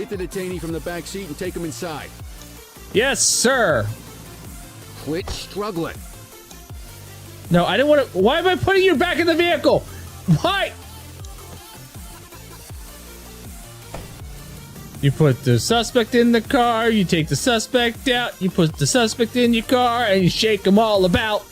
Get the detainee from the back seat and take him inside. Yes, sir. Quit struggling. No, I didn't want to. Why am I putting you back in the vehicle? Why? You put the suspect in the car, you take the suspect out, you put the suspect in your car, and you shake them all about.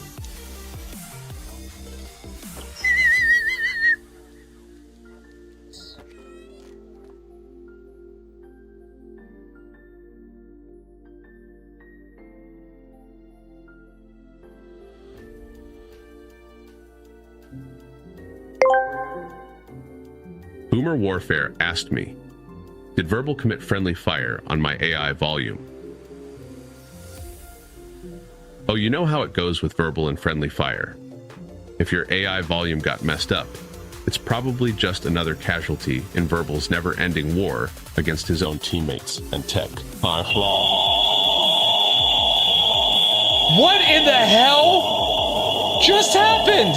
Boomer Warfare asked me, did Verbal commit friendly fire on my AI volume? Oh, you know how it goes with Verbal and friendly fire. If your AI volume got messed up, it's probably just another casualty in Verbal's never-ending war against his own teammates and tech. What in the hell just happened?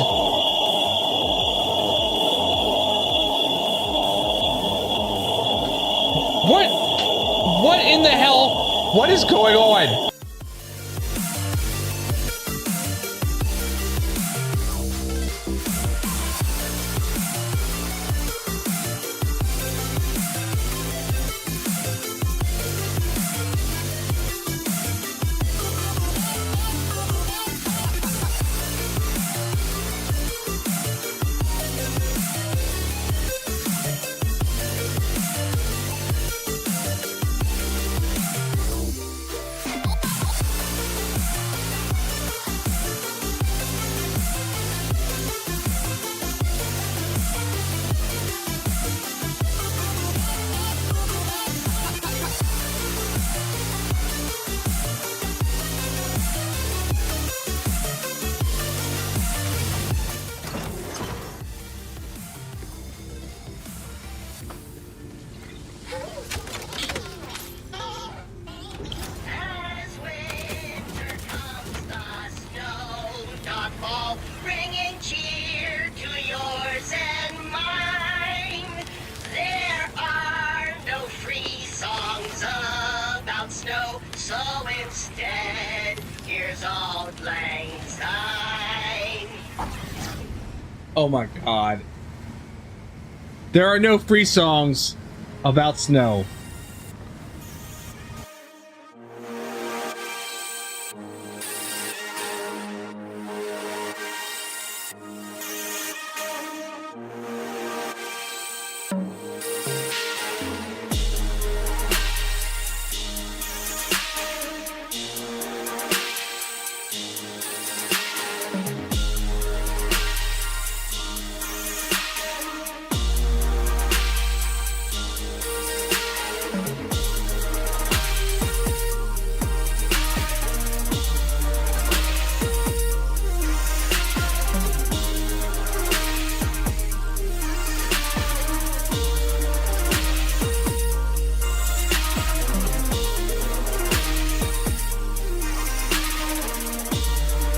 What in the hell? What is going on? Oh my god. There are no free songs about snow.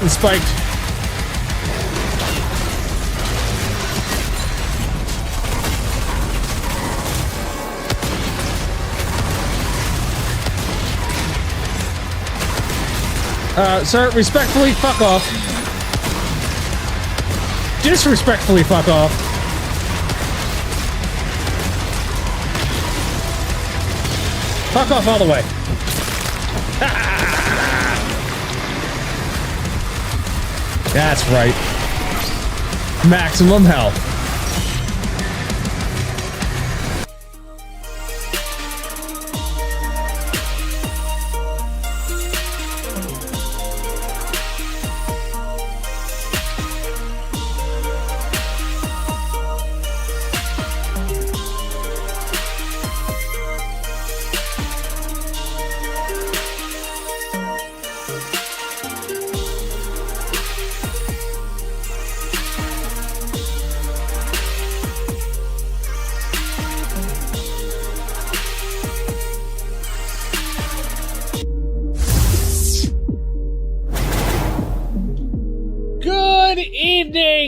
Spiked. Sir, respectfully, fuck off. Disrespectfully, fuck off. Fuck off all the way. That's right. Maximum health.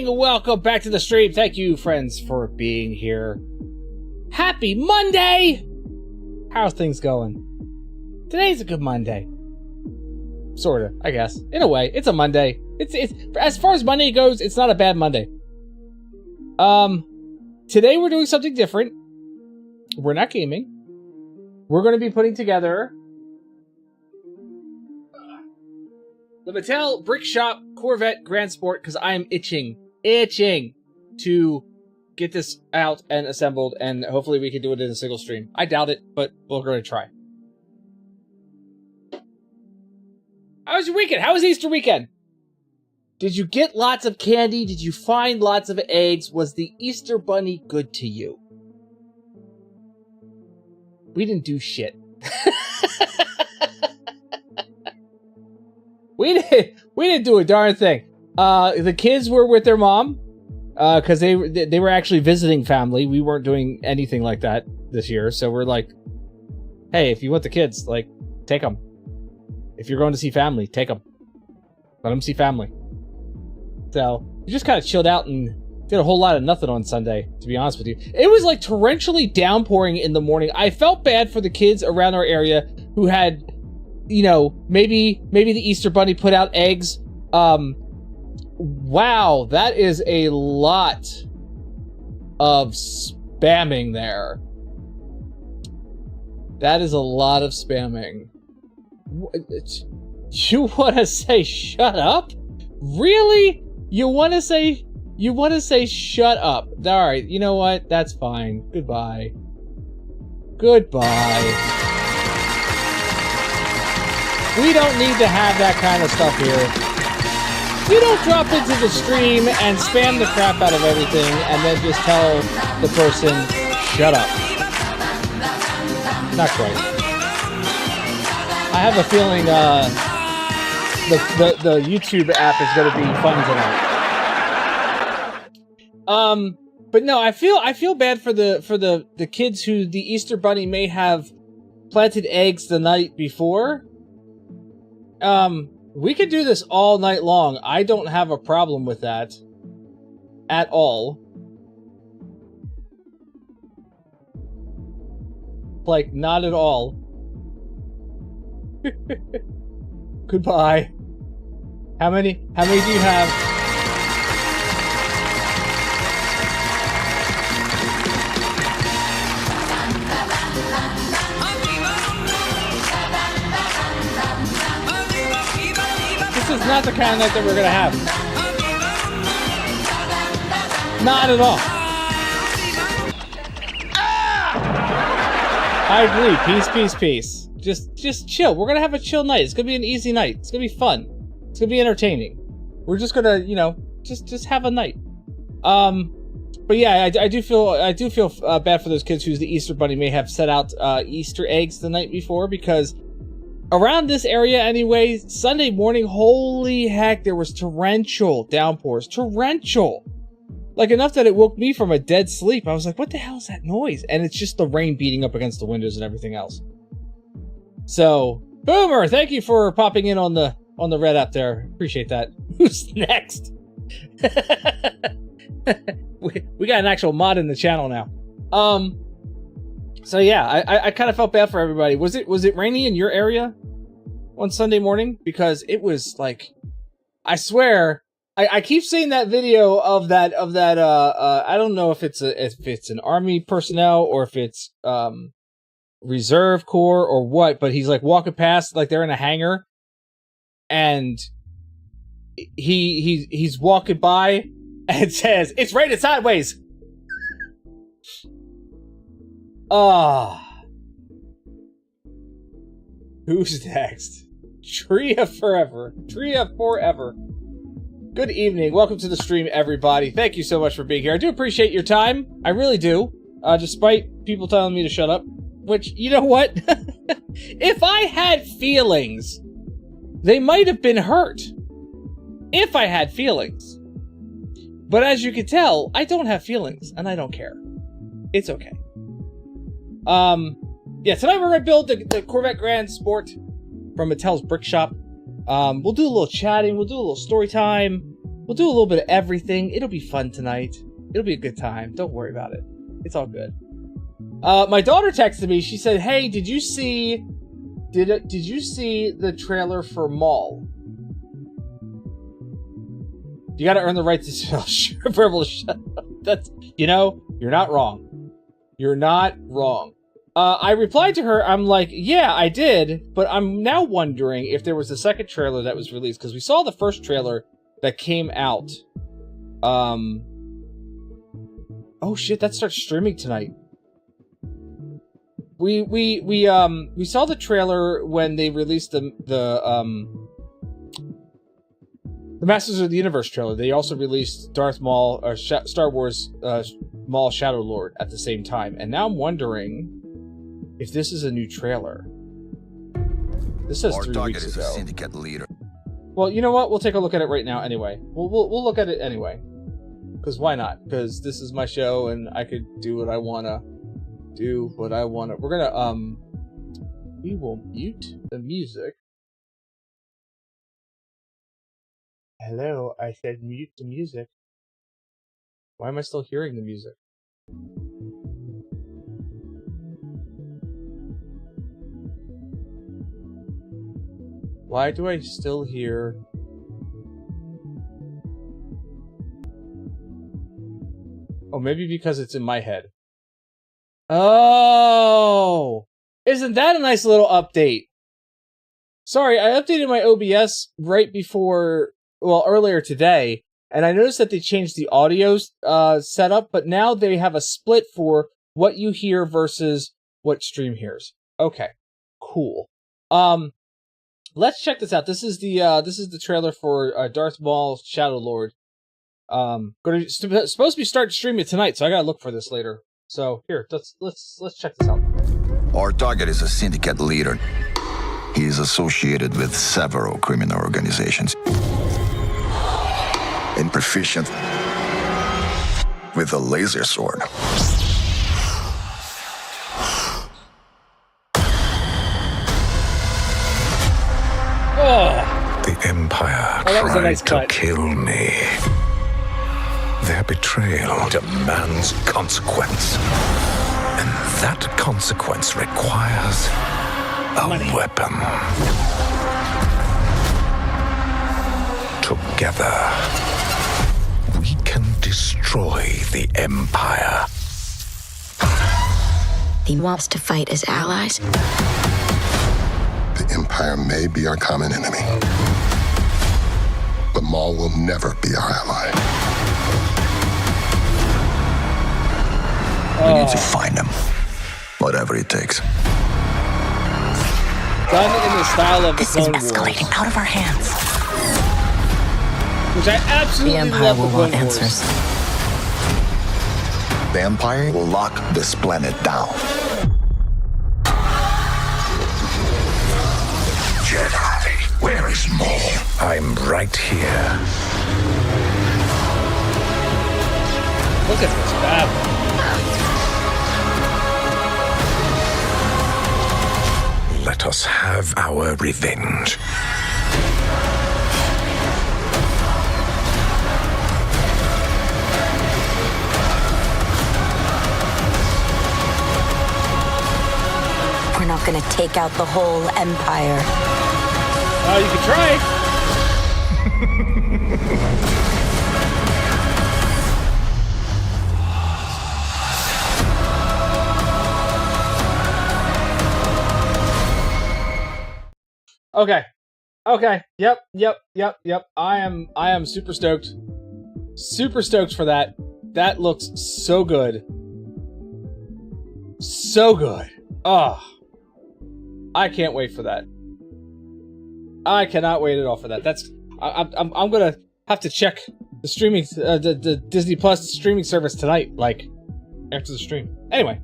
Welcome back to the stream. Thank you, friends, for being here. Happy Monday! How's things going? Today's a good Monday. Sorta, I guess. In a way, it's a Monday. It's as far as Monday goes, it's not a bad Monday. Today we're doing something different. We're not gaming. We're going to be putting together the Mattel Brick Shop Corvette Grand Sport because I am itching to get this out and assembled, and hopefully we can do it in a single stream. I doubt it, but we're going to try. How was your weekend? How was Easter weekend? Did you get lots of candy? Did you find lots of eggs? Was the Easter Bunny good to you? We didn't do shit. We didn't do a darn thing. The kids were with their mom because they were actually visiting family. We weren't doing anything like that this year, so we're like, hey, if you want the kids, like, take them. If you're going to see family, take them. Let them see family. So we just kind of chilled out and did a whole lot of nothing on Sunday, to be honest with you. It was like torrentially downpouring in the morning. I felt bad for the kids around our area who had, you know, maybe the Easter Bunny put out eggs. Wow, that is a lot of spamming there. That is a lot of spamming. You want to say shut up? Really? You want to say shut up? All right, you know what? That's fine. Goodbye. Goodbye. We don't need to have that kind of stuff here. You don't drop into the stream and spam the crap out of everything and then just tell the person, shut up. Not quite. I have a feeling the YouTube app is going to be fun tonight. But no, I feel bad for the kids who the Easter Bunny may have planted eggs the night before. We could do this all night long. I don't have a problem with that at all. Like, not at all. Goodbye. How many do you have? This is not the kind of night that we're gonna have. Not at all. I agree. Peace. Just chill. We're gonna have a chill night. It's gonna be an easy night. It's gonna be fun. It's gonna be entertaining. We're just gonna, you know, just have a night. But yeah, I do feel bad for those kids who the Easter Bunny may have set out Easter eggs the night before, because around this area anyway, Sunday morning, holy heck, there was torrential downpours. Torrential. Like, enough that it woke me from a dead sleep. I was like, what the hell is that noise? And it's just the rain beating up against the windows and everything else. So, Boomer, thank you for popping in on the red app there. Appreciate that. Who's next? we got an actual mod in the channel now. So yeah, I kind of felt bad for everybody. Was it rainy in your area on Sunday morning? Because it was like, I swear, I keep seeing that video of that I don't know if it's an army personnel or if it's reserve corps or what, but he's like walking past like they're in a hangar, and he's walking by and says, "It's raining sideways." Who's next? Tree of Forever. Good evening. Welcome to the stream, everybody. Thank you so much for being here. I do appreciate your time. I really do. Despite people telling me to shut up. Which, you know what? If I had feelings, they might have been hurt. If I had feelings. But as you can tell, I don't have feelings, and I don't care. It's okay. Yeah, tonight we're going to build the Corvette Grand Sport from Mattel's Brick Shop. We'll do a little chatting, we'll do a little story time, we'll do a little bit of everything. It'll be fun tonight. It'll be a good time. Don't worry about it. It's all good. My daughter texted me. She said, "Hey, did you see the trailer for Mall? You got to earn the right to sell verbal shut up." That's, you're not wrong. You're not wrong. I replied to her. I'm like, yeah, I did, but I'm now wondering if there was a second trailer that was released, because we saw the first trailer that came out. Oh shit, that starts streaming tonight. We saw the trailer when they released the Masters of the Universe trailer. They also released Darth Maul, or Star Wars Maul Shadow Lord at the same time, and now I'm wondering if this is a new trailer. This says 3 weeks ago. Syndicate leader. Well, you know what? We'll take a look at it right now anyway. We'll look at it anyway. Because why not? Because this is my show and I could do what I wanna. We're gonna, we will mute the music. Hello, I said mute the music. Why am I still hearing the music? Why do I still hear... Oh, maybe because it's in my head. Oh! Isn't that a nice little update? Sorry, I updated my OBS right before... Well, earlier today, and I noticed that they changed the audio setup, but now they have a split for what you hear versus what stream hears. Okay, cool. Let's check this out. This is the trailer for Darth Maul Shadow Lord. Supposed to be starting streaming tonight, so I gotta look for this later. So here, let's check this out. Our target is a syndicate leader. He is associated with several criminal organizations. And proficient with a laser sword. Oh, The Empire that was a tried nice to cut. kill me. Their betrayal demands consequence. And that consequence requires a weapon. Together, we can destroy the Empire. He wants to fight as allies. The Empire may be our common enemy, but Maul will never be our ally. We need to find him. Whatever it takes. Done in the style of the This is Clone Wars, escalating out of our hands. which I absolutely The Empire love. will the want Clone Wars. answers. The Empire will lock this planet down. Jedi, where is Maul? I'm right here. Look at this battle. Let us have our revenge. We're not gonna take out the whole Empire. Oh, you can try. Okay. Yep. I am super stoked. Super stoked for that. That looks so good. So good. Oh. I can't wait for that. I cannot wait at all for that. That's I'm gonna have to check the streaming the Disney Plus streaming service tonight, like after the stream. Anyway.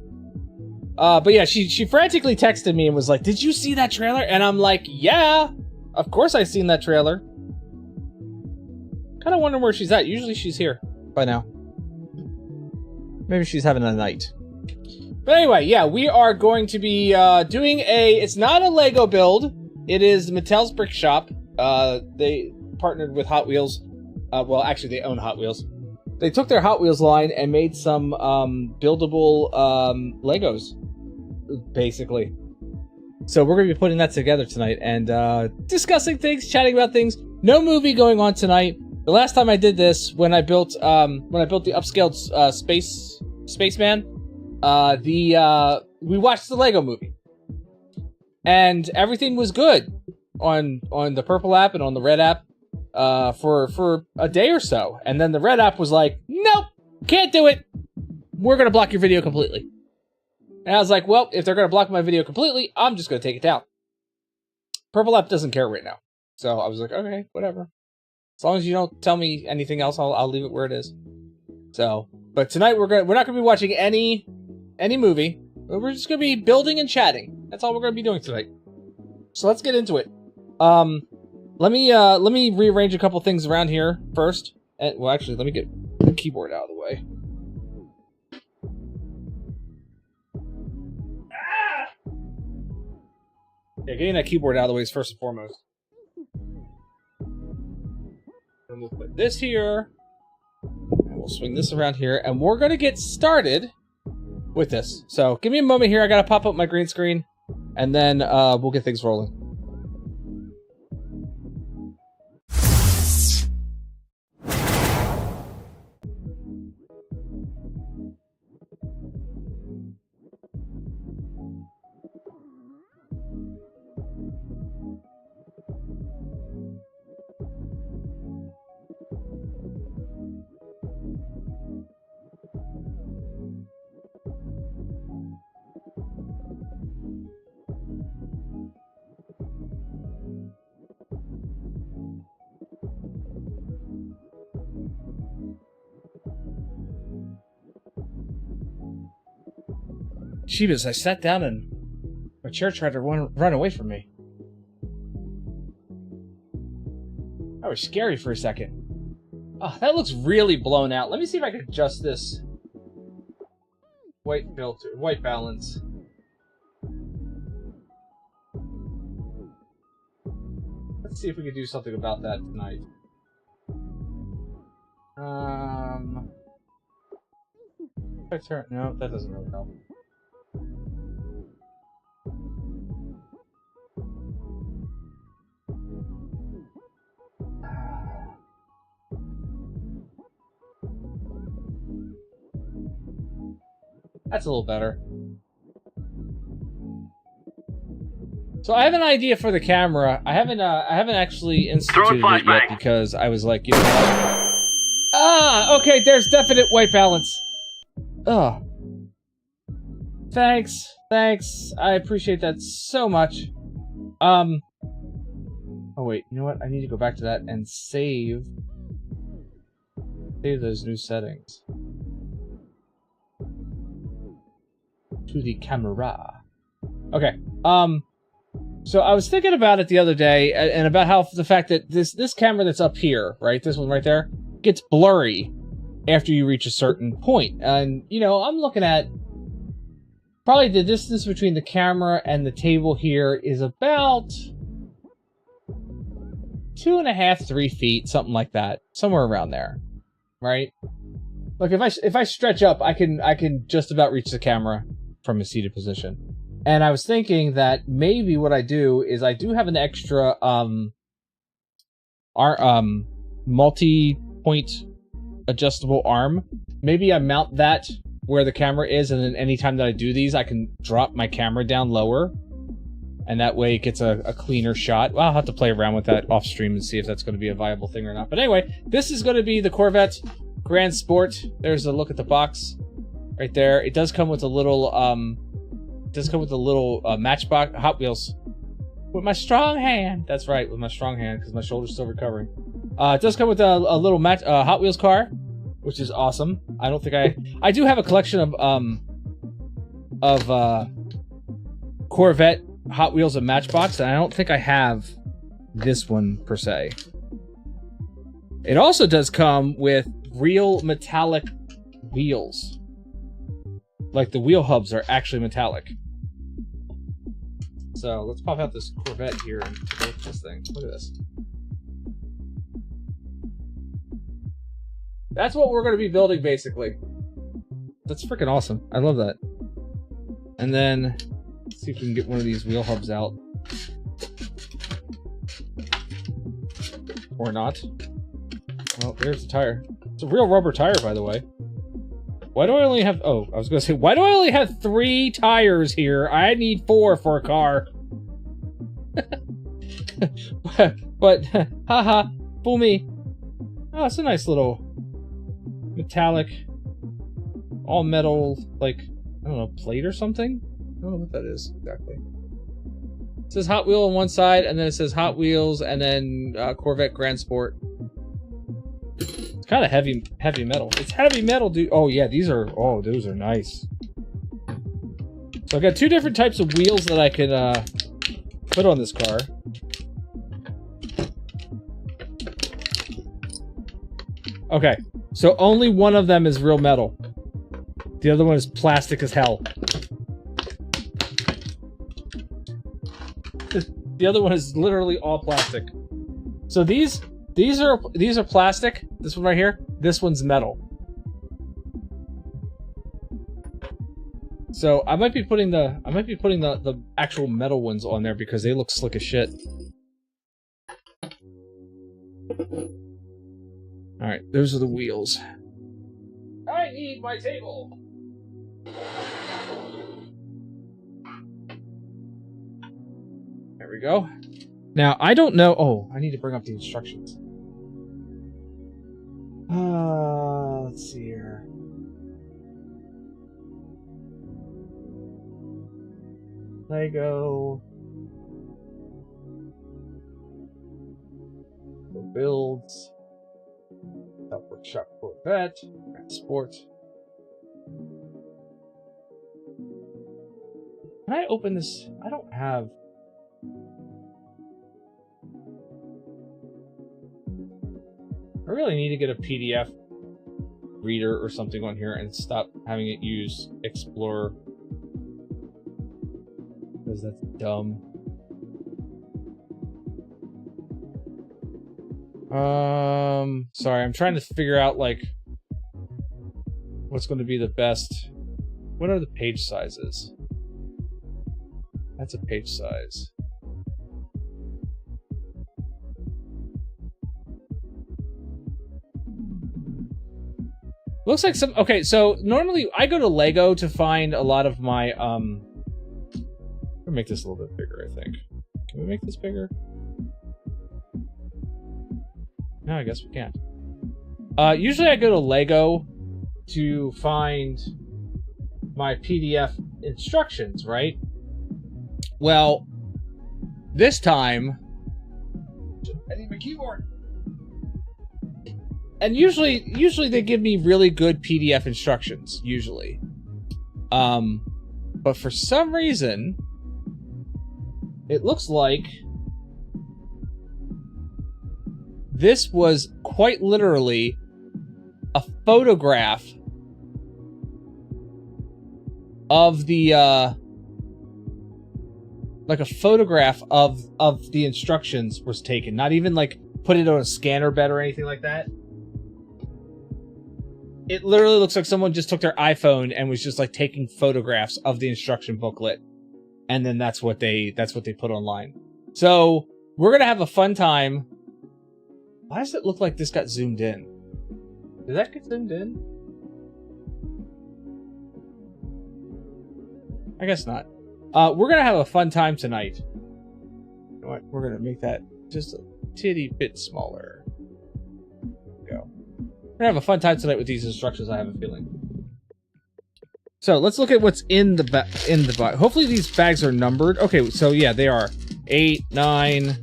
But yeah, she frantically texted me and was like, "Did you see that trailer?" And I'm like, "Yeah, of course I seen that trailer." Kind of wonder where she's at. Usually she's here by now. Maybe she's having a night. But anyway, yeah, we are going to be doing it's not a Lego build. It is Mattel's Brick Shop. They partnered with Hot Wheels. Well, actually, they own Hot Wheels. they took their Hot Wheels line and made some buildable Legos, basically. So we're going to be putting that together tonight and discussing things, chatting about things. No movie going on tonight. The last time I did this, when I built the upscaled spaceman, we watched the Lego movie, and everything was good on the purple app and on the red app for a day or so, and then the red app was like, nope, can't do it. We're gonna block your video completely. And I was like, well, if they're gonna block my video completely, I'm just gonna take it down. Purple app doesn't care right now, so I was like, okay, whatever. As long as you don't tell me anything else, I'll leave it where it is. So, but tonight we're not gonna be watching any movie. We're just gonna be building and chatting. That's all we're gonna be doing tonight. So let's get into it. Let me rearrange a couple things around here first. And, well, actually, let me get the keyboard out of the way. Yeah, getting that keyboard out of the way is first and foremost. And we'll put this here. And we'll swing this around here. And we're going to get started with this. So give me a moment here. I got to pop up my green screen. And then we'll get things rolling. Jeebus, I sat down and my chair tried to run away from me. That was scary for a second. Oh, that looks really blown out. Let me see if I can adjust this white filter, white balance. Let's see if we can do something about that tonight. If I turn, no, that doesn't really help. That's a little better. So I have an idea for the camera. I haven't actually instituted it yet because I was like, you know what? Ah, okay, there's definite white balance. Oh. Thanks. I appreciate that so much. Oh wait, you know what? I need to go back to that and save those new settings to the camera. Okay. So I was thinking about it the other day, and about how the fact that this camera that's up here, right, this one right there, gets blurry after you reach a certain point. And you know, I'm looking at probably the distance between the camera and the table here is about 2.5, 3 feet, something like that, somewhere around there, right? Like if I stretch up, I can just about reach the camera from a seated position. And I was thinking that maybe what I do is I do have an extra multi-point adjustable arm. Maybe I mount that where the camera is, and then anytime that I do these, I can drop my camera down lower, and that way it gets a cleaner shot. Well, I'll have to play around with that off stream and see if that's going to be a viable thing or not. But anyway, this is going to be the Corvette Grand Sport. There's a look at the box right there. It does come with a little Matchbox Hot Wheels with my strong hand. That's right, with my strong hand, because my shoulder's still recovering. It does come with a little Hot Wheels car, which is awesome. I don't think I do have a collection of Corvette Hot Wheels and Matchbox, and I don't think I have this one per se. It also does come with real metallic wheels. Like the wheel hubs are actually metallic. So let's pop out this Corvette here and take a look at this thing. Look at this. That's what we're going to be building, basically. That's freaking awesome. I love that. And then, let's see if we can get one of these wheel hubs out. Or not. Oh, there's the tire. It's a real rubber tire, by the way. Why do I only have... Oh, I was going to say, why do I only have 3 tires here? I need 4 for a car. but haha, fool me. Oh, it's a nice little metallic, all metal, like, I don't know, plate or something? I don't know what that is exactly. It says Hot Wheel on one side, and then it says Hot Wheels, and then Corvette Grand Sport. It's kind of heavy metal. It's heavy metal, dude. Oh yeah, these are, oh, those are nice. So I've got 2 different types of wheels that I can put on this car. Okay, so only one of them is real metal. The other one is plastic as hell. The other one is literally all plastic. So these are plastic. This one right here. This one's metal. So I might be putting the actual metal ones on there because they look slick as shit. All right, those are the wheels. I need my table. There we go. Now, I don't know... Oh, I need to bring up the instructions. Let's see here. Lego. Builds. Top Workshop Corvette. Grand Sport. Can I open this? I don't have... I really need to get a PDF reader or something on here and stop having it use Explorer. Because that's dumb. Sorry, I'm trying to figure out, like, what's going to be the best. What are the page sizes? That's a page size. Looks like some... Okay, so normally I go to Lego to find a lot of my, I'm gonna make this a little bit bigger, I think. Can we make this bigger? No, I guess we can't. Usually I go to Lego to find my PDF instructions, right? Well, this time... I need my keyboard! And usually they give me really good PDF instructions, usually. But for some reason, it looks like this was quite literally a photograph of the, like a photograph of the instructions was taken. Not even like put it on a scanner bed or anything like that. It literally looks like someone just took their iPhone and was just like taking photographs of the instruction booklet, and then that's what they put online. So we're gonna have a fun time. Why does it look like this got zoomed in? Did that get zoomed in? I guess not. We're gonna have a fun time tonight. You know what? We're gonna make that just a titty bit smaller. Go. We're gonna have a fun time tonight with these instructions, I have a feeling. So let's look at what's in the bag. Hopefully these bags are numbered. Okay, so yeah, they are 8, 9,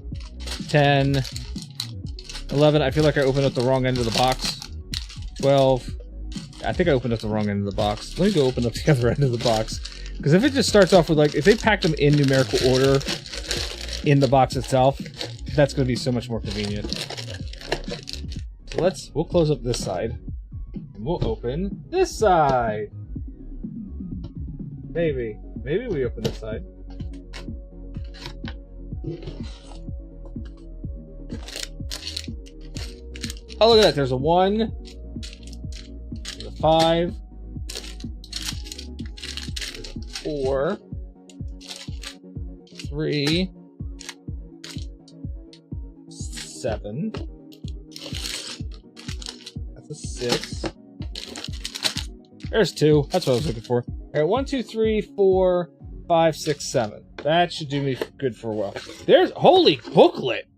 10, 11. I feel like I opened up the wrong end of the box. 12. I think I opened up the wrong end of the box. Let me go open up the other end of the box. Because if it just starts off with, like, if they pack them in numerical order in the box itself, that's going to be so much more convenient. So we'll close up this side. And we'll open this side. Maybe we open this side. Oh, look at that. There's a 1, 5, 4, 3, 7. That's a 6. There's 2. That's what I was looking for. Alright, 1, 2, 3, 4, 5, 6, 7. That should do me good for a while. There's... Holy booklet!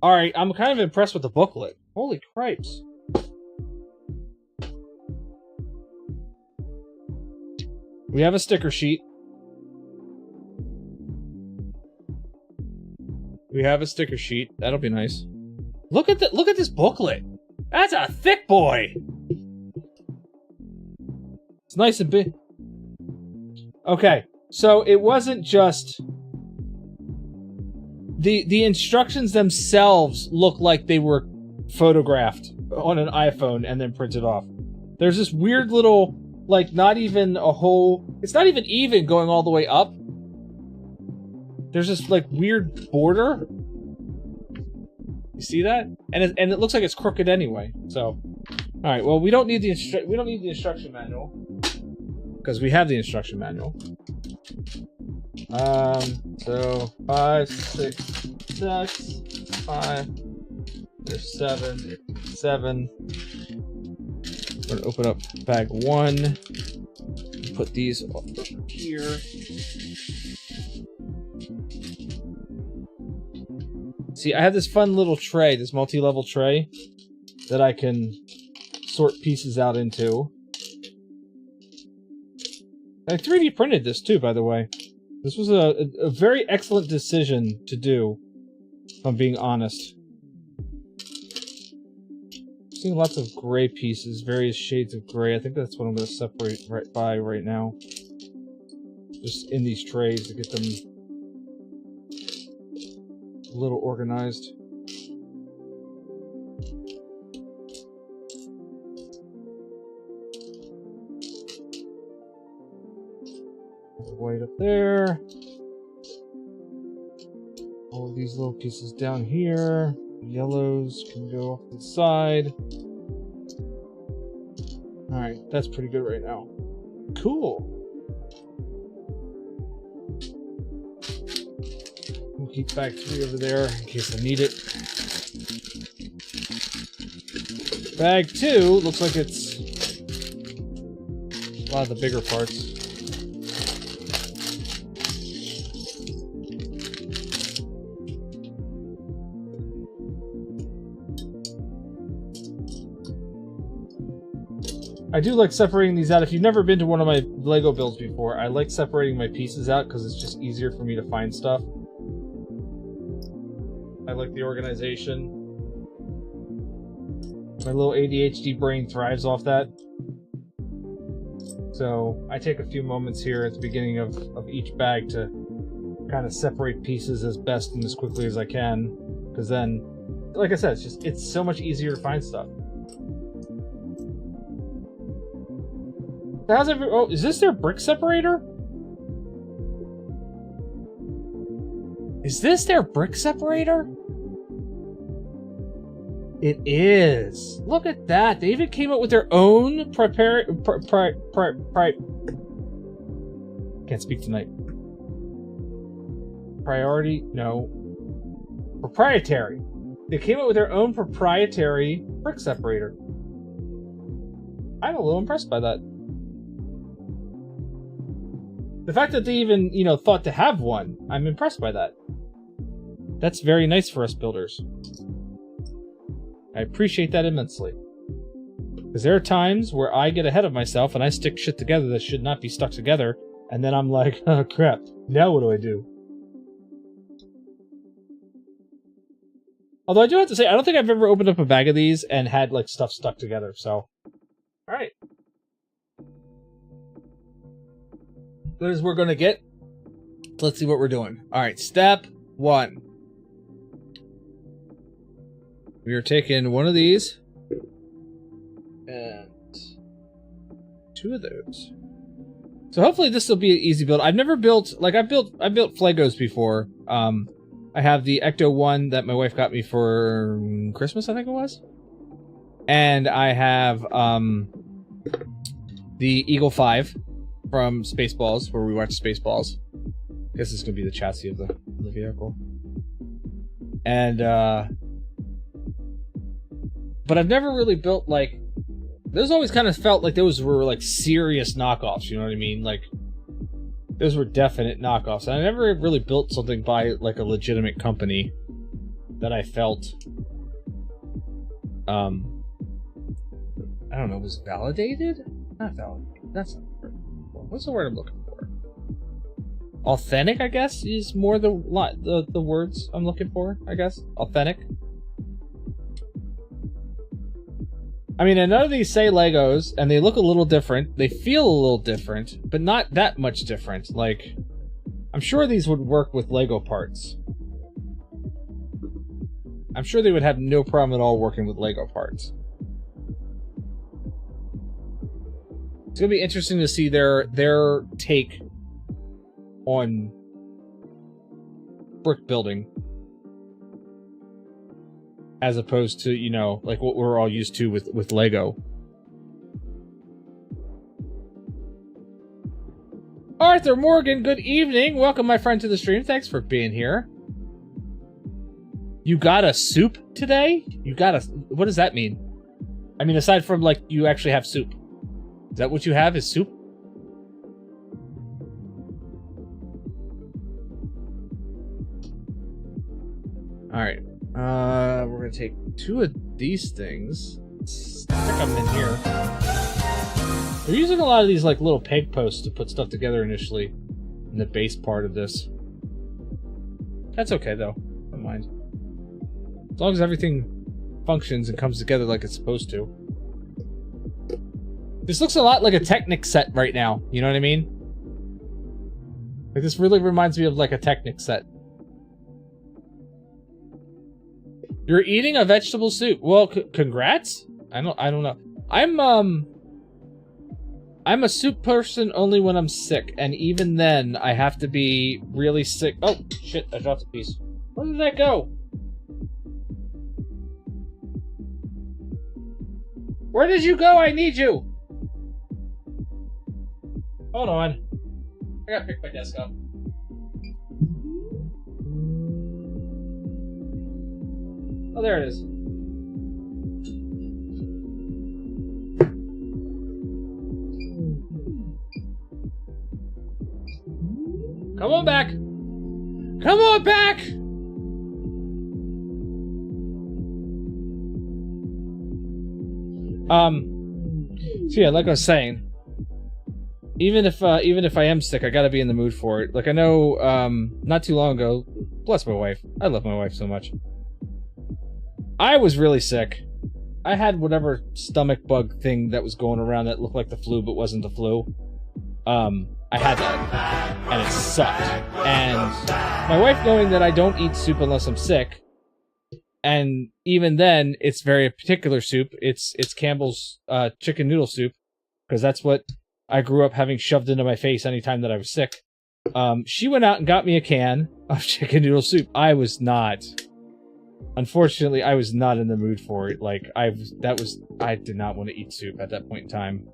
Alright, I'm kind of impressed with the booklet. Holy cripes. We have a sticker sheet. We have a sticker sheet. That'll be nice. Look at this booklet. That's a thick boy. It's nice and big. Okay, so it wasn't just the instructions themselves look like they were photographed on an iPhone and then printed off. There's this weird little, like, not even a whole... It's not even going all the way up. There's this, like, weird border. You see that? And it looks like it's crooked anyway. So, all right. Well, we don't need the instruction manual because we have the instruction manual. So 5, 6, 6, 5. There's 7. 7. We're gonna open up bag 1. Put these over here. See, I have this fun little tray, this multi-level tray, that I can sort pieces out into. I 3D printed this too, by the way. This was a very excellent decision to do, if I'm being honest. I'm seeing lots of gray pieces, various shades of gray. I think that's what I'm going to separate right now. Just in these trays to get them a little organized. White up there. All of these little pieces down here. Yellows can go off to the side. Alright, that's pretty good right now. Cool. We'll keep bag 3 over there in case I need it. Bag 2 looks like it's a lot of the bigger parts. I do like separating these out. If you've never been to one of my Lego builds before, I like separating my pieces out because it's just easier for me to find stuff. I like the organization. My little ADHD brain thrives off that. So I take a few moments here at the beginning of each bag to kind of separate pieces as best and as quickly as I can. Because then, like I said, it's so much easier to find stuff. Oh, is this their brick separator? Is this their brick separator? It is. Look at that. They even came up with their own can't speak tonight. Priority? No. Proprietary. They came up with their own proprietary brick separator. I'm a little impressed by that. The fact that they even, thought to have one, I'm impressed by that. That's very nice for us builders. I appreciate that immensely. Because there are times where I get ahead of myself and I stick shit together that should not be stuck together, and then I'm like, oh crap, now what do I do? Although I do have to say, I don't think I've ever opened up a bag of these and had, like, stuff stuck together, so... Alright. Good as we're gonna get. Let's see what we're doing. Alright, step 1. We are taking one of these and 2 of those. So hopefully this will be an easy build. I've never built, like, I've built Flegos before. I have the Ecto one that my wife got me for Christmas, I think it was. And I have the Eagle 5 from Spaceballs, where we watch Spaceballs. I guess it's gonna be the chassis of the vehicle. And but I've never really built like. Those always kind of felt like those were like serious knockoffs. You know what I mean? Like those were definite knockoffs. And I never really built something by like a legitimate company that I felt, I don't know, was validated? Not validated. That's not the word. What's the word I'm looking for? Authentic, I guess, is more the words I'm looking for. I guess authentic. I mean, and none of these say Legos, and they look a little different. They feel a little different, but not that much different. Like, I'm sure these would work with Lego parts. I'm sure they would have no problem at all working with Lego parts. It's gonna be interesting to see their take on brick building, as opposed to, you know, like what we're all used to with Lego. Arthur Morgan, good evening. Welcome, my friend, to the stream. Thanks for being here. You got a soup today? You got a... What does that mean? I mean, aside from, like, you actually have soup. Is that what you have, is soup? Alright. We're gonna take 2 of these things. Stick them in here. We're using a lot of these like little peg posts to put stuff together initially in the base part of this. That's okay though. Don't mind. As long as everything functions and comes together like it's supposed to. This looks a lot like a Technic set right now. You know what I mean? Like this really reminds me of like a Technic set. You're eating a vegetable soup. Well, congrats. I don't know. I'm a soup person only when I'm sick, and even then, I have to be really sick. Oh shit! I dropped a piece. Where did that go? Where did you go? I need you. Hold on. I gotta pick my desk up. Oh, there it is. Come on back! Come on back! So yeah, like I was saying, even if I am sick, I gotta be in the mood for it. Like I know, not too long ago, bless my wife. I love my wife so much. I was really sick. I had whatever stomach bug thing that was going around that looked like the flu but wasn't the flu. I had that, and it sucked. And my wife, knowing that I don't eat soup unless I'm sick, and even then, it's very particular soup. It's Campbell's chicken noodle soup, because that's what I grew up having shoved into my face anytime that I was sick. She went out and got me a can of chicken noodle soup. Unfortunately, I was not in the mood for it. Like, I did not want to eat soup at that point in time.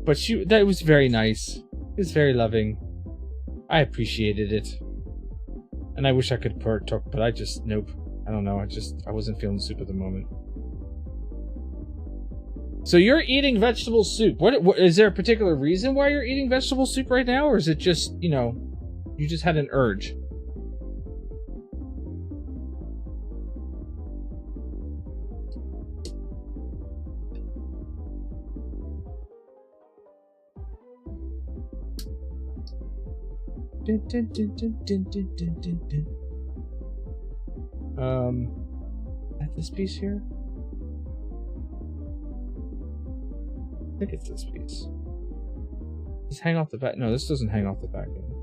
But that was very nice. It was very loving. I appreciated it. And I wish I could partook, but I just, nope. I don't know, I wasn't feeling soup at the moment. So you're eating vegetable soup. What is there a particular reason why you're eating vegetable soup right now? Or is it just, you know, you just had an urge? At this piece here? I think it's this piece. Just hang off the back. No, this doesn't hang off the back end.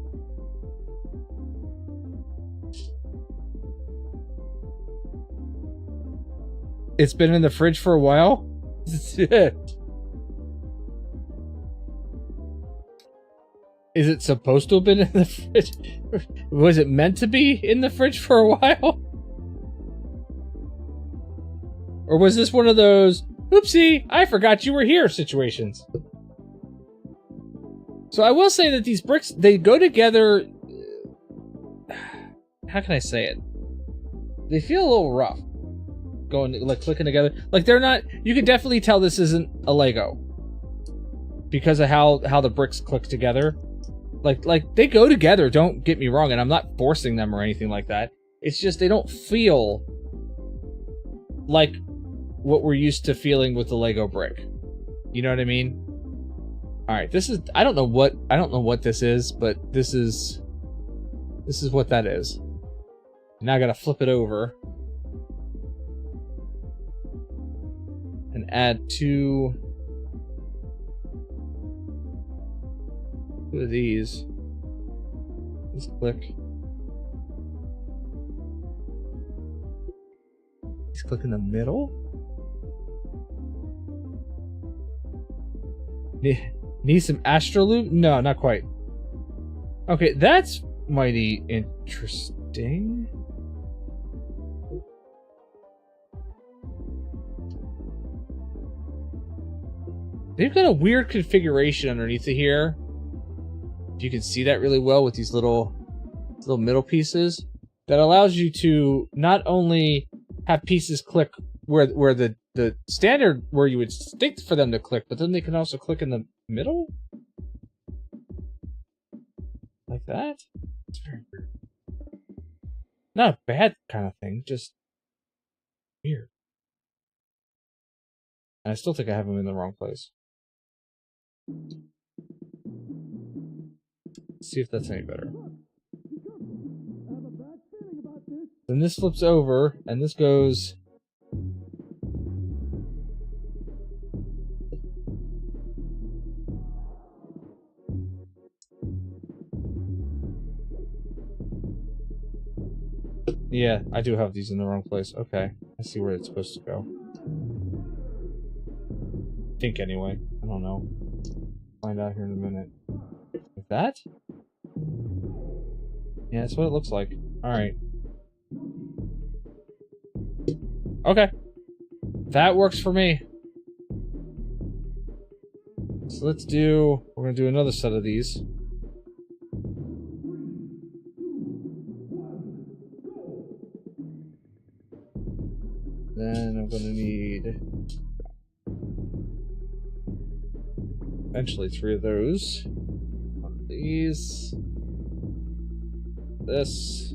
It's been in the fridge for a while? Is it supposed to have been in the fridge? Was it meant to be in the fridge for a while? Or was this one of those, Oopsie, I forgot you were here situations. So I will say that these bricks, they go together... How can I say it? They feel a little rough. Going, like, clicking together. Like, they're not... You can definitely tell this isn't a Lego. Because of how the bricks click together. Like, they go together, don't get me wrong, and I'm not forcing them or anything like that. It's just they don't feel like what we're used to feeling with the Lego brick. You know what I mean? Alright, this is... I don't know what this is, but this is what that is. Now I gotta flip it over. And add two of these. Just click. Just click in the middle. Need some Astroloop? No, not quite. Okay, that's mighty interesting. They've got a weird configuration underneath of here. If you can see that really well with these little middle pieces, that allows you to not only have pieces click where the standard where you would stick for them to click, but then they can also click in the middle, like that. It's very weird. Not a bad kind of thing, just weird. And I still think I have them in the wrong place. Let's see if that's any better. Then this flips over, and this goes... Yeah, I do have these in the wrong place. Okay, I see where it's supposed to go. I think anyway. I don't know. Find out here in a minute. Like that? Yeah, that's what it looks like. Alright. Okay. That works for me. So let's do... We're gonna do another set of these. Then I'm gonna need... eventually 3 of those. One of these. This.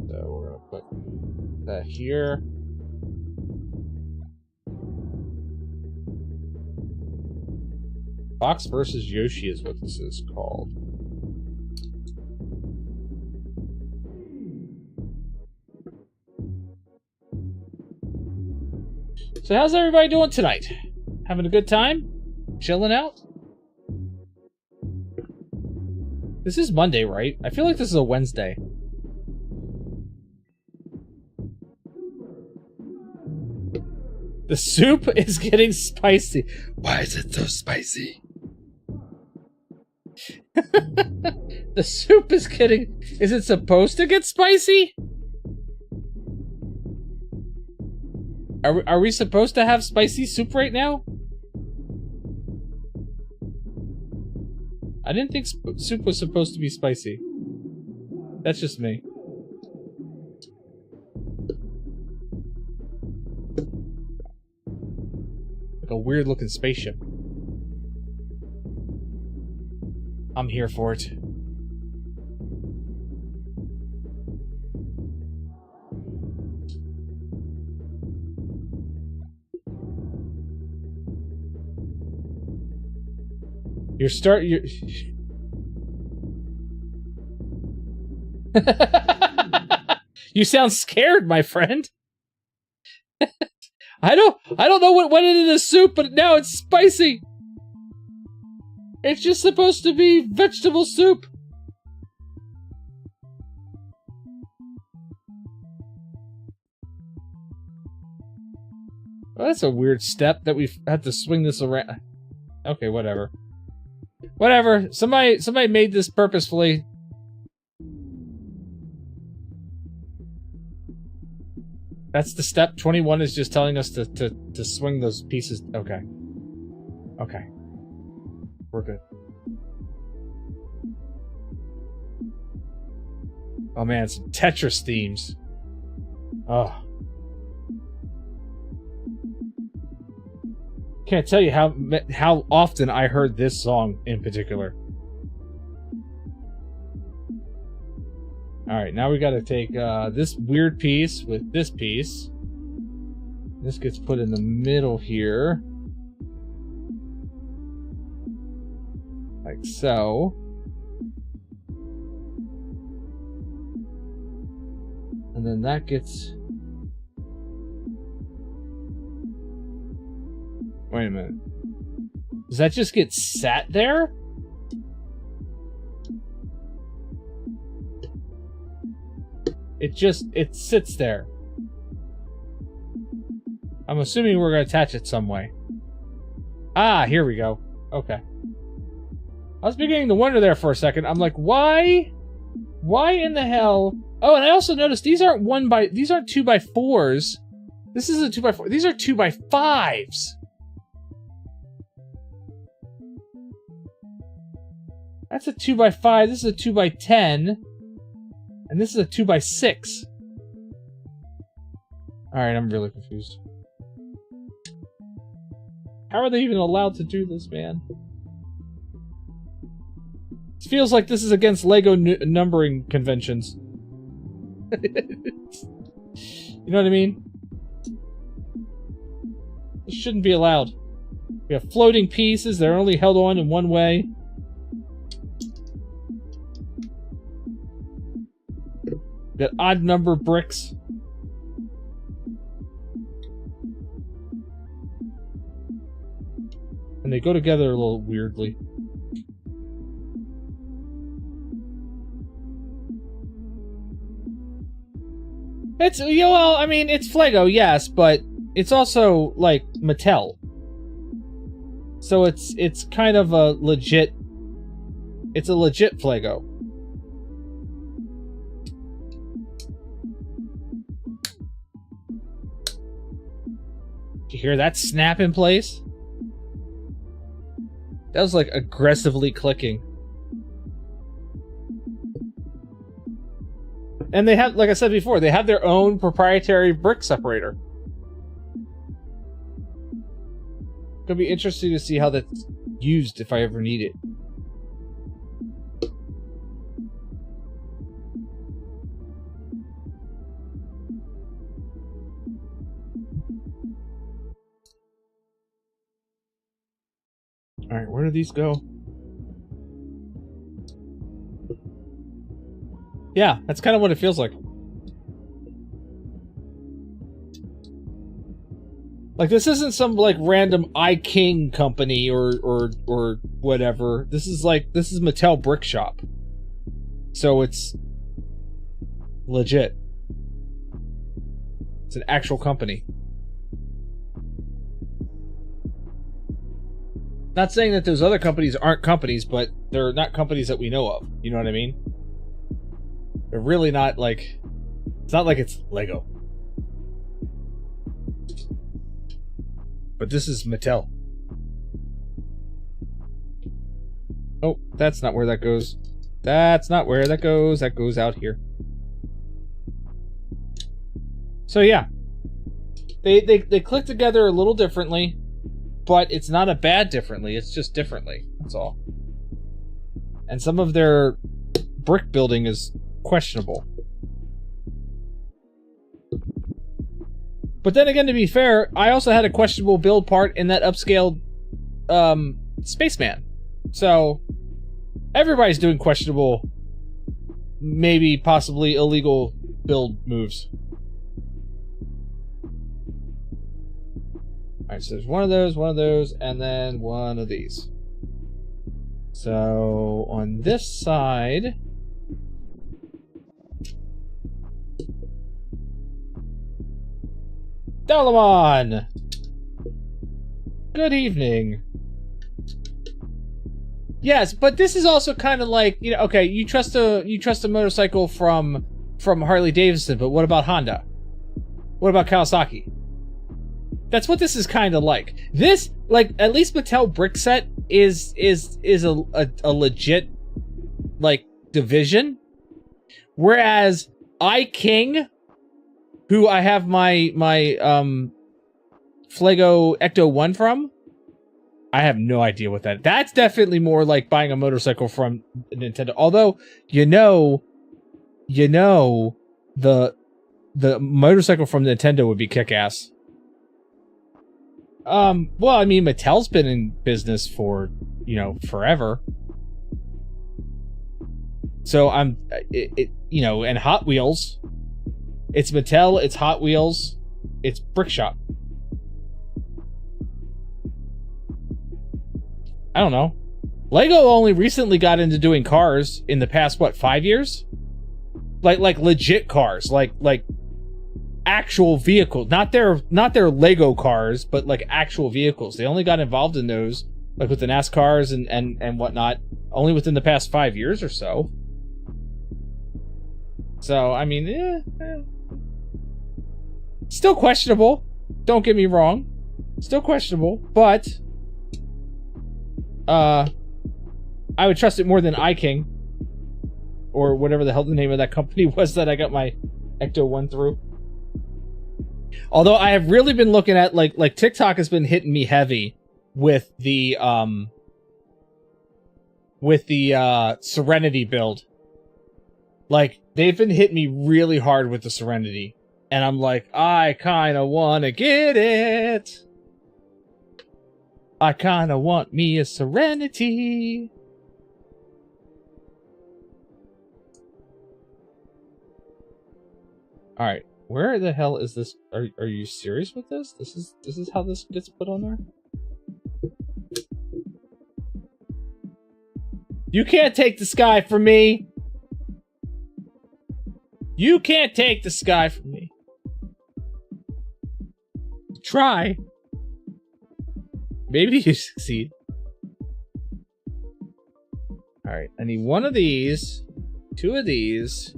So we're gonna put that here. Fox versus Yoshi is what this is called. So how's everybody doing tonight? Having a good time? Chilling out? This is Monday, right? I feel like this is a Wednesday. The soup is getting spicy. Why is it so spicy? The soup is getting... Is it supposed to get spicy? Are we supposed to have spicy soup right now? I didn't think soup was supposed to be spicy. That's just me. Like a weird looking spaceship. I'm here for it. You're You sound scared, my friend. I don't know what went into the soup, but now it's spicy. It's just supposed to be vegetable soup. Well, that's a weird step that we've had to swing this around. Okay, whatever. Whatever. Somebody made this purposefully. That's the step. 21 is just telling us to swing those pieces. Okay. Okay. We're good. Oh man, some Tetris themes. Oh. Can't tell you how often I heard this song in particular. Alright, now we gotta take this weird piece with this piece. This gets put in the middle here. Like so. And then that gets... Wait a minute. Does that just get sat there? It sits there. I'm assuming we're going to attach it some way. Ah, here we go. Okay. I was beginning to wonder there for a second. I'm like, why? Why in the hell? Oh, and I also noticed these aren't 2x4s. This is a 2x4. These are 2x5s. That's a 2x5. This is a 2x10. And this is a 2x6. Alright, I'm really confused. How are they even allowed to do this, man? It feels like this is against LEGO numbering conventions. You know what I mean? This shouldn't be allowed. We have floating pieces. They're only held on in one way. We got odd number bricks. And they go together a little weirdly. It's, you know, well, I mean, it's Flego, yes, but it's also, like, Mattel. So it's kind of a legit... It's a legit Flego. Did you hear that snap in place? That was, like, aggressively clicking. And they have, like I said before, they have their own proprietary brick separator. It'll be interesting to see how that's used if I ever need it. Alright, where do these go? Yeah, that's kind of what it feels like. Like, this isn't some, like, random iKing company or whatever. This is, like, this is Mattel Brick Shop. So it's legit. It's an actual company. Not saying that those other companies aren't companies, but they're not companies that we know of. You know what I mean? They're really not, like... It's not like it's Lego. But this is Mattel. Oh, that's not where that goes. That's not where that goes. That goes out here. So yeah. They click together a little differently. But it's not a bad differently. It's just differently. That's all. And some of their brick building is questionable. But then again, to be fair, I also had a questionable build part in that upscaled Spaceman. So everybody's doing questionable, maybe possibly illegal build moves. Alright, so there's one of those, and then one of these. So on this side... Dalamon! Good evening. Yes, but this is also kind of like, you know, okay, you trust a motorcycle from Harley Davidson, but what about Honda? What about Kawasaki? That's what this is kind of like. This, like, at least Mattel brick set is a legit, like, division. Whereas iKing, who I have my Flego Ecto 1 from, I have no idea what that's definitely more like buying a motorcycle from Nintendo. Although, you know, the motorcycle from Nintendo would be kick-ass. Well, I mean, Mattel's been in business for, you know, forever. So you know, and Hot Wheels. It's Mattel, it's Hot Wheels, it's Brick Shop. I don't know. Lego only recently got into doing cars in the past, what, 5 years? Like legit cars, like actual vehicles, not their Lego cars, but like actual vehicles. They only got involved in those, like with the NASCARs and whatnot, only within the past 5 years or so. So I mean, still questionable. Don't get me wrong, still questionable, but I would trust it more than iKing or whatever the hell the name of that company was that I got my Ecto 1 through. Although I have really been looking at like TikTok has been hitting me heavy with the Serenity build. Like they've been hitting me really hard with the Serenity, and I'm like, I kind of want to get it. I kind of want me a Serenity. All right. Where the hell is this? Are you serious with this? This is how this gets put on there? You can't take the sky from me. You can't take the sky from me. Try. Maybe you succeed. All right, I need one of these, two of these,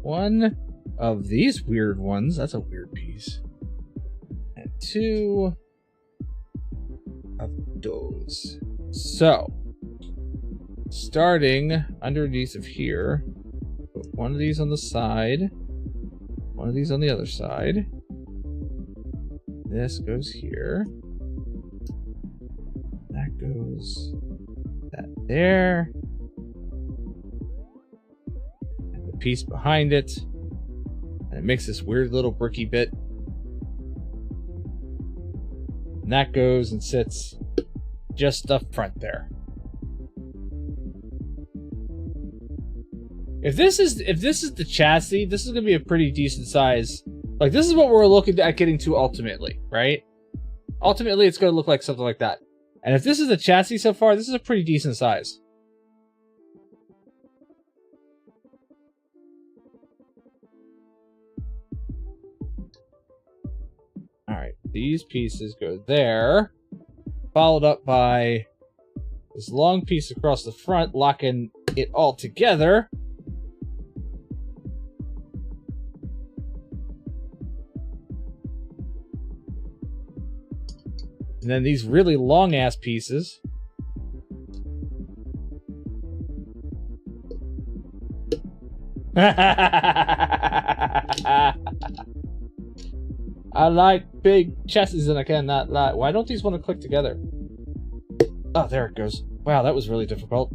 one of these weird ones. That's a weird piece. And two of those. So, starting underneath of here, put one of these on the side, one of these on the other side. This goes here. That goes that there. And the piece behind it. And it makes this weird little bricky bit. And that goes and sits just up front there. If this is the chassis, this is gonna be a pretty decent size. Like, this is what we're looking at getting to ultimately, right? Ultimately, it's gonna look like something like that. And if this is the chassis so far, this is a pretty decent size. Alright, these pieces go there. Followed up by this long piece across the front, locking it all together. And then these really long-ass pieces. I like big chassis and I cannot lie. Why don't these want to click together? Oh, there it goes. Wow, that was really difficult.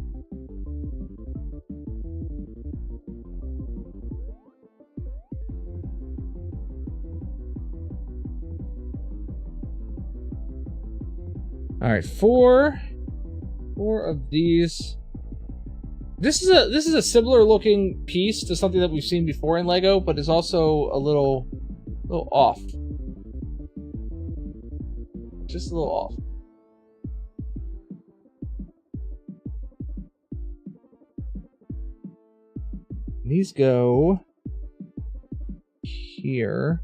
All right, four of these. This is a similar looking piece to something that we've seen before in Lego, but is also a little off. Just a little off. These go here.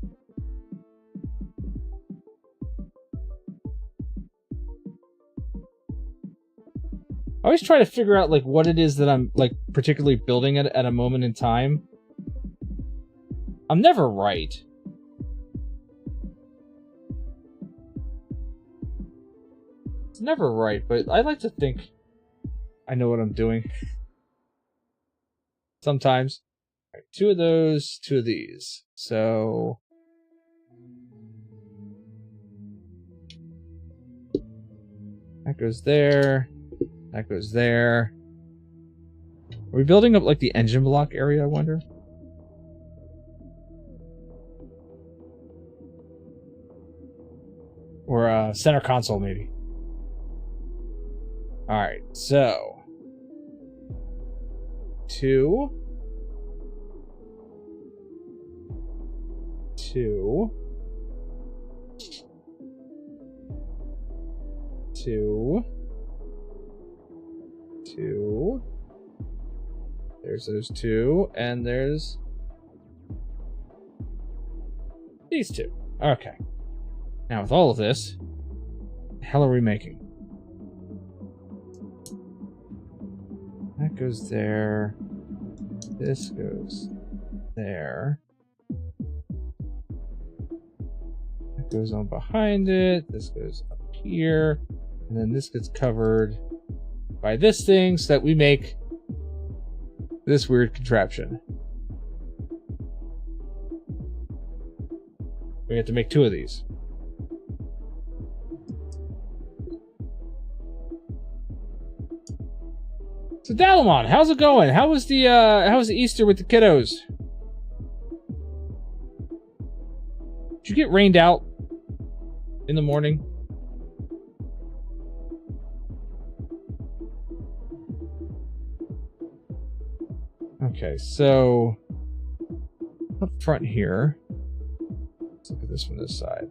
I always try to figure out like what it is that I'm like particularly building at a moment in time. I'm never right. It's never right, but I like to think I know what I'm doing. Sometimes. All right, 2 of those, 2 of these. So that goes there. That goes there. Are we building up like the engine block area, I wonder? Or center console, maybe. Alright, so 2, 2, 2, 2. There's those 2, and there's these 2. Okay. Now with all of this, what the hell are we making? That goes there. This goes there. That goes on behind it. This goes up here. And then this gets covered by this thing so that we make this weird contraption. We have to make 2 of these. So Dalamon, how's it going? How was the Easter with the kiddos? Did you get rained out in the morning? Okay, so up front here. Let's look at this from this side.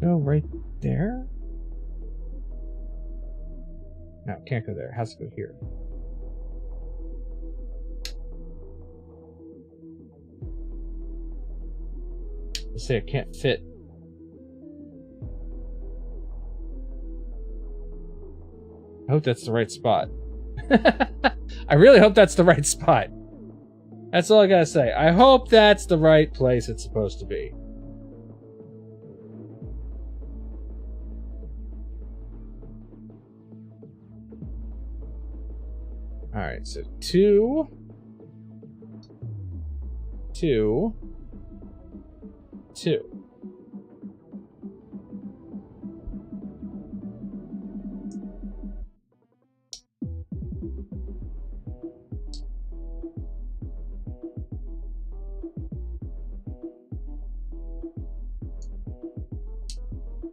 Go right there? No, can't go there. It has to go here. Let's say it can't fit. I hope that's the right spot. I really hope that's the right spot. That's all I gotta say. I hope that's the right place it's supposed to be. Alright, so 2, 2, 2.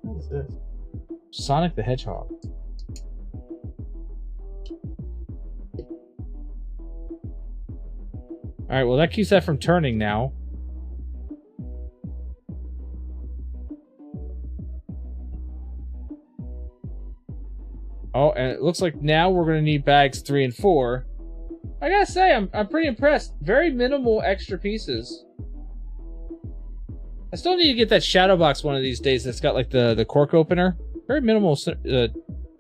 What is this? Sonic the Hedgehog. Alright, well that keeps that from turning now. Oh, and it looks like now we're going to need bags 3 and 4. I gotta say, I'm pretty impressed. Very minimal extra pieces. I still need to get that shadow box one of these days that's got like the cork opener. Very minimal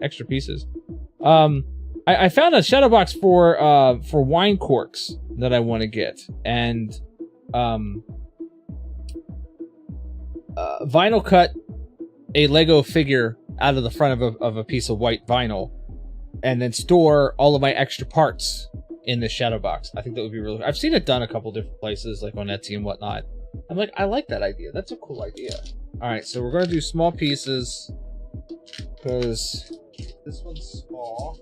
extra pieces. I found a shadow box for wine corks that I want to get, and vinyl cut a Lego figure out of the front of a piece of white vinyl, and then store all of my extra parts in this shadow box. I think that would be really. I've seen it done a couple different places, like on Etsy and whatnot. I'm like, I like that idea. That's a cool idea. All right, so we're gonna do small pieces because this one's small.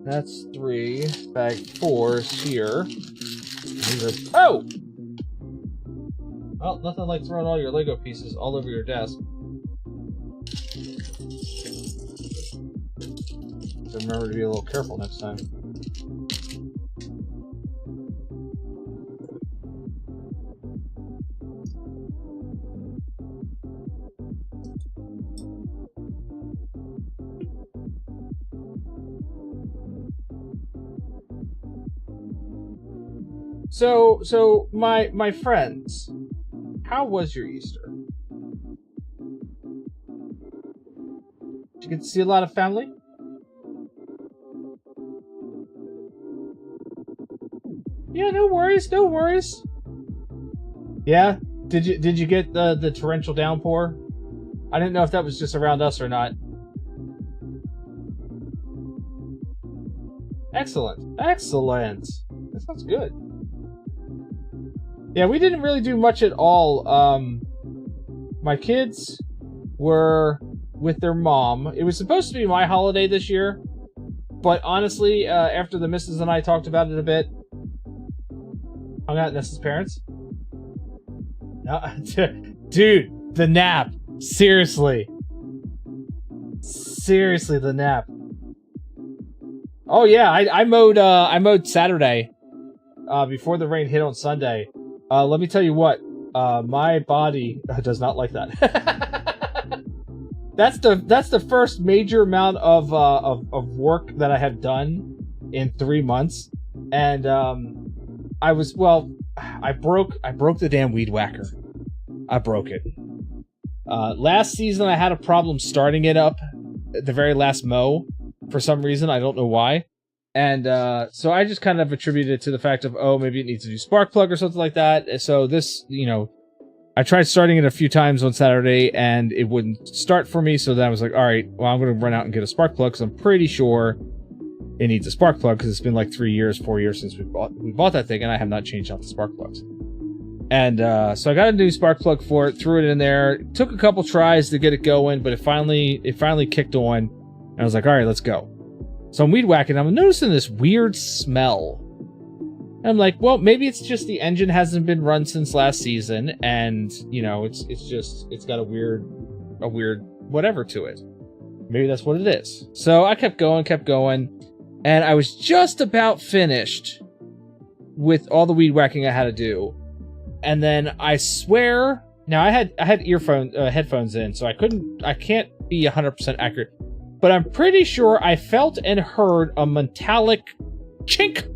That's 3. Bag 4 is here. Oh! Well, nothing like throwing all your Lego pieces all over your desk. So remember to be a little careful next time. So my friends, how was your Easter? Did you get to see a lot of family? Yeah, no worries, no worries. Yeah, did you get the torrential downpour? I didn't know if that was just around us or not. Excellent, excellent. That sounds good. Yeah, we didn't really do much at all. My kids were with their mom. It was supposed to be my holiday this year, but honestly, after the missus and I talked about it a bit, hung out at Nessa's parents. No, dude, the nap. Seriously, the nap. Oh yeah, I mowed Saturday, before the rain hit on Sunday. Let me tell you what, my body does not like that. That's the first major amount of work that I have done in 3 months, and I broke the damn weed whacker. I broke it. Last season I had a problem starting it up at the very last mow for some reason. I don't know why. And so I just kind of attributed it to the fact of, oh, maybe it needs a new spark plug or something like that. So this, I tried starting it a few times on Saturday and it wouldn't start for me. So then I was like, all right, well, I'm going to run out and get a spark plug because I'm pretty sure it needs a spark plug because it's been like 4 years since we bought that thing and I have not changed out the spark plugs. And so I got a new spark plug for it, threw it in there. It took a couple tries to get it going, but it finally kicked on. And I was like, all right, let's go. So I'm weed whacking. I'm noticing this weird smell. And I'm like, well, maybe it's just the engine hasn't been run since last season, and it's got a weird whatever to it. Maybe that's what it is. So I kept going, and I was just about finished with all the weed whacking I had to do. And then I swear, now I had headphones in, so I can't be 100% accurate. But I'm pretty sure I felt and heard a metallic chink.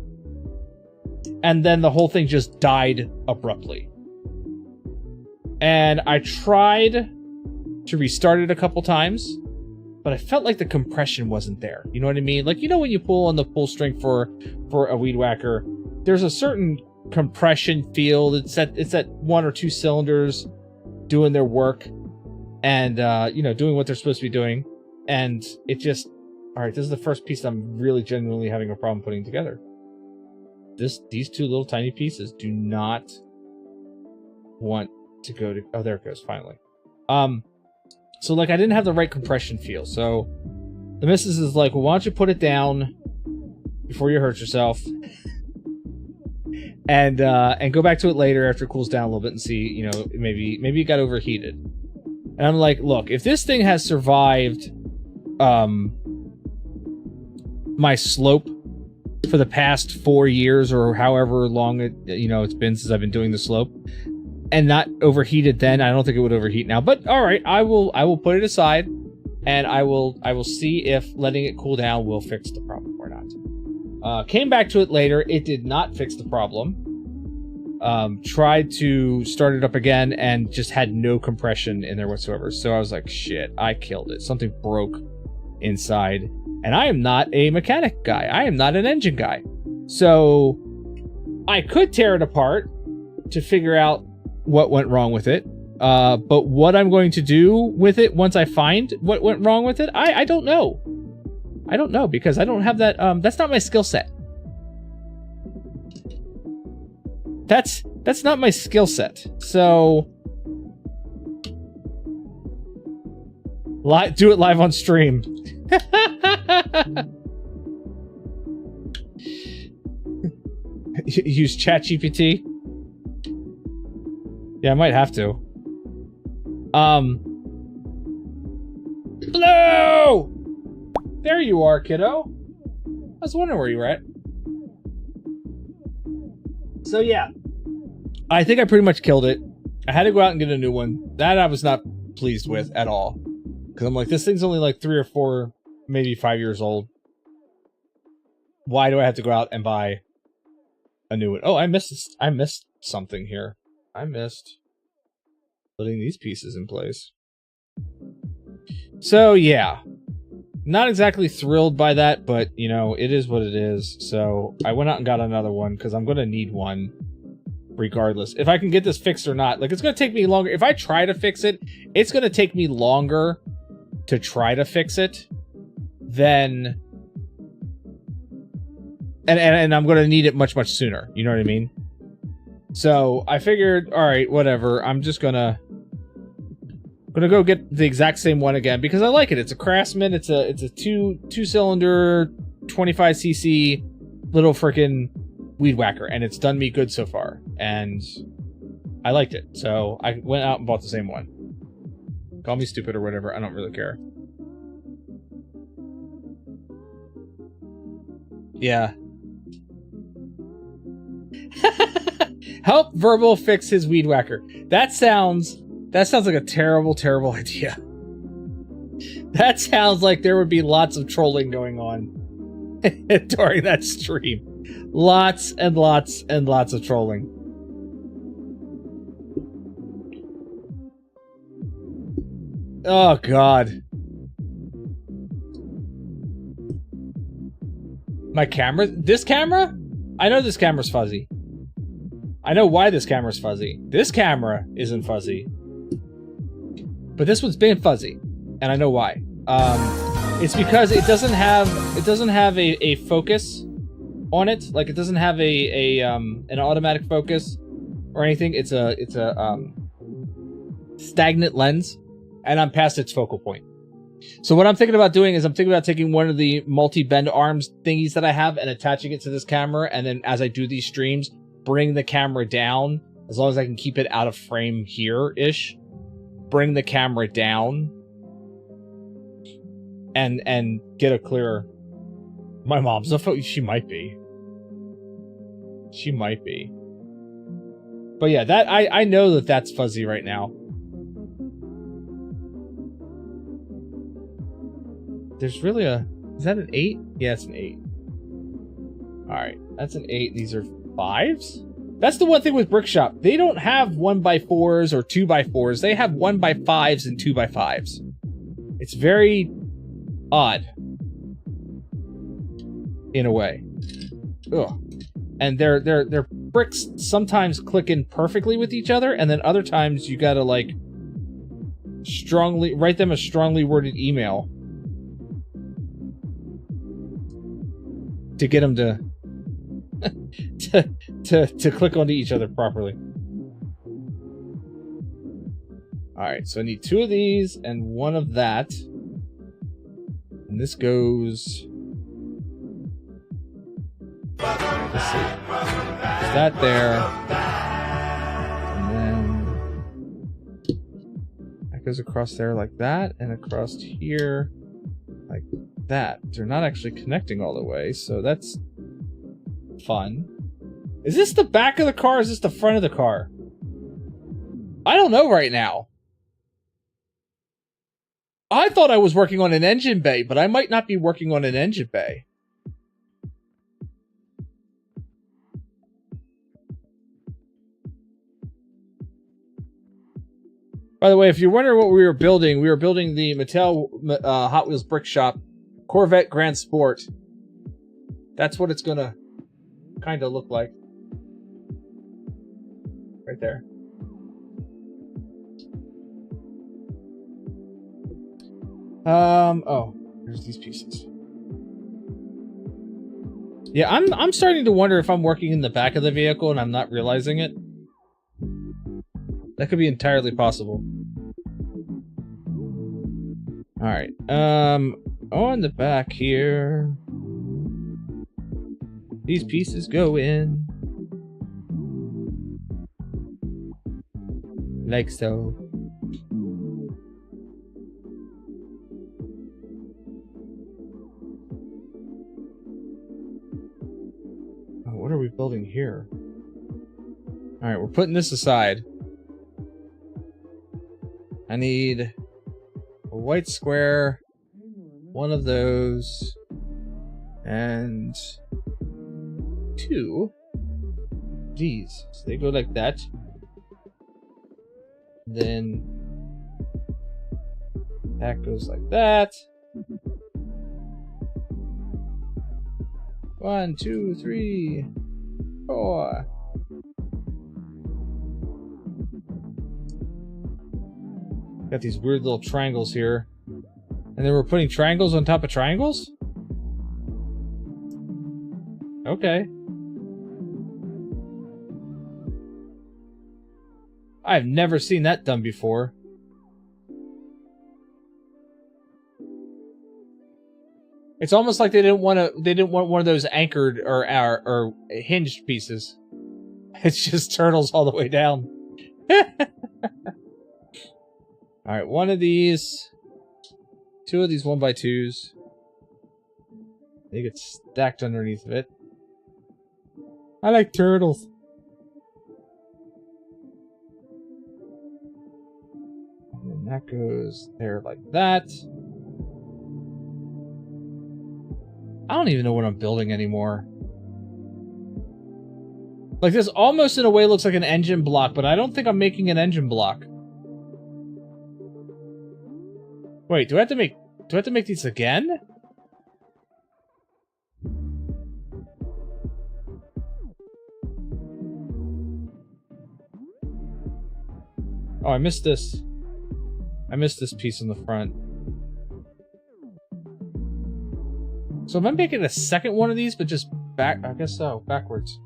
And then the whole thing just died abruptly. And I tried to restart it a couple times, but I felt like the compression wasn't there. You know what I mean? Like, when you pull on the pull string for a weed whacker, there's a certain compression feel. It's at 1 or 2 cylinders doing their work and, doing what they're supposed to be doing. And it just, all right, this is the first piece I'm really genuinely having a problem putting together. These 2 little tiny pieces do not want to go to, oh, there it goes, finally. So like I didn't have the right compression feel. So the missus is like, well, why don't you put it down before you hurt yourself and go back to it later after it cools down a little bit and see, maybe it got overheated. And I'm like, look, if this thing has survived my slope for the past 4 years or however long it's been since I've been doing the slope and not overheated then, I don't think it would overheat now. But all right, I will put it aside and I will see if letting it cool down will fix the problem or not. Came back to it later. It did not fix the problem. Tried to start it up again and just had no compression in there whatsoever. So I was like, shit, I killed it. Something broke inside. And I am not a mechanic guy. I am not an engine guy. So I could tear it apart to figure out what went wrong with it. But what I'm going to do with it once I find what went wrong with it, I don't know. I don't know because I don't have that. That's not my skill set. That's not my skill set. So do it live on stream. Use ChatGPT. Yeah, I might have to. Hello! There you are, kiddo. I was wondering where you were at. So yeah, I think I pretty much killed it. I had to go out and get a new one. That I was not pleased with at all. Because I'm like, this thing's only like 3 or 4, maybe 5 years old. Why do I have to go out and buy a new one. Oh, I missed something here. I missed putting these pieces in place. So yeah, not exactly thrilled by that, but you know, it is what it is. So I went out and got another one because I'm gonna need one regardless. If I can get this fixed or not. Like, it's gonna take me longer. If I try to fix it, it's gonna take me longer to try to fix it than and I'm gonna need it much sooner. You know what I mean? So I figured, all right, whatever. I'm just gonna go get the exact same one again because I like it. It's a Craftsman. It's a two cylinder 25cc little freaking weed whacker, and it's done me good so far. And I liked it, so I went out and bought the same one. Call me stupid or whatever. I don't really care. Yeah. Help Verbal fix his weed whacker. That sounds like a terrible idea. That sounds like there would be lots of trolling going on during that stream. Lots and lots and lots of trolling. Oh God. My camera? This camera? I know this camera's fuzzy. I know why this camera's fuzzy. This camera isn't fuzzy. But this one's been fuzzy. And I know why. It's because it doesn't have a focus on it. Like, it doesn't have an automatic focus or anything. It's a stagnant lens, and I'm past its focal point. So what I'm thinking about doing is I'm thinking about taking one of the multi-bend arms thingies that I have and attaching it to this camera, and then as I do these streams, bring the camera down, as long as I can keep it out of frame here-ish, bring the camera down and get a clearer... My mom's a she might be. She might be. But yeah, that I know that that's fuzzy right now. There's really a... Is that an 8? Yeah, it's an 8. Alright, that's an 8. These are 5s? That's the one thing with Brickshop. They don't have 1x4s or 2x4s. They have 1x5s and 2x5s. It's very odd. In a way. Ugh. And their bricks sometimes click in perfectly with each other, and then other times you gotta, like, strongly... Write them a strongly worded email to get them to to click onto each other properly. Alright, so I need 2 of these and 1 of that. And this goes... Let's see. There's that there. And then that goes across there like that, and across here like that. They're not actually connecting all the way, so that's fun. Is this the back of the car or is this the front of the car? I don't know right now. I thought I was working on an engine bay, but I might not be working on an engine bay. By the way, if you're wondering what we were building the Mattel Hot Wheels Brick Shop Corvette Grand Sport. That's what it's gonna kind of look like. Right there. Oh, there's these pieces. Yeah, I'm starting to wonder if I'm working in the back of the vehicle and I'm not realizing it. That could be entirely possible. Alright, on the back here, these pieces go in like so. Oh, what are we building here? Alright, we're putting this aside. I need a white square, one of those, and 2 these. So they go like that. Then that goes like that. 1, 2, 3, 4. Got these weird little triangles here. And then we're putting triangles on top of triangles? Okay. I've never seen that done before. It's almost like they didn't want one of those anchored or hinged pieces. It's just turtles all the way down. Alright, one of these. Two of these 1x2s. They get stacked underneath of it. I like turtles. And then that goes there like that. I don't even know what I'm building anymore. Like, this almost in a way looks like an engine block, but I don't think I'm making an engine block. Wait, do I have to make these again? Oh, I missed this. I missed this piece in the front. So am I making a second one of these, but just back? I guess so, backwards.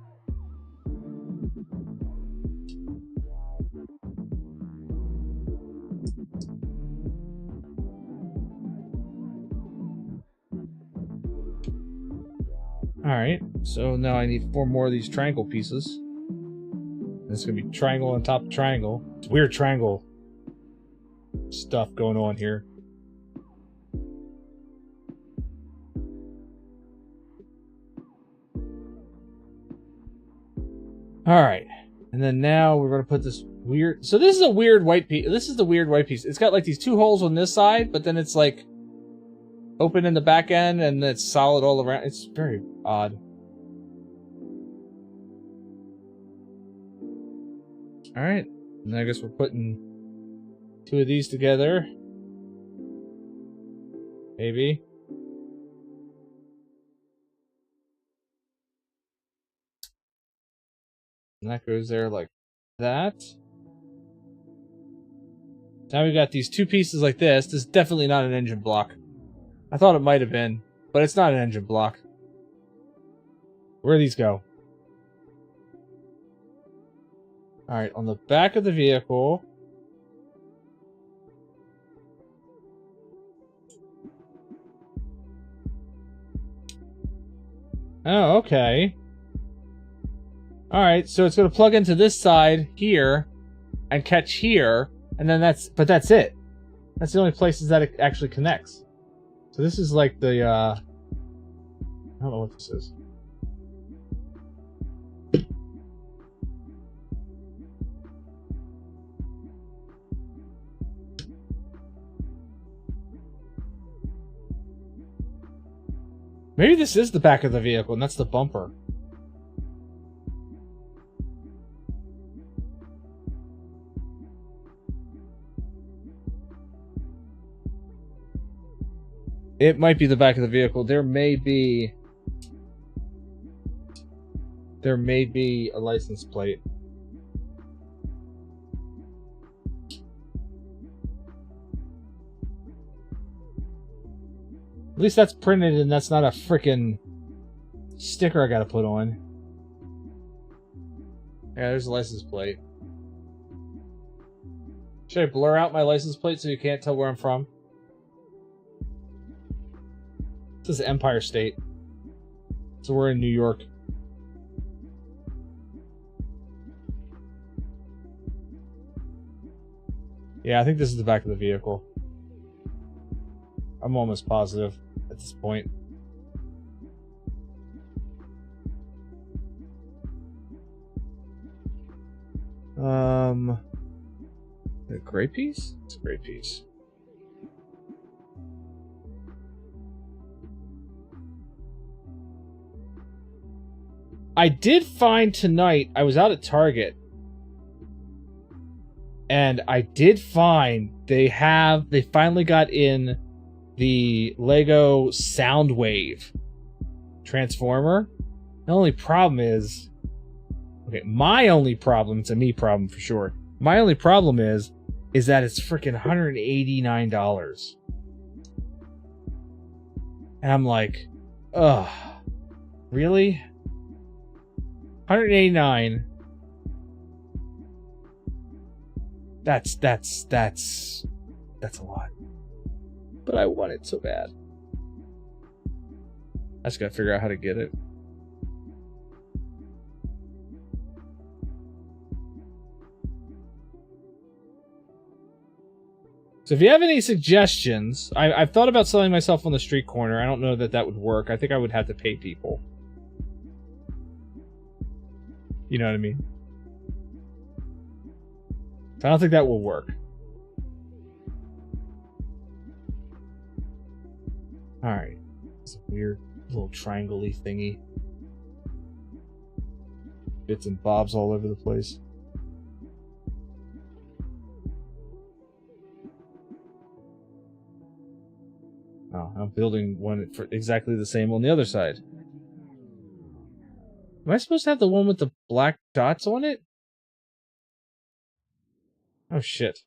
Alright, so now I need 4 more of these triangle pieces. This is gonna be triangle on top of triangle. It's weird triangle stuff going on here. Alright, and then now we're gonna put this weird... So this is a weird white piece. This is the weird white piece. It's got like these 2 holes on this side, but then it's like open in the back end and it's solid all around. It's very odd. Alright, and I guess we're putting 2 of these together. Maybe. And that goes there like that. Now we got these 2 pieces like this. This is definitely not an engine block. I thought it might have been, but it's not an engine block. Where do these go? Alright, on the back of the vehicle. Oh, okay. Alright, so it's going to plug into this side here and catch here, and then that's it. That's the only places that it actually connects. So this is like the, I don't know what this is. Maybe this is the back of the vehicle, and that's the bumper. It might be the back of the vehicle. There may be a license plate. At least that's printed and that's not a frickin' sticker I gotta put on. Yeah, there's a license plate. Should I blur out my license plate so you can't tell where I'm from? This is Empire State. So we're in New York. Yeah, I think this is the back of the vehicle. I'm almost positive at this point. A gray piece? It's a gray piece. I did find tonight, I was out at Target, and I did find they finally got in the Lego Soundwave Transformer. The only problem is, okay, my only problem, it's a me problem for sure. My only problem is that it's freaking $189. And I'm like, ugh, really? 189. That's a lot. But I want it so bad. I just gotta figure out how to get it. So if you have any suggestions, I've thought about selling myself on the street corner. I don't know that would work. I think I would have to pay people. You know what I mean? So I don't think that will work. Alright. It's a weird little triangle-y thingy. Bits and bobs all over the place. Oh, I'm building one for exactly the same on the other side. Am I supposed to have the one with the black dots on it? Oh, shit.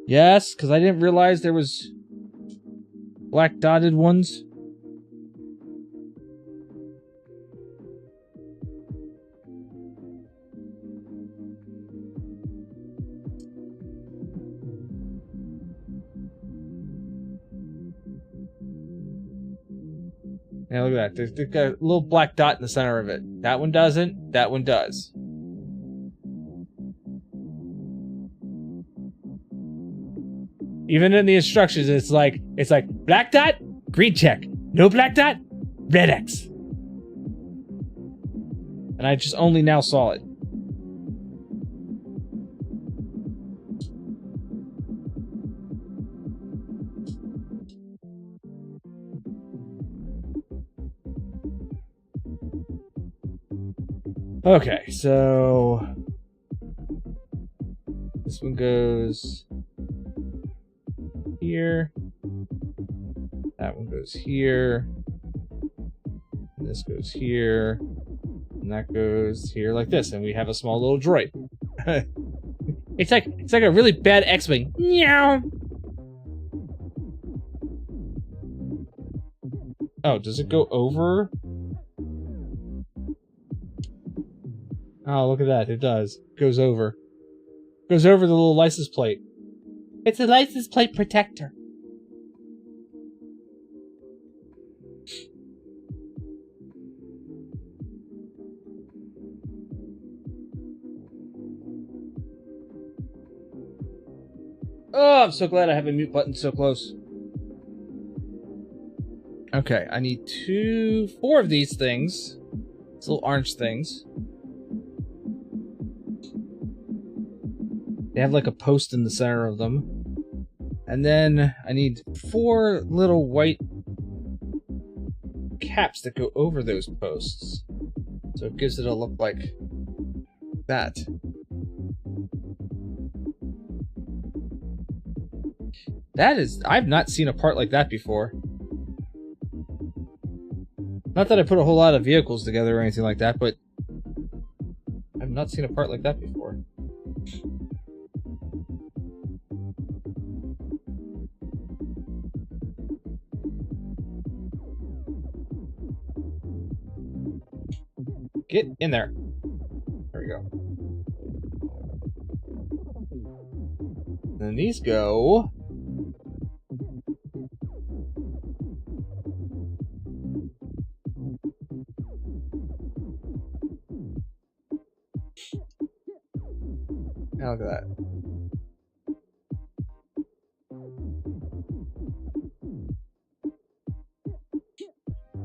Yes, because I didn't realize there was black dotted ones. Yeah, look at that. There's got a little black dot in the center of it. That one doesn't. That one does. Even in the instructions, it's like black dot, green check. No black dot, red X. And I just only now saw it. Okay, so this one goes here. That one goes here. And this goes here. And that goes here like this. And we have a small little droid. It's like a really bad X-Wing. Meow. Oh, does it go over? Oh, look at that. It does. It goes over. It goes over the little license plate. It's a license plate protector. Oh, I'm so glad I have a mute button so close. Okay, I need 4 of these things. These little orange things. They have like a post in the center of them. And then I need 4 little white caps that go over those posts. So it gives it a look like that. That is... I've not seen a part like that before. Not that I put a whole lot of vehicles together or anything like that, but I've not seen a part like that before. Get in there. There we go. Then these go... Now look at that.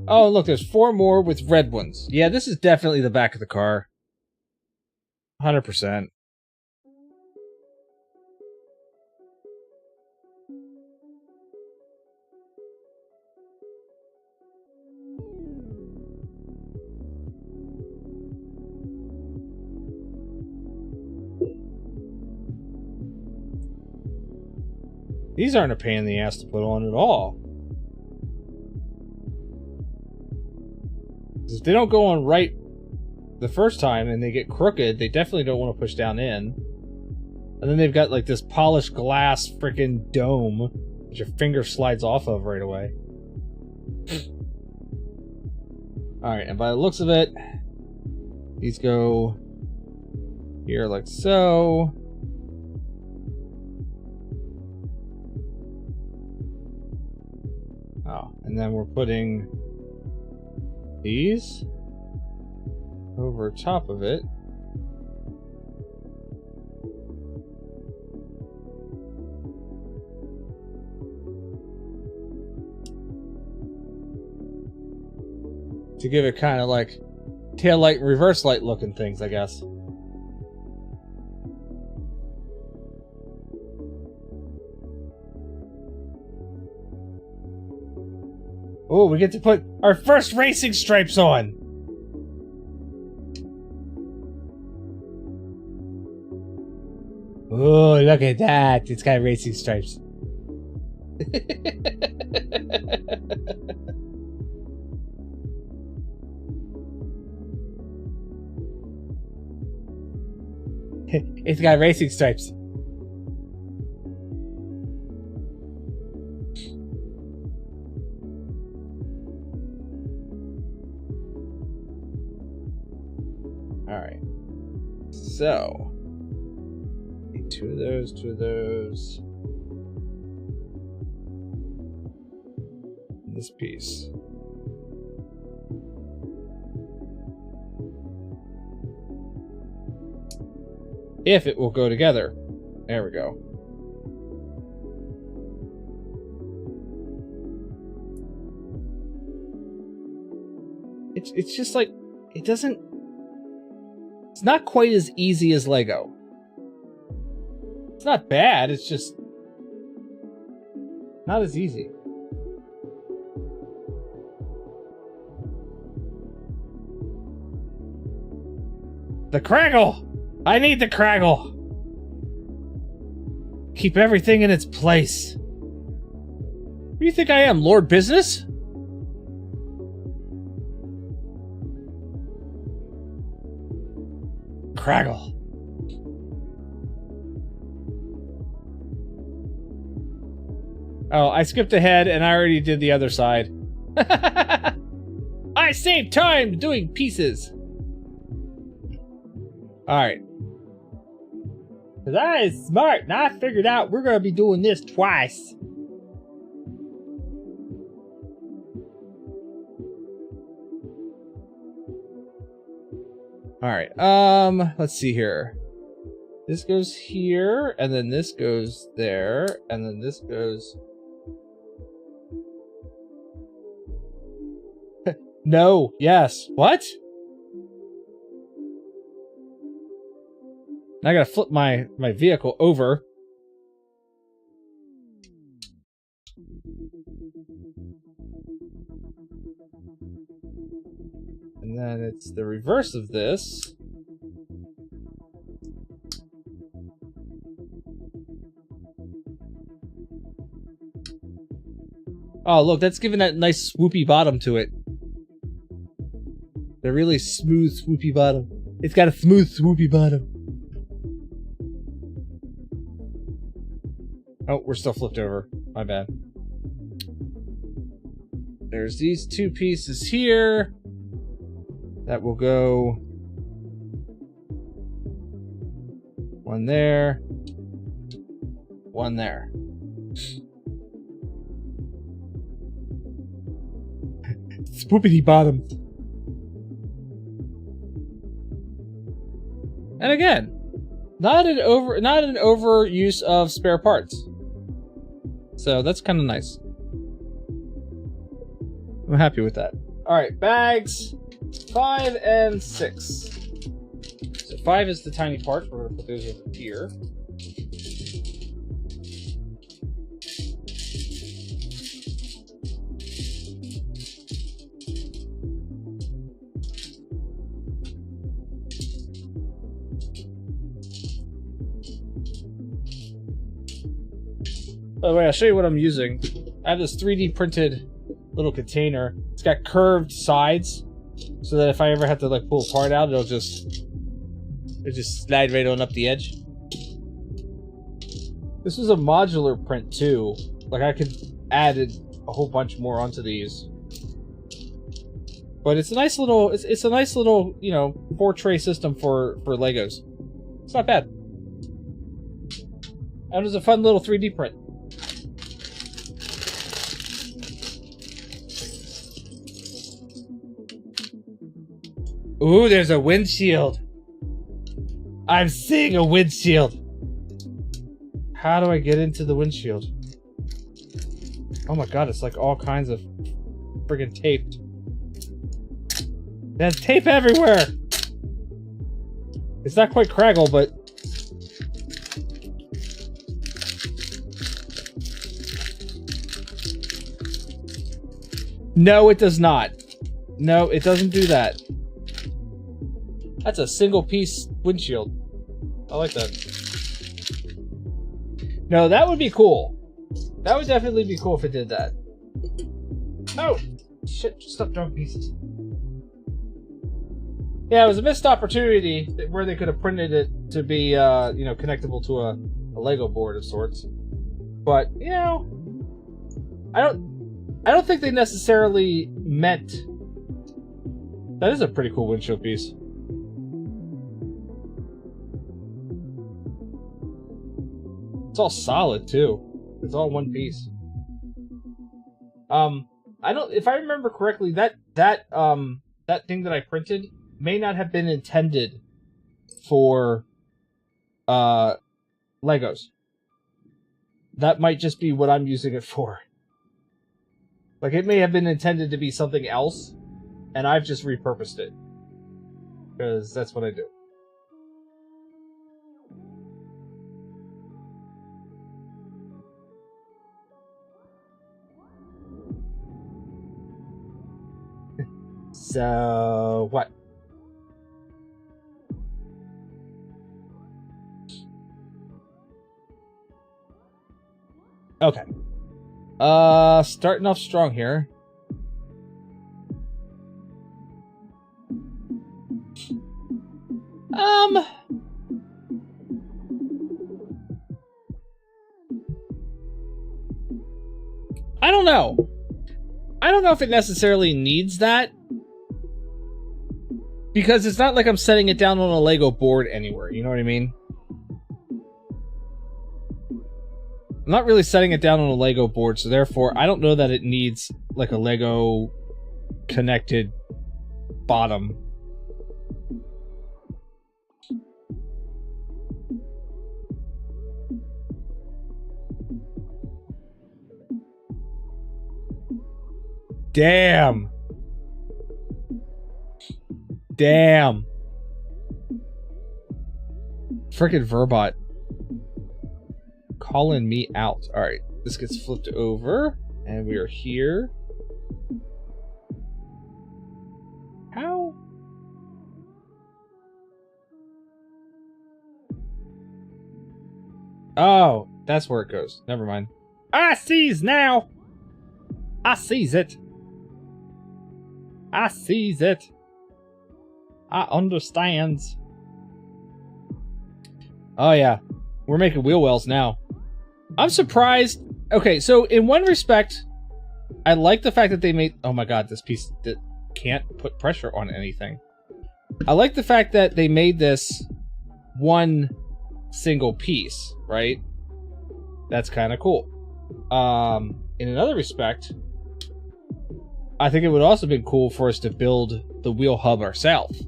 Oh, look, there's 4 more with red ones. Yeah, this is definitely the back of the car. 100%. These aren't a pain in the ass to put on at all. If they don't go on right the first time and they get crooked, they definitely don't want to push down in. And then they've got like this polished glass freaking dome that your finger slides off of right away. Alright, and by the looks of it, these go here like so. Oh, and then we're putting these over top of it. To give it kind of like tail light and reverse light looking things, I guess. Oh, we get to put our first racing stripes on. Oh, look at that. It's got racing stripes. It's got racing stripes. Alright. So. Need two of those, two of those. And this piece. If it will go together. There we go. It's just like, it doesn't, it's not quite as easy as Lego. It's not bad, it's just not as easy. The Craggle! I need the Craggle! Keep everything in its place. Who do you think I am, Lord Business? Craggle. Oh, I skipped ahead and I already did the other side. I saved time doing pieces. Alright. Because I is smart and I figured out we're going to be doing this twice. Alright, let's see here. This goes here, and then this goes there, and then this goes... No, yes, what? Now I gotta flip my vehicle over. And then it's the reverse of this. Oh, look, that's giving that nice swoopy bottom to it. The really smooth, swoopy bottom. It's got a smooth, swoopy bottom. Oh, we're still flipped over. My bad. There's these two pieces here. That will go... one there. One there. Swoopity bottom. And again, not an overuse of spare parts. So that's kind of nice. I'm happy with that. All right, bags 5 and 6. So 5 is the tiny part. We're gonna put those over here. By the way, I'll show you what I'm using. I have this 3D printed little container. It's got curved sides, so that if I ever have to like pull a part out, it'll just slide right on up the edge. This is a modular print too. Like I could add a whole bunch more onto these. But it's a nice little, it's a nice little, you know, 4-tray system for Legos. It's not bad. And it was a fun little 3D print. Ooh, there's a windshield. I'm seeing a windshield. How do I get into the windshield? Oh my god, it's like all kinds of friggin' taped. There's tape everywhere! It's not quite Craggle, but... No, it does not. No, it doesn't do that. That's a single piece windshield. I like that. No, that would be cool. That would definitely be cool if it did that. Oh! Shit, just stop throwing pieces. Yeah, it was a missed opportunity where they could have printed it to be, you know, connectable to a Lego board of sorts. But, you know, I don't think they necessarily meant... That is a pretty cool windshield piece. It's all solid too. It's all one piece. I don't. If I remember correctly, that thing that I printed may not have been intended for Legos. That might just be what I'm using it for. Like it may have been intended to be something else, and I've just repurposed it because that's what I do. So, what? Okay. Starting off strong here. I don't know. I don't know if it necessarily needs that. Because it's not like I'm setting it down on a Lego board anywhere, you know what I mean? I'm not really setting it down on a Lego board, so therefore I don't know that it needs like a Lego connected bottom. Damn. Damn. Frickin' Verbot. Calling me out. Alright, this gets flipped over. And we are here. How? Oh, that's where it goes. Never mind. I sees now. I sees it. I sees it. I understands. Oh yeah, we're making wheel wells now. I'm surprised. Okay, so in one respect, I like the fact that they made... Oh my god, this piece that can't put pressure on anything. I like the fact that they made this one single piece, right? That's kind of cool. In another respect, I think it would also been cool for us to build the wheel hub ourselves.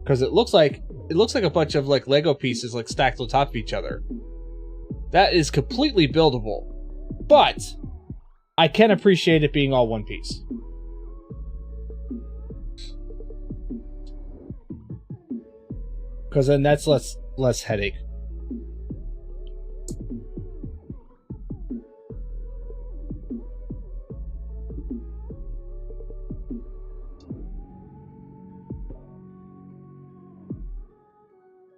Because it looks like a bunch of like Lego pieces like stacked on top of each other. That is completely buildable. But I can appreciate it being all one piece. Because then that's less headache.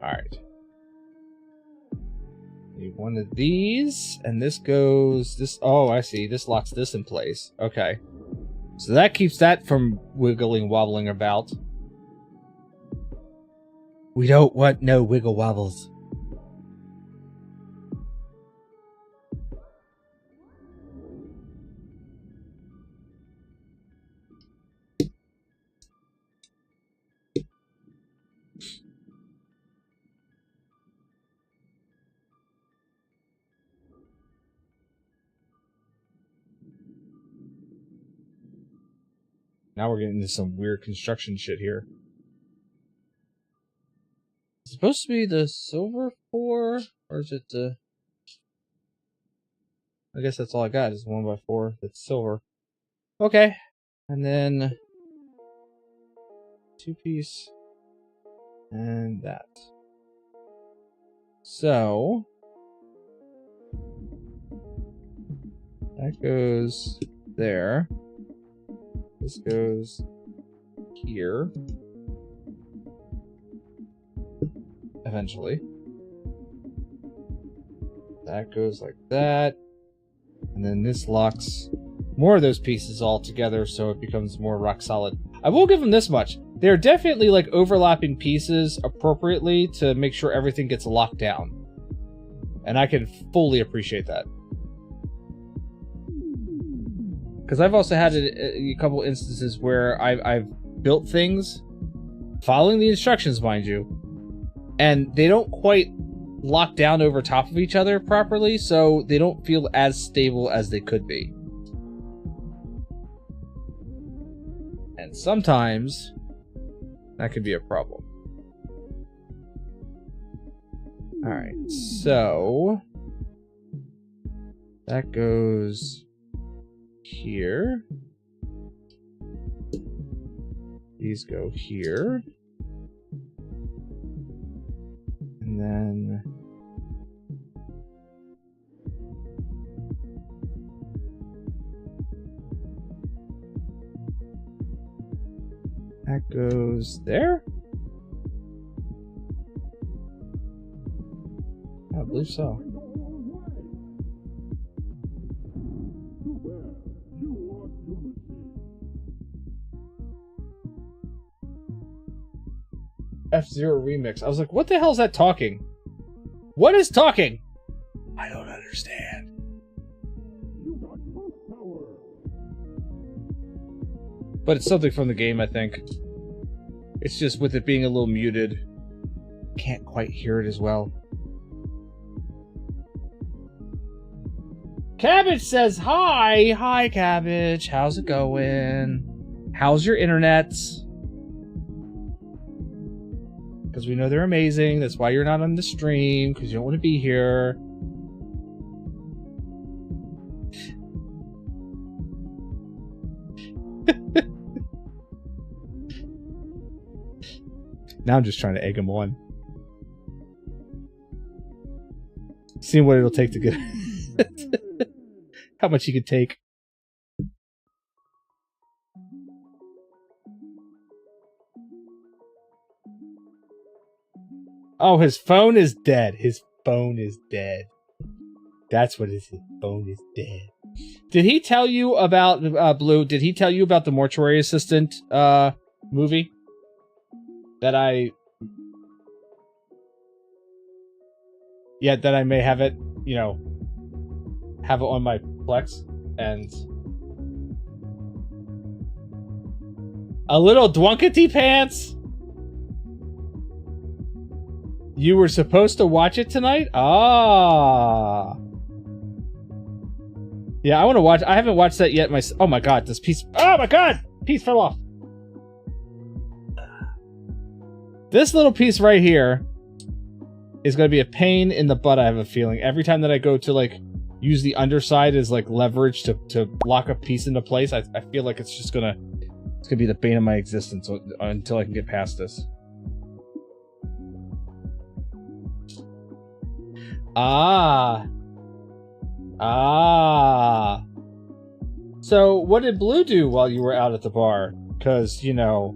Alright. Need one of these, and this goes... this. Oh, I see. This locks this in place. Okay. So that keeps that from wiggling, wobbling about. We don't want no wiggle wobbles. Now we're getting into some weird construction shit here. It's supposed to be the silver 4, or is it the... I guess that's all I got is 1x4 that's silver. Okay. And then 2-piece and that. So that goes there. This goes here. Eventually. That goes like that. And then this locks more of those pieces all together so it becomes more rock solid. I will give them this much. They're definitely like overlapping pieces appropriately to make sure everything gets locked down. And I can fully appreciate that. Because I've also had a couple instances where I've built things, following the instructions, mind you, and they don't quite lock down over top of each other properly, so they don't feel as stable as they could be. And sometimes that could be a problem. Alright, so that goes here. These go here. And then that goes there. I believe so. F-Zero remix. I was like, what the hell is that talking? What is talking? I don't understand. But it's something from the game, I think. It's just with it being a little muted. Can't quite hear it as well. Cabbage says hi! Hi, Cabbage. How's it going? How's your internet? Because we know they're amazing. That's why you're not on the stream, because you don't want to be here. Now I'm just trying to egg them on. Seeing what it'll take to get... How much he could take. Oh, his phone is dead. His phone is dead. That's what it is. His phone is dead. Did he tell you about, Blue, did he tell you about the Mortuary Assistant, movie? That I... Yeah, that I may have it, you know, have it on my Plex, and... A little Dwankety Pants? You were supposed to watch it tonight? Ah. Yeah, I want to watch. I haven't watched that yet. Oh my god, this piece. Oh my god! Piece fell off. This little piece right here is going to be a pain in the butt, I have a feeling. Every time that I go to, like, use the underside as, like, leverage to lock a piece into place, I feel like it's just gonna... It's gonna be the bane of my existence until I can get past this. Ah. Ah. So, what did Blue do while you were out at the bar? Because, you know...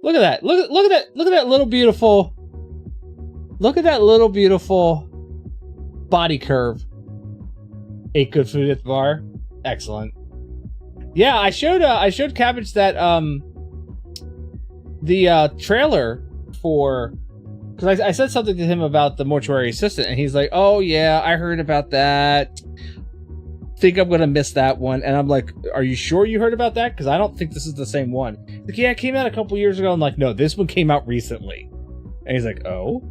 Look at that. Look at that. Look at that little beautiful. Look at that little beautiful body curve. Ate good food at the bar. Excellent. Yeah, I showed Cabbage that the trailer for, because I said something to him about the mortuary assistant, and he's like, "Oh yeah, I heard about that. Think I'm gonna miss that one." And I'm like, "Are you sure you heard about that? Because I don't think this is the same one." Like, yeah, it came out a couple years ago. I'm like, "No, this one came out recently." And he's like, "Oh,"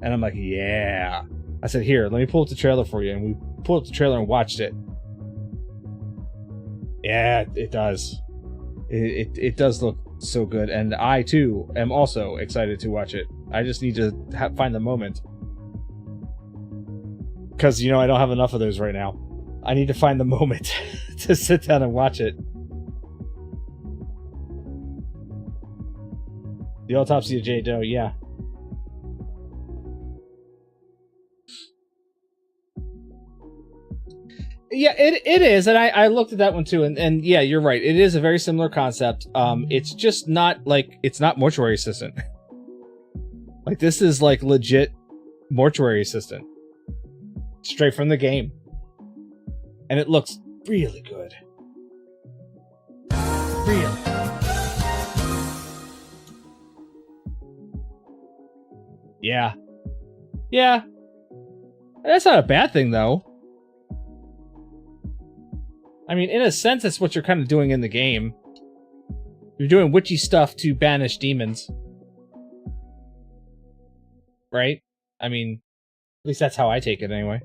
and I'm like, "Yeah." I said, "Here, let me pull up the trailer for you," and we pulled up the trailer and watched it. Yeah, it does. It does look so good, and I too am also excited to watch it. I just need to find the moment, because I don't have enough of those right now. I need to find the moment to sit down and watch it. The Autopsy of Jane Doe, yeah. Yeah, it is, and I looked at that one too, and yeah, you're right. It is a very similar concept. It's just not like, it's not Mortuary Assistant. Like, this is like legit Mortuary Assistant, straight from the game, and it looks really good. Really. Yeah. Yeah. That's not a bad thing, though. I mean, in a sense, that's what you're kind of doing in the game. You're doing witchy stuff to banish demons. Right? I mean, at least that's how I take it anyway.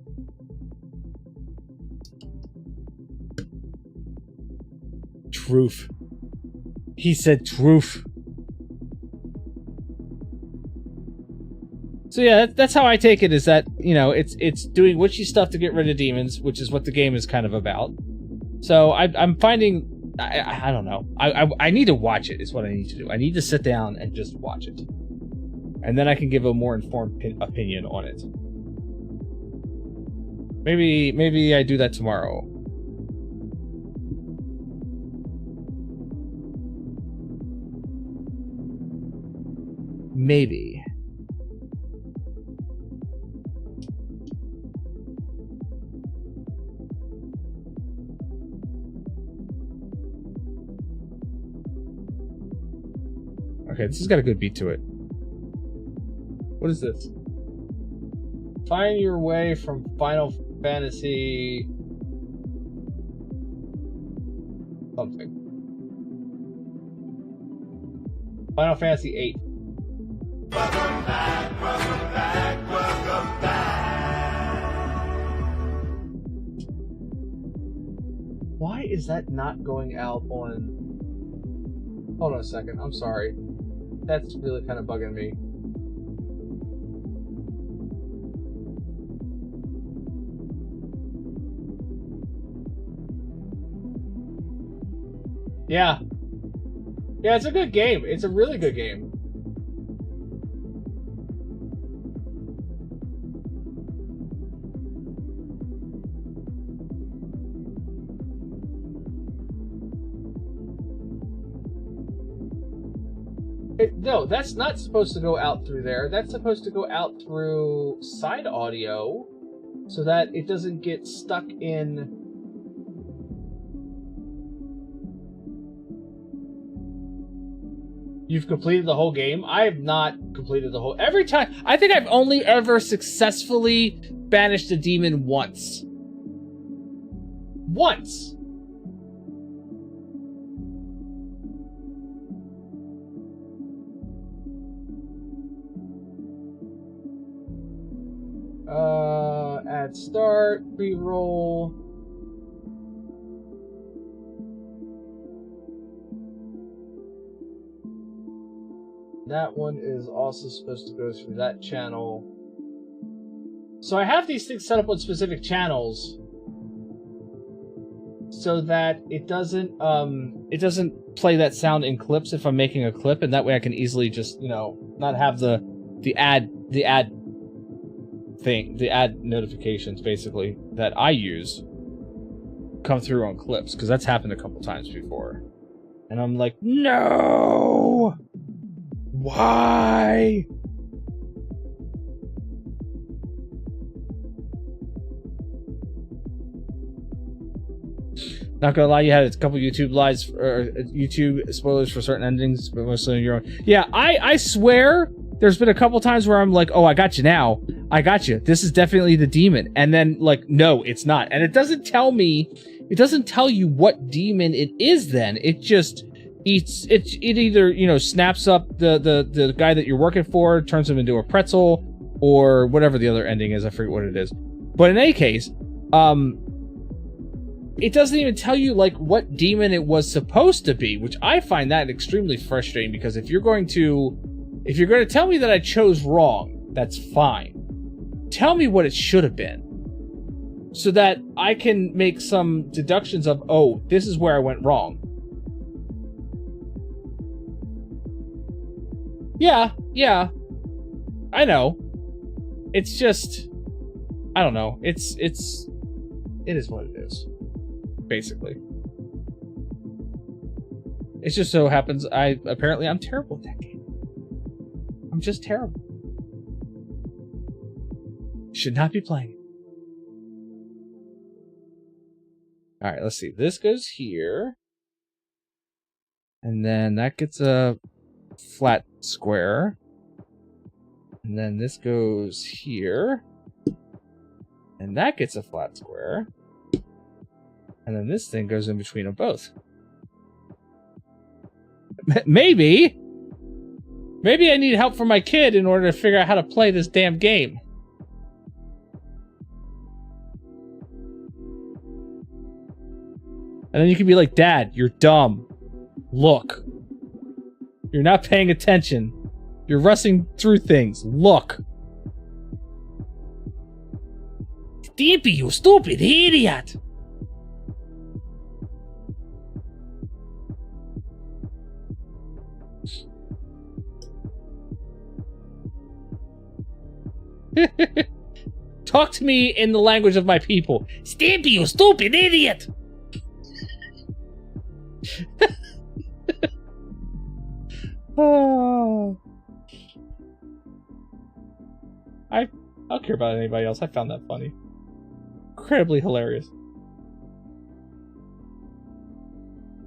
Truth. He said truth. So yeah, that's how I take it, is that, it's doing witchy stuff to get rid of demons, which is what the game is kind of about. So I'm finding, I don't know. I need to watch it, is what I need to do. I need to sit down and just watch it. And then I can give a more informed opinion on it. Maybe I do that tomorrow. Maybe. Okay, this has got a good beat to it. What is this? Find your way from Final Fantasy... something. Final Fantasy VIII. Welcome back, welcome back, welcome back. Why is that not going out on... Hold on a second, I'm sorry. That's really kind of bugging me. Yeah. Yeah, it's a good game. It's a really good game. No, that's not supposed to go out through there. That's supposed to go out through side audio so that it doesn't get stuck in... You've completed the whole game? I have not completed the whole... Every time... I think I've only ever successfully banished a demon once. Once! Add start, pre-roll. That one is also supposed to go through that channel. So I have these things set up on specific channels so that it doesn't play that sound in clips if I'm making a clip, and that way I can easily just, not have the ad notifications basically that I use come through on clips, because that's happened a couple times before. And I'm like, no! Why? Not gonna lie, you had a couple YouTube lives or YouTube spoilers for certain endings, but mostly your own. Yeah, I swear there's been a couple times where I'm like, oh, I got you now. I got you. This is definitely the demon. And then like, no, it's not. And it doesn't tell me, it doesn't tell you what demon it is then. It just eats, it either, you know, snaps up the guy that you're working for, turns him into a pretzel, or whatever the other ending is. I forget what it is. But in any case, it doesn't even tell you like what demon it was supposed to be, which I find that extremely frustrating, because if you're going to tell me that I chose wrong, that's fine. Tell me what it should have been, so that I can make some deductions of, oh, this is where I went wrong. Yeah, I know. It's just, I don't know. It is what it is. Basically. It just so happens I'm terrible at that game. I'm just terrible. Should not be playing it. Alright, let's see. This goes here. And then that gets a flat square. And then this goes here. And that gets a flat square. And then this thing goes in between them both. Maybe I need help from my kid in order to figure out how to play this damn game. And then you can be like, Dad, you're dumb. Look. You're not paying attention. You're rushing through things. Look. Stimpy, you stupid idiot. Talk to me in the language of my people. Stimpy, you stupid idiot! Oh. I don't care about anybody else. I found that funny. Incredibly hilarious.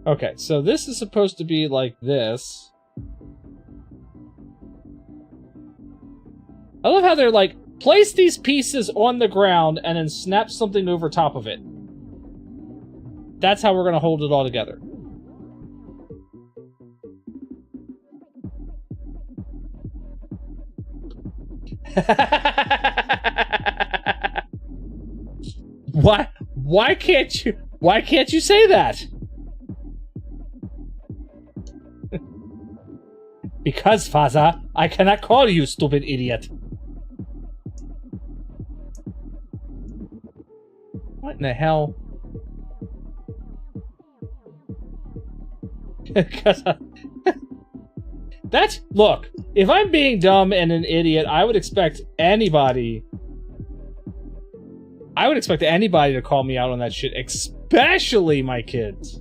Okay, so this is supposed to be like this. I love how they're like, place these pieces on the ground and then snap something over top of it. That's how we're going to hold it all together. Why can't you say that? Because, Faza, I cannot call you stupid idiot. What in the hell? Look, if I'm being dumb and an idiot, I would expect anybody to call me out on that shit, especially my kids.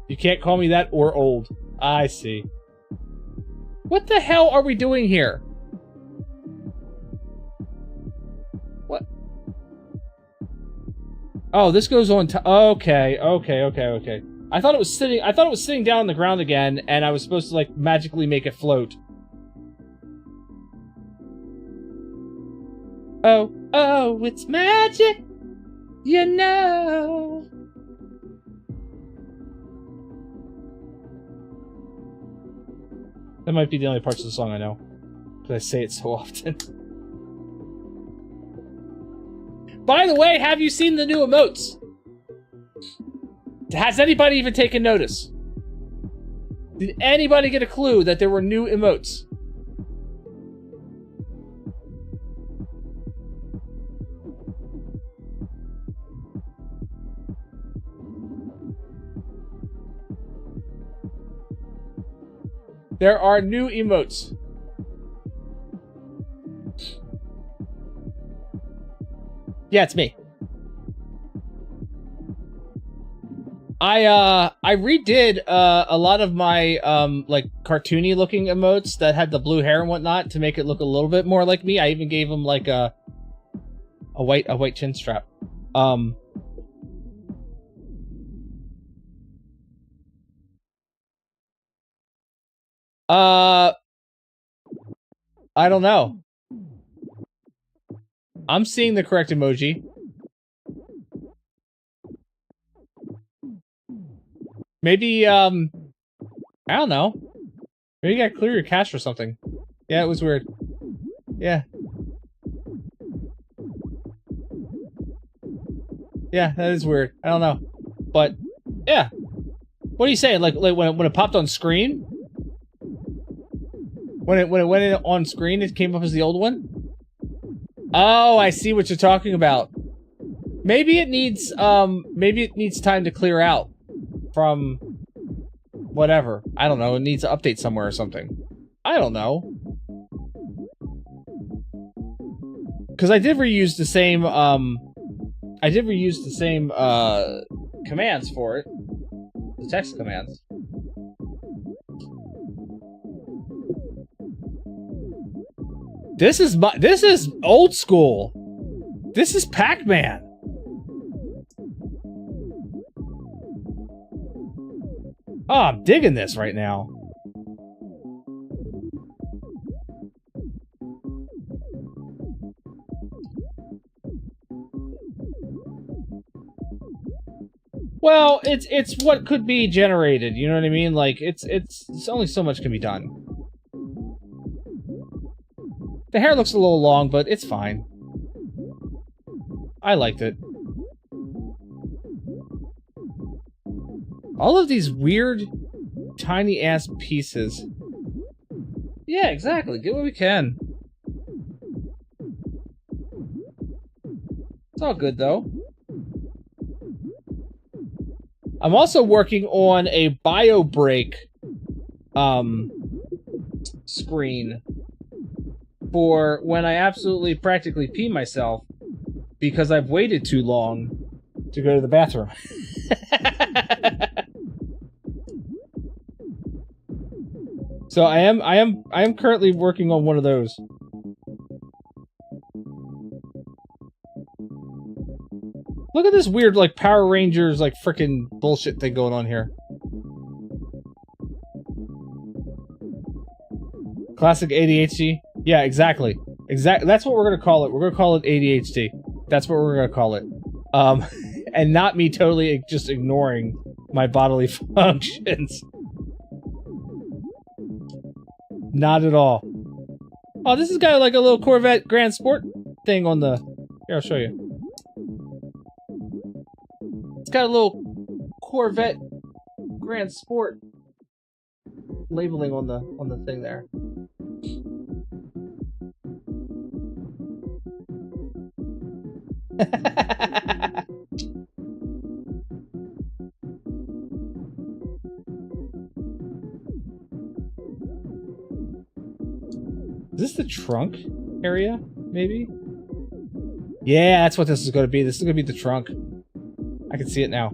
You can't call me that or old. I see. What the hell are we doing here? What? Oh, this goes on to... Okay. I thought it was sitting down on the ground again, and I was supposed to, like, magically make it float. Oh, it's magic! You know! That might be the only parts of the song I know, because I say it so often. By the way, have you seen the new emotes? Has anybody even taken notice? Did anybody get a clue that there were new emotes? There are new emotes. Yeah, it's me. I redid a lot of my like cartoony looking emotes that had the blue hair and whatnot to make it look a little bit more like me. I even gave him like a white chin strap. I don't know. I'm seeing the correct emoji. Maybe, I don't know. Maybe you gotta clear your cache or something. Yeah, it was weird. Yeah. Yeah, that is weird. I don't know. But, yeah. What are you saying? Like when it popped on screen? When it went in on screen, it came up as the old one? Oh, I see what you're talking about. Maybe it needs time to clear out from whatever. I don't know. It needs to update somewhere or something. I don't know. Because I did reuse the same commands for it. The text commands. This is old school. This is Pac-Man. Oh, I'm digging this right now. Well, it's what could be generated, you know what I mean? Like it's only so much can be done. The hair looks a little long, but it's fine. I liked it. All of these weird, tiny-ass pieces. Yeah, exactly. Get what we can. It's all good, though. I'm also working on a bio break screen for when I absolutely practically pee myself because I've waited too long to go to the bathroom. So I am currently working on one of those. Look at this weird like Power Rangers like frickin' bullshit thing going on here. Classic ADHD? Yeah, exactly. That's what we're gonna call it. We're gonna call it ADHD. That's what we're gonna call it. And not me totally just ignoring my bodily functions. Not at all. Oh, this has got like a little Corvette Grand Sport thing on the... Here, I'll show you. It's got a little Corvette Grand Sport labeling on the thing there. Is this the trunk area, maybe? Yeah, that's what this is going to be. This is going to be the trunk. I can see it now.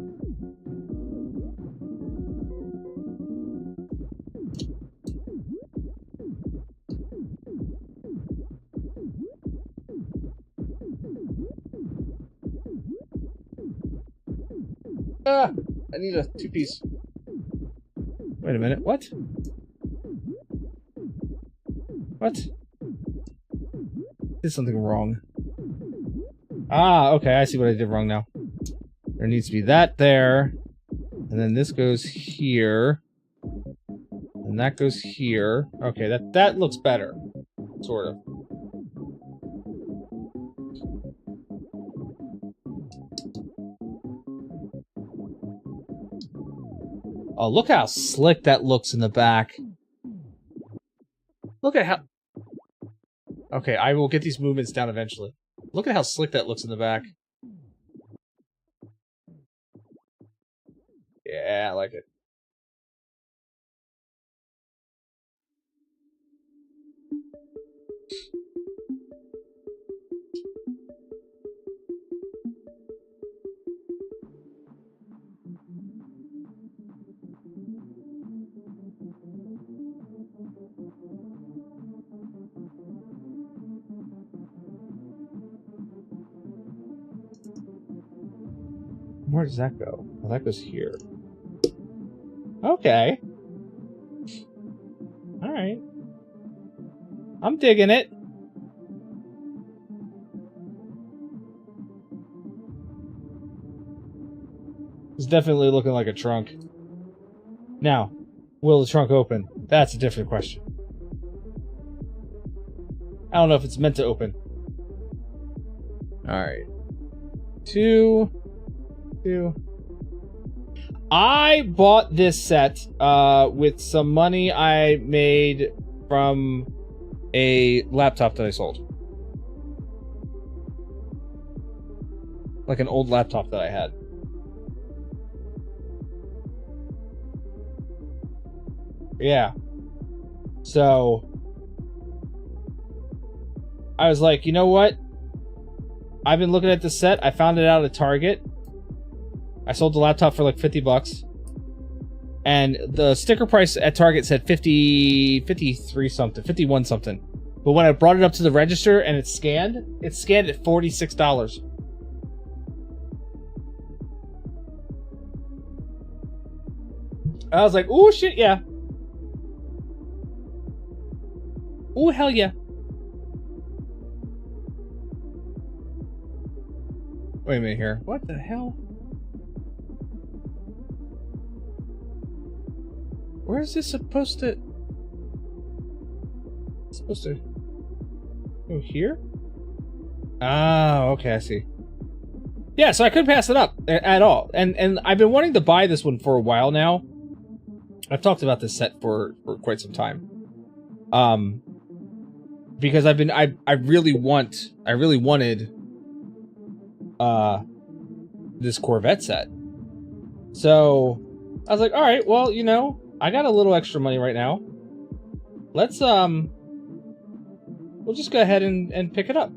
Ah! I need a two-piece. Wait a minute, what? What? Did something wrong. Ah, okay, I see what I did wrong now. There needs to be that there. And then this goes here. And that goes here. Okay, that looks better. Sort of. Oh, look how slick that looks in the back. Look at how... Okay, I will get these movements down eventually. Look at how slick that looks in the back. Yeah, I like it. Where does that go? Oh, that goes here. Okay. Alright. I'm digging it. It's definitely looking like a trunk. Now, will the trunk open? That's a different question. I don't know if it's meant to open. Alright. Two. I bought this set with some money I made from a laptop that I sold. Like an old laptop that I had. Yeah. So I was like, you know what? I've been looking at the set. I found it out at Target. I sold the laptop for like $50. And the sticker price at Target said 53 something, 51 something. But when I brought it up to the register and it scanned at $46. I was like, ooh, shit, yeah. Ooh, hell yeah. Wait a minute here. What the hell? Where is this supposed to... It's supposed to... go here? Oh, okay, I see. Yeah, so I couldn't pass it up at all. And I've been wanting to buy this one for a while now. I've talked about this set for quite some time. Because I really wanted this Corvette set. So I was like, all right, well, you know, I got a little extra money right now. Let's we'll just go ahead and pick it up.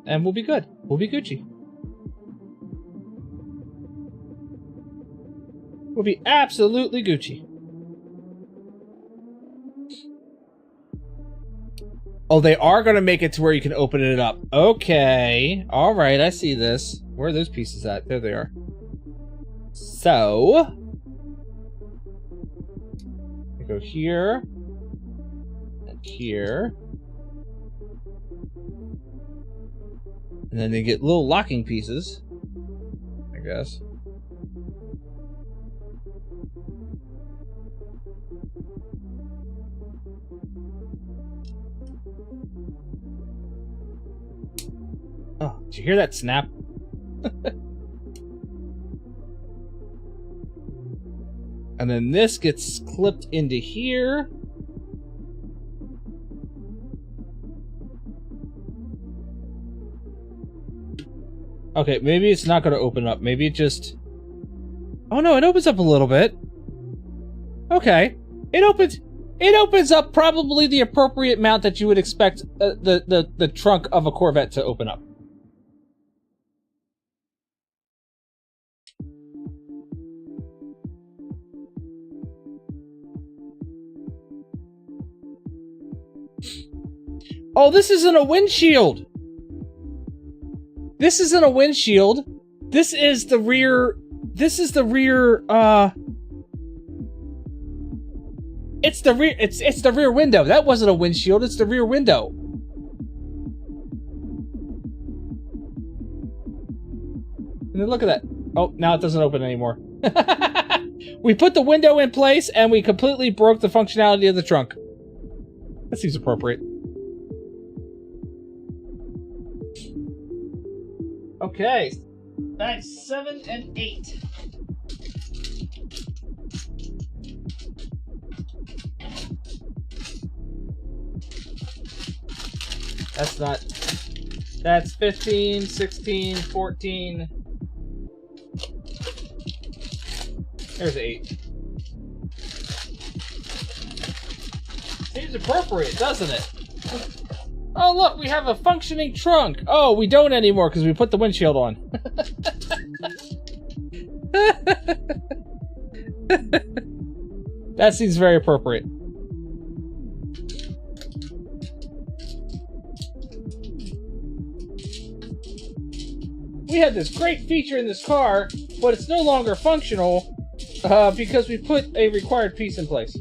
And we'll be good. We'll be Gucci. We'll be absolutely Gucci. Oh, they are going to make it to where you can open it up. Okay. All right, I see this. Where are those pieces at? There they are. So, I go here and here. And then they get little locking pieces, I guess. Oh, did you hear that snap? And then this gets clipped into here. Okay, maybe it's not going to open up. Maybe it just... Oh no, it opens up a little bit. Okay. It opens up probably the appropriate amount that you would expect the trunk of a Corvette to open up. Oh, this isn't a windshield. This isn't a windshield. This is the rear. This is the rear. It's the rear. It's the rear window. That wasn't a windshield. It's the rear window. And then look at that. Oh, now it doesn't open anymore. We put the window in place and we completely broke the functionality of the trunk. That seems appropriate. Okay, that's 7 and 8. That's not... That's 15, 16, 14... There's 8. Seems appropriate, doesn't it? Oh, look, we have a functioning trunk. Oh, we don't anymore because we put the windshield on. That seems very appropriate. We had this great feature in this car but it's no longer functional because we put a required piece in place.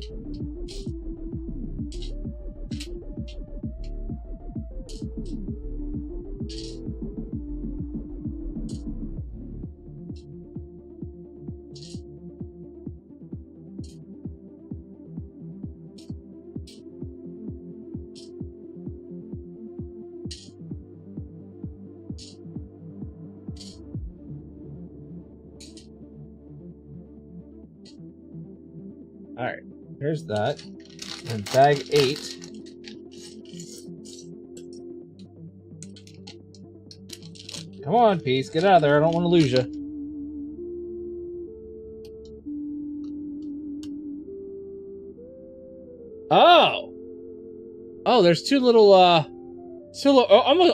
Alright, here's that. And bag 8. Come on, Peace, get out of there. I don't want to lose you. Oh! Oh, there's two little, I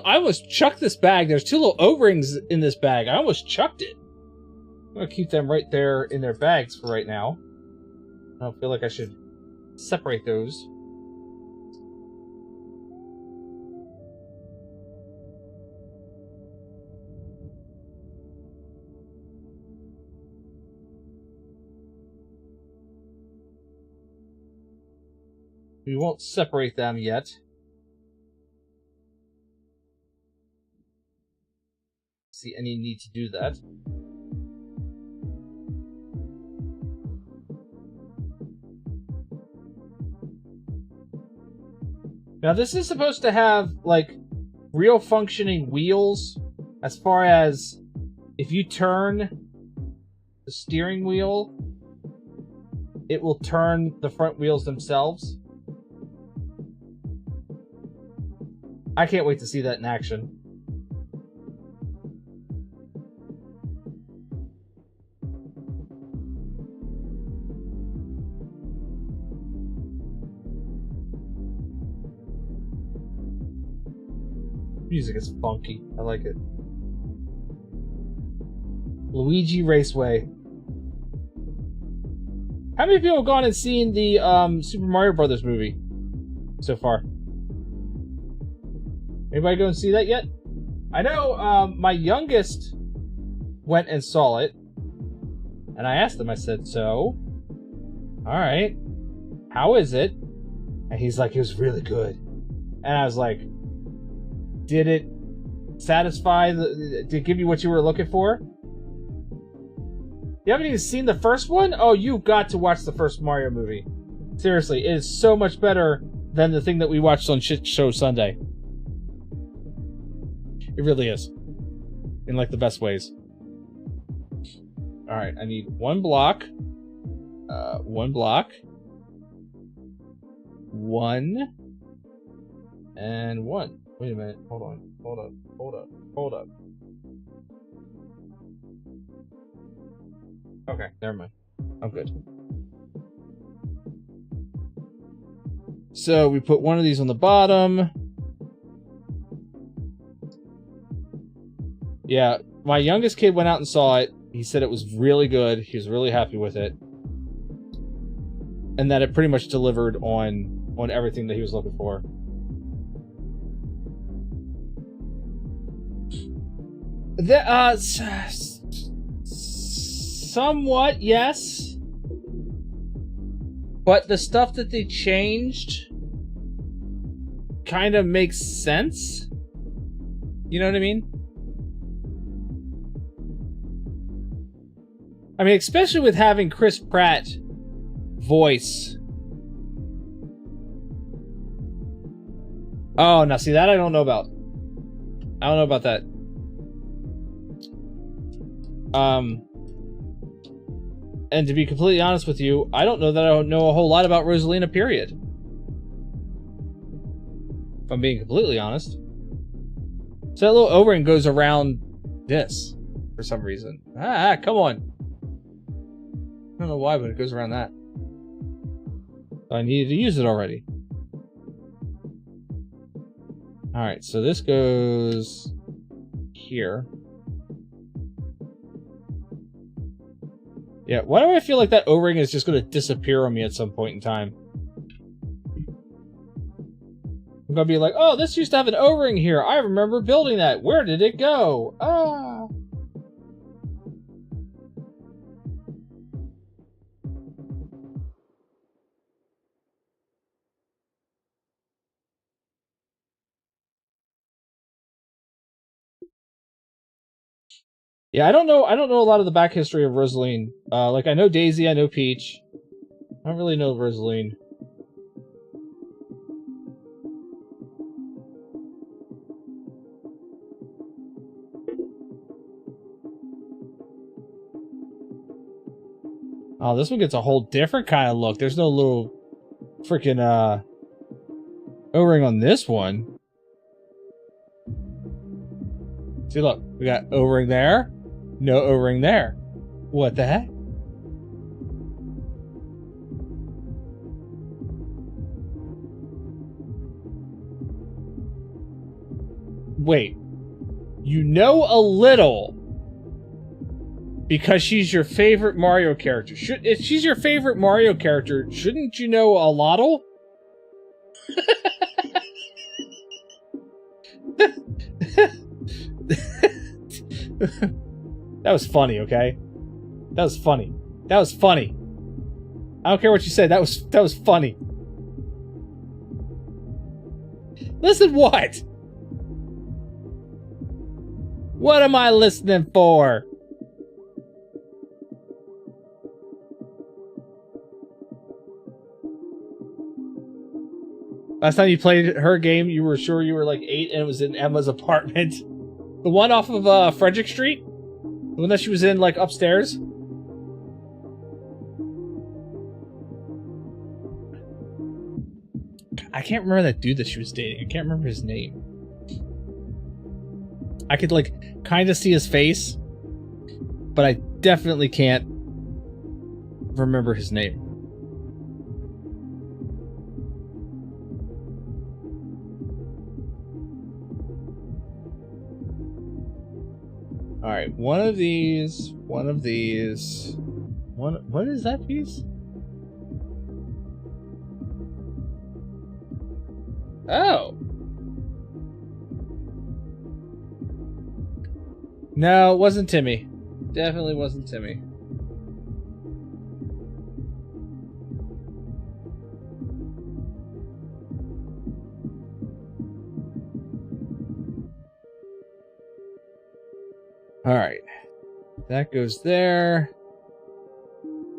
almost chucked this bag. There's two little O-rings in this bag. I almost chucked it. I'm gonna keep them right there in their bags for right now. I don't feel like I should separate those. We won't separate them yet. See any need to do that. Now this is supposed to have, like, real functioning wheels, as far as if you turn the steering wheel, it will turn the front wheels themselves. I can't wait to see that in action. Music is funky. I like it. Luigi Raceway. How many people have gone and seen the Super Mario Brothers movie so far? Anybody go and see that yet? I know my youngest went and saw it. And I asked him, I said, so? Alright. How is it? And he's like, it was really good. And I was like, did it satisfy did it give you what you were looking for? You haven't even seen the first one? Oh, you've got to watch the first Mario movie. Seriously, it is so much better than the thing that we watched on Shit Show Sunday. It really is. In, like, the best ways. Alright, I need one block. One block. One. And one. Wait a minute. Hold on. Hold up. Hold up. Hold up. Okay, never mind. I'm good. So we put one of these on the bottom. Yeah, my youngest kid went out and saw it. He said it was really good. He was really happy with it. And that it pretty much delivered on everything that he was looking for. Somewhat, yes. But the stuff that they changed kind of makes sense. You know what I mean? I mean, especially with having Chris Pratt voice. Oh, now see that I don't know about. I don't know about that. And to be completely honest with you, I don't know that I don't know a whole lot about Rosalina, period. If I'm being completely honest. So that little O-ring goes around this for some reason. Come on. I don't know why, but it goes around that. So I needed to use it already. Alright, so this goes here. Yeah, why do I feel like that O-ring is just going to disappear on me at some point in time? I'm going to be like, oh, this used to have an O-ring here. I remember building that. Where did it go? Ah. Yeah, I don't know a lot of the back history of Rosaline. Like, I know Daisy, I know Peach. I don't really know Rosaline. Oh, this one gets a whole different kind of look. There's no little freaking O-ring on this one. See, look, we got O-ring there, no O-ring there. What the heck? Wait, you know a little because she's your favorite Mario character. If she's your favorite Mario character, shouldn't you know a lottle? That was funny, okay? That was funny. That was funny. I don't care what you said. That was funny. Listen, what? What am I listening for? Last time you played her game, you were sure you were like 8 and it was in Emma's apartment. The one off of Frederick Street? The one that she was in, like, upstairs? I can't remember that dude that she was dating. I can't remember his name. I could, like, kind of see his face, but I definitely can't remember his name. Alright, one of these, what is that piece? Oh! No, it wasn't Timmy. Definitely wasn't Timmy. Alright. That goes there.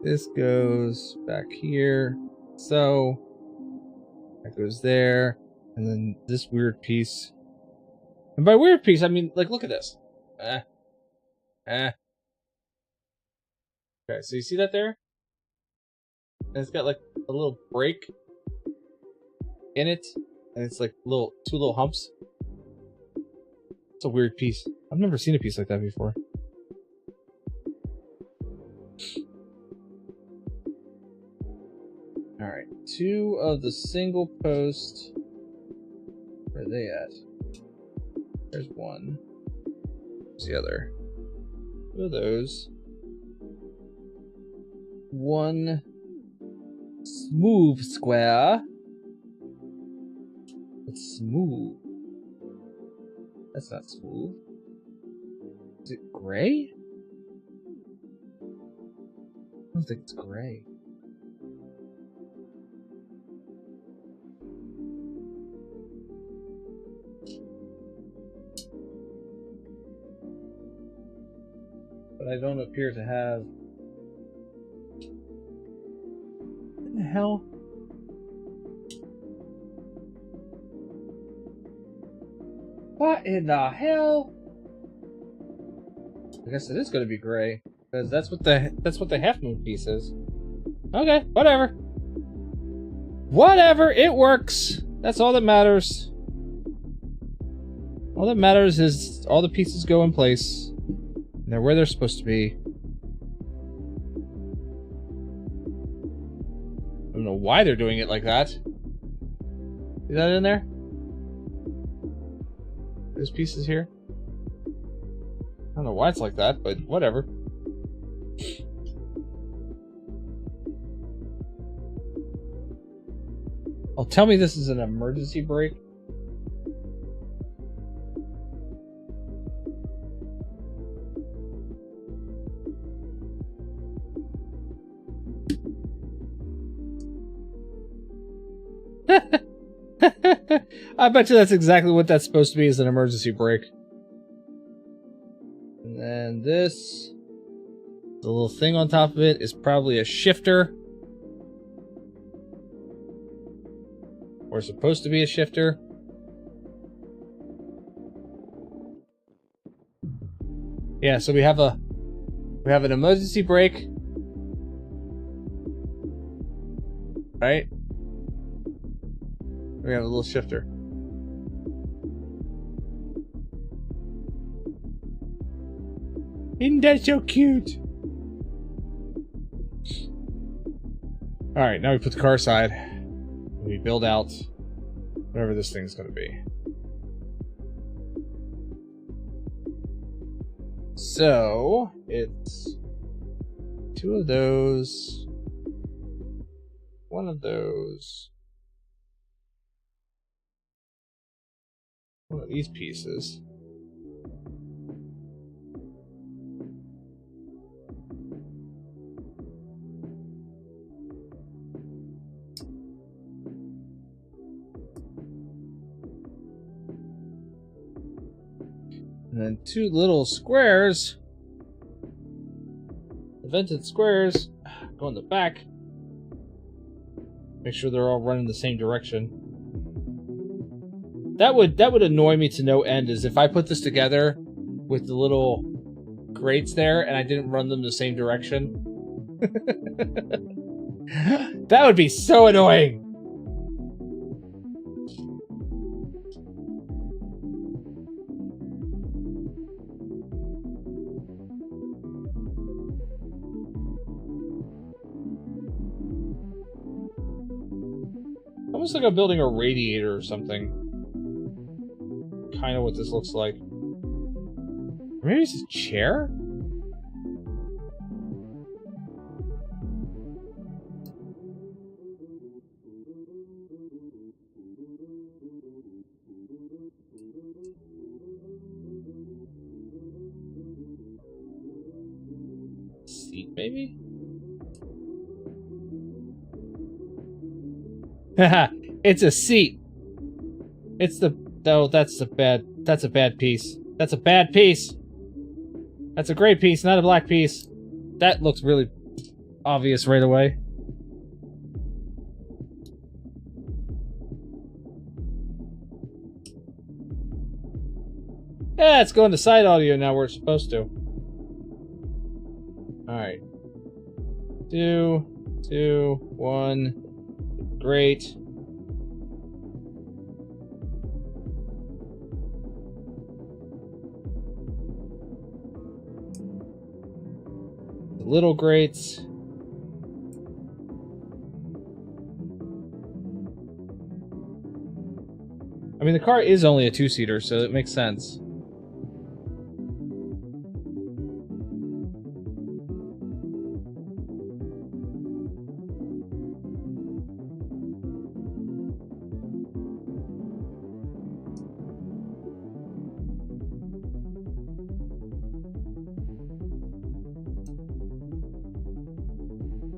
This goes back here. So, that goes there. And then this weird piece. And by weird piece, I mean, like, look at this. Okay, so you see that there? And it's got, like, a little break in it. And it's, like, two little humps. It's a weird piece. I've never seen a piece like that before. Alright, 2 of the single post. Where are they at? There's one. Where's the other? What are those? One smooth square. It's smooth. That's not smooth. Is it gray? I don't think it's gray. But I don't appear to have... What in the hell? What in the hell? I guess it is going to be gray, because that's what the half moon piece is. Okay, whatever. Whatever, it works. That's all that matters. All that matters is all the pieces go in place. And they're where they're supposed to be. I don't know why they're doing it like that. See that in there? Those pieces here. I don't know why it's like that, but whatever. Oh, tell me this is an emergency brake. I bet you that's exactly what that's supposed to be, is an emergency brake. And then this, the little thing on top of it is probably a shifter. Or supposed to be a shifter. Yeah, so we have an emergency brake. Right? We have a little shifter. Isn't that so cute? Alright, now we put the car aside. And we build out whatever this thing's gonna be. So, it's 2 of those, 1 of those, 1 of these pieces. And then 2 little squares, vented squares, go in the back. Make sure they're all running the same direction. That would annoy me to no end, is if I put this together with the little grates there and I didn't run them the same direction. That would be so annoying. Almost like I'm building a radiator or something. Kind of what this looks like. Or maybe it's a chair? Seat, maybe? Haha, it's a seat. It's the... Oh, that's a bad piece. That's a bad piece. That's a gray piece, not a black piece. That looks really obvious right away. Yeah, it's going to side audio now where it's supposed to. Alright. 2, 2, 1... Great. The little grates. I mean, the car is only a 2-seater, so it makes sense.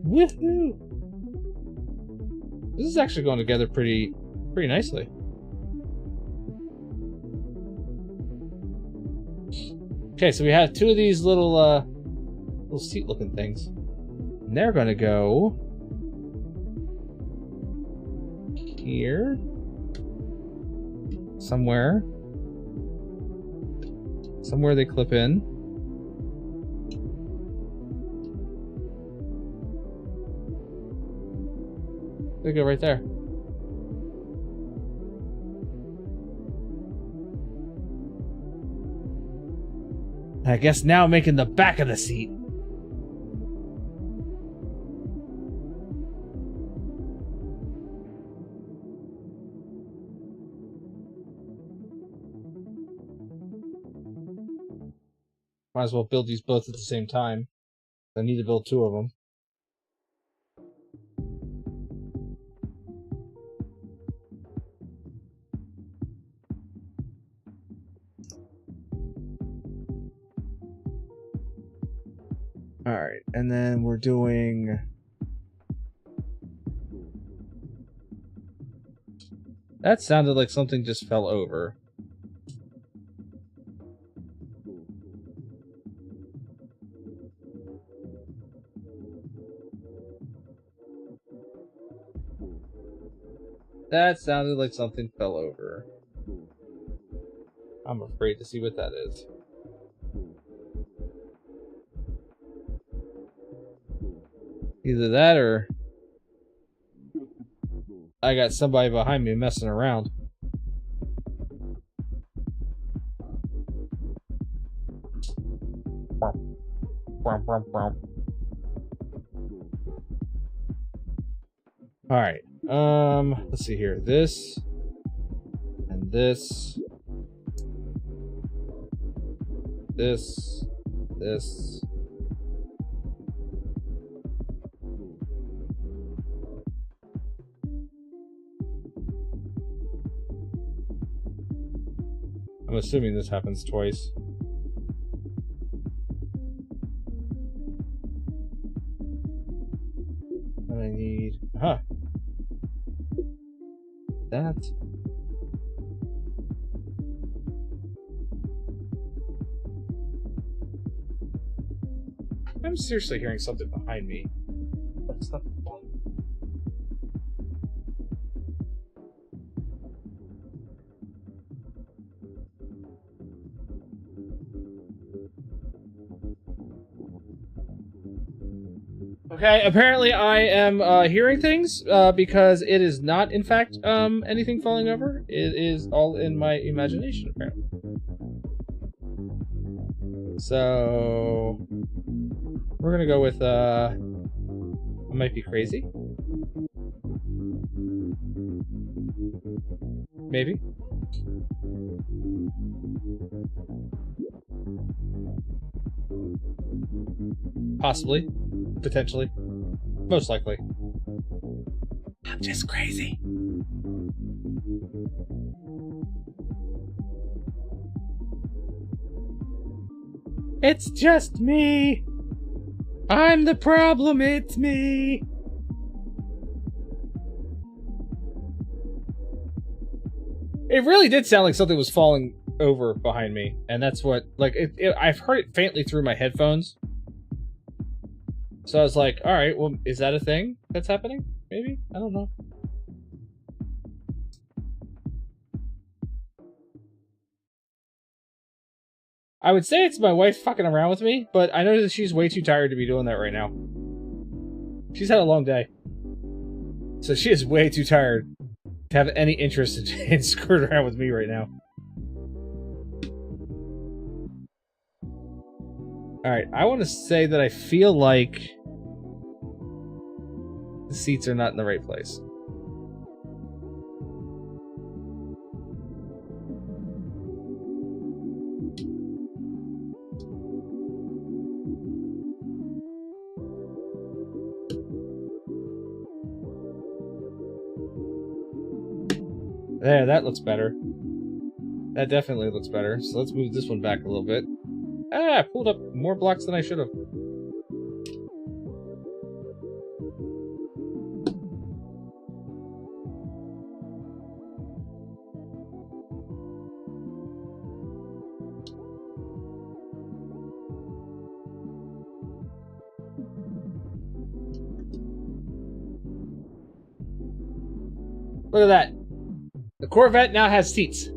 Woohoo! This is actually going together pretty nicely. Okay, so we have 2 of these little seat-looking things. And they're gonna go here. Somewhere they clip in. They go right there. I guess now making the back of the seat. Might as well build these both at the same time. I need to build 2 of them. Alright, and then we're doing... That sounded like something just fell over. That sounded like something fell over. I'm afraid to see what that is. Either that or I got somebody behind me messing around. Alright. Let's see here. This and this. This. I'm assuming this happens twice. And I need... Huh. That. I'm seriously hearing something behind me. What's the... Okay, apparently I am hearing things because it is not, in fact, anything falling over. It is all in my imagination, apparently. So we're gonna go with I might be crazy. Maybe. Possibly. Potentially. Most likely. I'm just crazy. It's just me. I'm the problem, it's me. It really did sound like something was falling over behind me, and that's what, like, I've heard it faintly through my headphones. So I was like, alright, well, is that a thing that's happening? Maybe? I don't know. I would say it's my wife fucking around with me, but I know that she's way too tired to be doing that right now. She's had a long day. So she is way too tired to have any interest in screwing around with me right now. Alright, I want to say that I feel like the seats are not in the right place. There, that looks better. That definitely looks better. So let's move this one back a little bit. Ah, I pulled up more blocks than I should have. Look at that. The Corvette now has seats.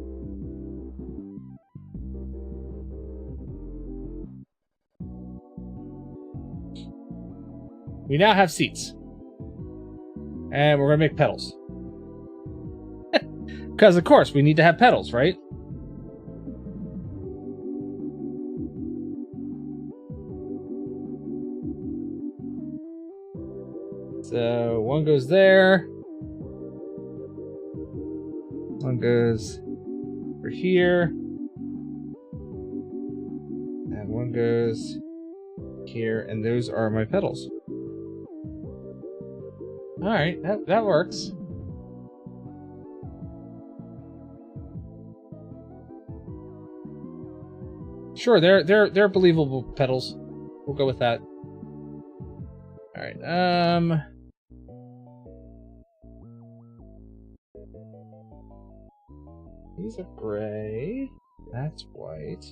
We now have seats. And we're going to make pedals. Because, of course, we need to have pedals, right? So, one goes there. One goes over here. And one goes here. And those are my pedals. Alright, that works. Sure, they're believable pedals. We'll go with that. Alright, these are gray. That's white.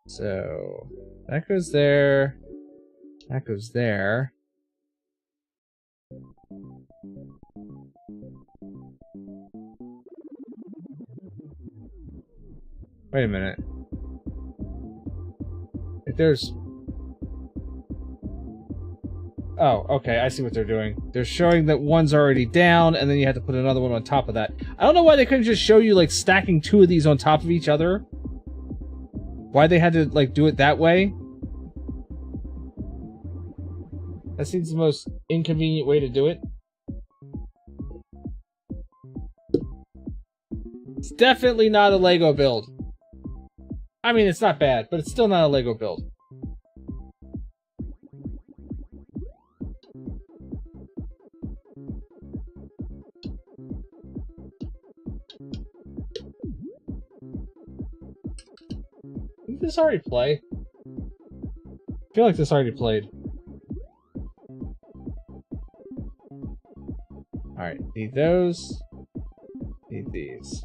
So that goes there. That goes there. Wait a minute. If there's... Oh, okay, I see what they're doing. They're showing that one's already down, and then you have to put another one on top of that. I don't know why they couldn't just show you, like, stacking two of these on top of each other. Why they had to, like, do it that way. That seems the most inconvenient way to do it. It's definitely not a Lego build. I mean, it's not bad, but it's still not a Lego build. Did this already play? I feel like this already played. Alright, need those. Need these.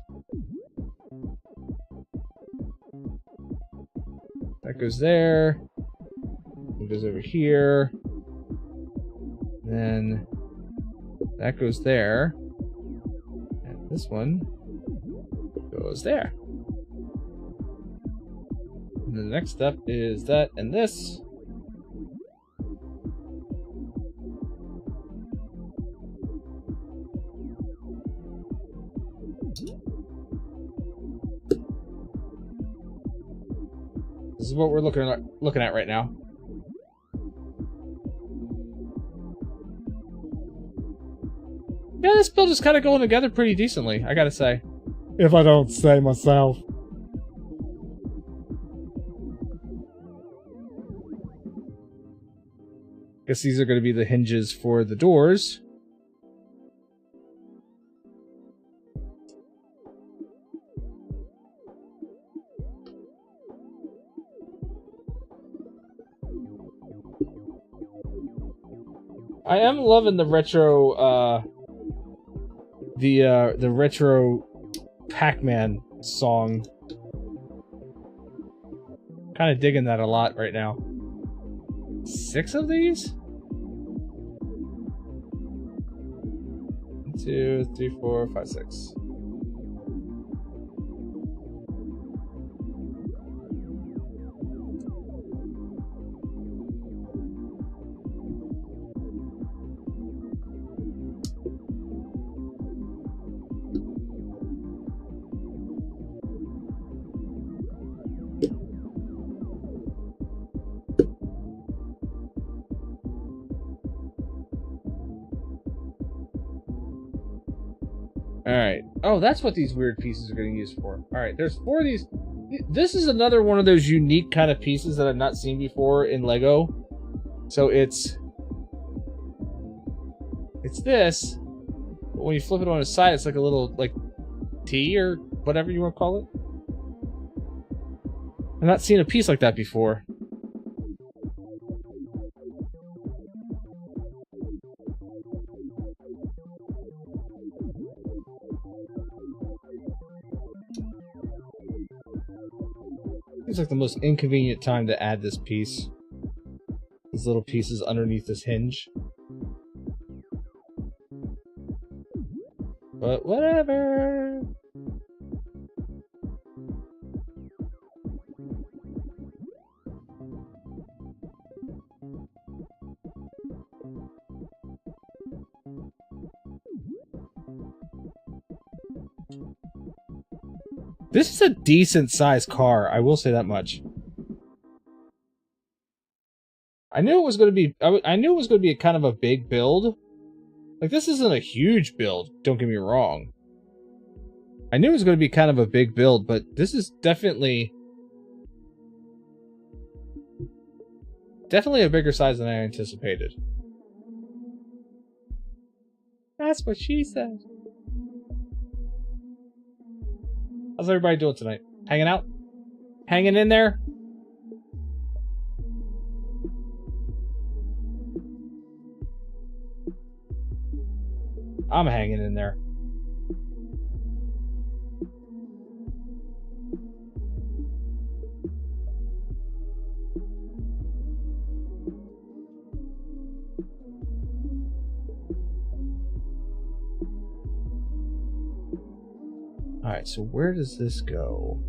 That goes there. It goes over here. Then that goes there. And this one goes there. And the next step is that and this. This is what we're looking at right now. Yeah, this build is kind of going together pretty decently, I gotta say. If I don't say myself. Guess these are going to be the hinges for the doors. I am loving the retro, the retro Pac-Man song. Kind of digging that a lot right now. 6 of these? 1, 2, 3, 4, 5, 6. Alright. Oh, that's what these weird pieces are getting used for. Alright, there's 4 of these. This is another one of those unique kind of pieces that I've not seen before in Lego. So it's this. But when you flip it on its side, it's like a little, like, T or whatever you want to call it. I've not seen a piece like that before. Seems like the most inconvenient time to add this piece. These little pieces underneath this hinge. But whatever. This is a decent sized car, I will say that much. I knew it was going to be I knew it was going to be a kind of a big build. Like, this isn't a huge build, don't get me wrong. I knew it was going to be kind of a big build, but this is definitely a bigger size than I anticipated. That's what she said. How's everybody doing tonight? Hanging out? Hanging in there? I'm hanging in there. Alright, so where does this go?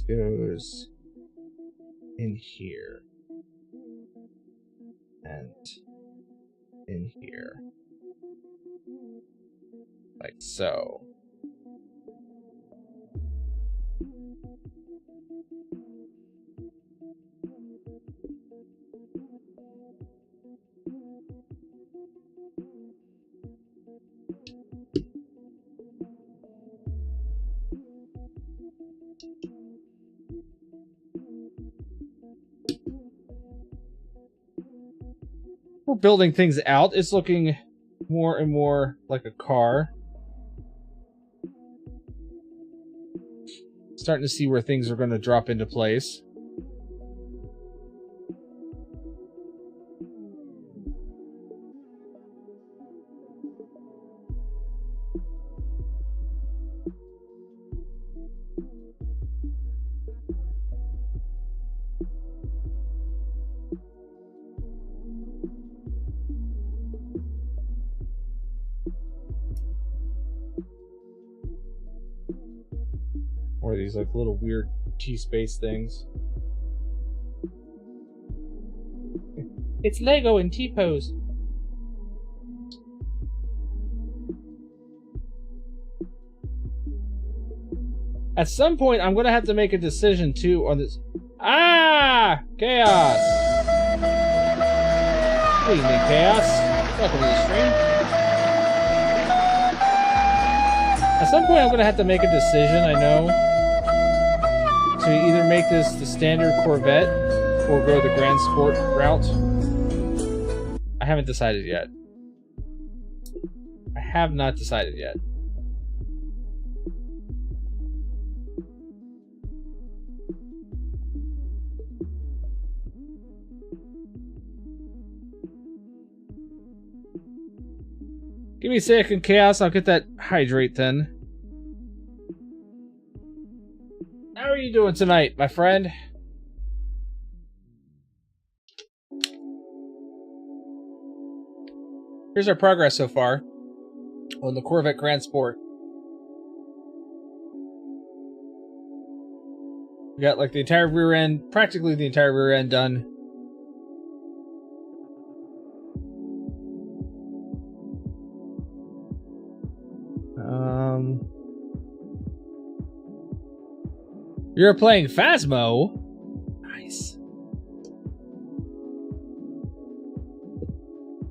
goes in here. And in here. Like so. We're building things out. It's looking more and more like a car. Starting to see where things are going to drop into place. Or these like little weird T-space things. It's Lego in T-pose. At some point, I'm gonna have to make a decision too on this. Ah! Chaos! What do you mean, Chaos? Welcome to the stream. At some point, I'm gonna have to make a decision, I know, to either make this the standard Corvette or go the Grand Sport route. I haven't decided yet. I have not decided yet. Give me a second, Chaos. I'll get that hydrate then. How are you doing tonight, my friend? Here's our progress so far on the Corvette Grand Sport. We got like the entire rear end, practically the entire rear end done. You're playing Phasmo? Nice.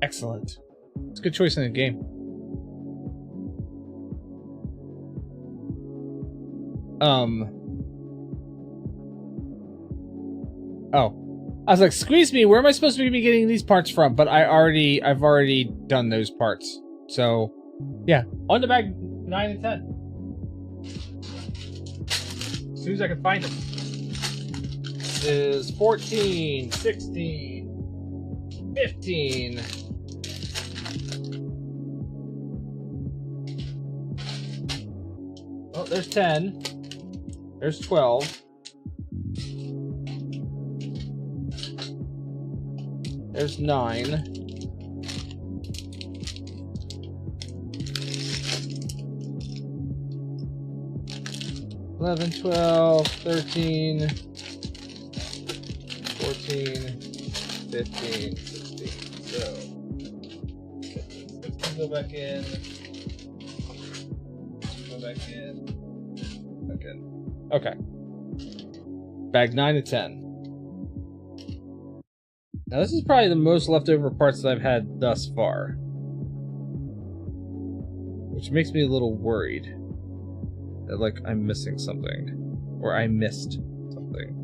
Excellent. It's a good choice in the game. Oh. I was like, squeeze me, where am I supposed to be getting these parts from? But I've already done those parts. So, yeah. On to bag 9 and 10. As soon as I can find them. This is 14, 16, 15. Oh, there's 10. There's 12. There's 9. 11, 12, 13, 14, 15, 16. So, 15 go back in. Go back in. Back in. Okay. Bag 9 to 10. Now, this is probably the most leftover parts that I've had thus far. Which makes me a little worried. That, like, I'm missing something. Or I missed something.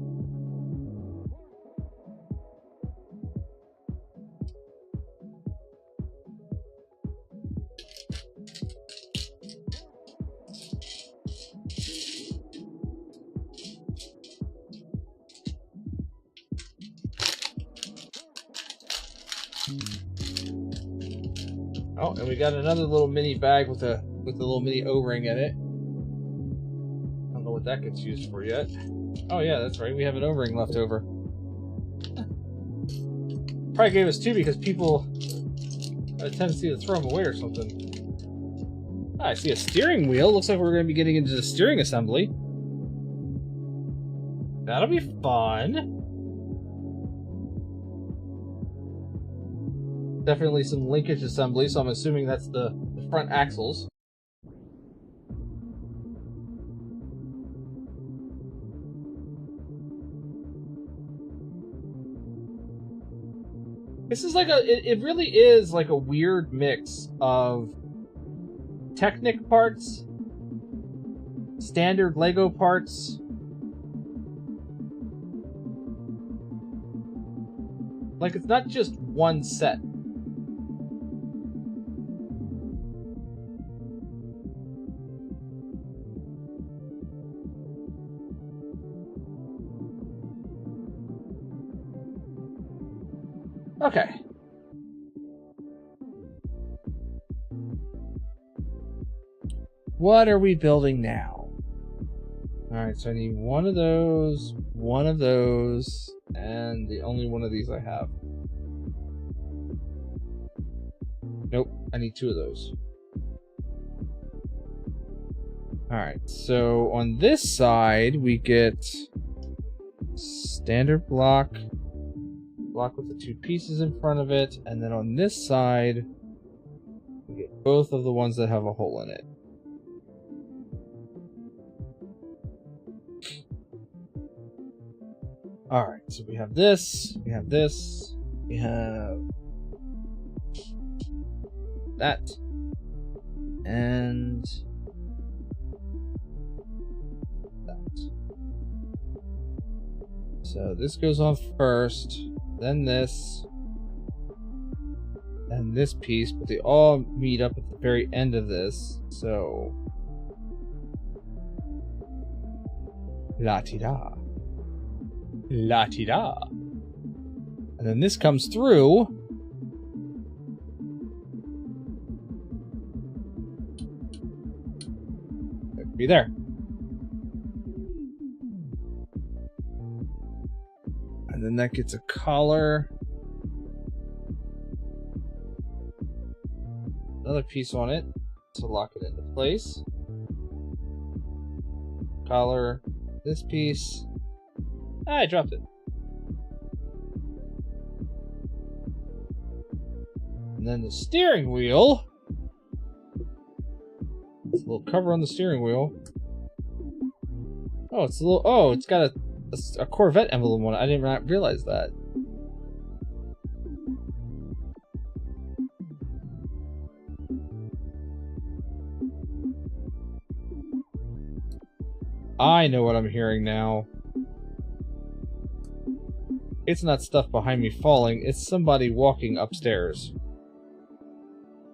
Oh, and we got another little mini bag with a little mini O-ring in it. I don't know what that gets used for yet. Oh yeah, that's right. We have an O-ring left over. Probably gave us two because people have a tendency to throw them away or something. Ah, I see a steering wheel. Looks like we're going to be getting into the steering assembly. That'll be fun. Definitely some linkage assembly, so I'm assuming that's the front axles. This is like it really is like a weird mix of Technic parts, standard Lego parts, like it's not just one set. Okay. What are we building now? Alright, so I need one of those, and the only one of these I have. Nope, I need two of those. Alright, so on this side, we get standard block with the two pieces in front of it, and then on this side, we get both of the ones that have a hole in it. Alright, so we have this, we have this, we have that, and that. So this goes on first, then this, and this piece, but they all meet up at the very end of this, so la-ti-da. La-ti-da. And then this comes through. It could be there. And then that gets a collar. Another piece on it to lock it into place. Collar. This piece. Ah, I dropped it. And then the steering wheel. It's a little cover on the steering wheel. Oh, it's a little. Oh, it's got a Corvette emblem on it. I did not realize that. I know what I'm hearing now. It's not stuff behind me falling, it's somebody walking upstairs.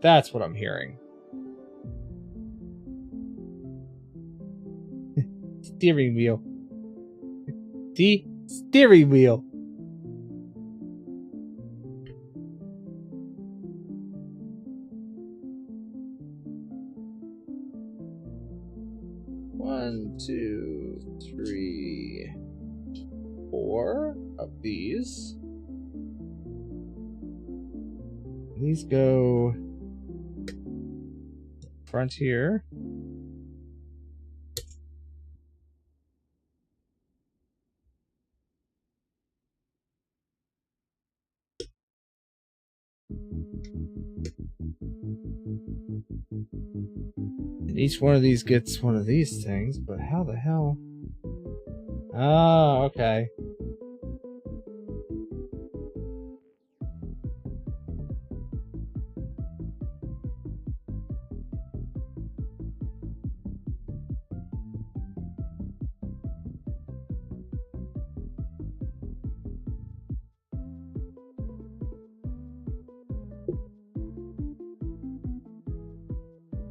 That's what I'm hearing. Steering wheel. The steering wheel. One, two, three, 4 of these. These go front here. And each one of these gets one of these things, but how the hell? Oh, okay.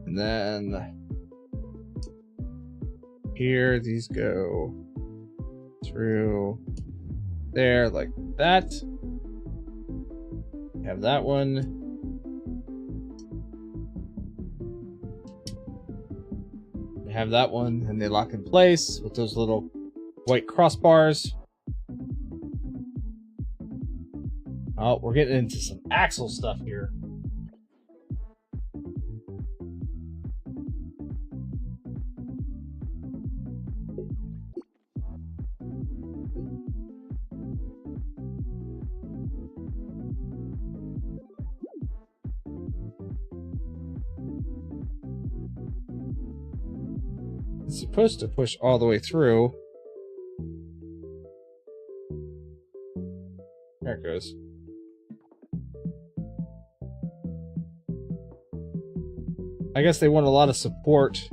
And then here, these go through there like that. Have that one. Have that one, and they lock in place with those little white crossbars. Oh, we're getting into some axle stuff here. It's supposed to push all the way through. There it goes. I guess they want a lot of support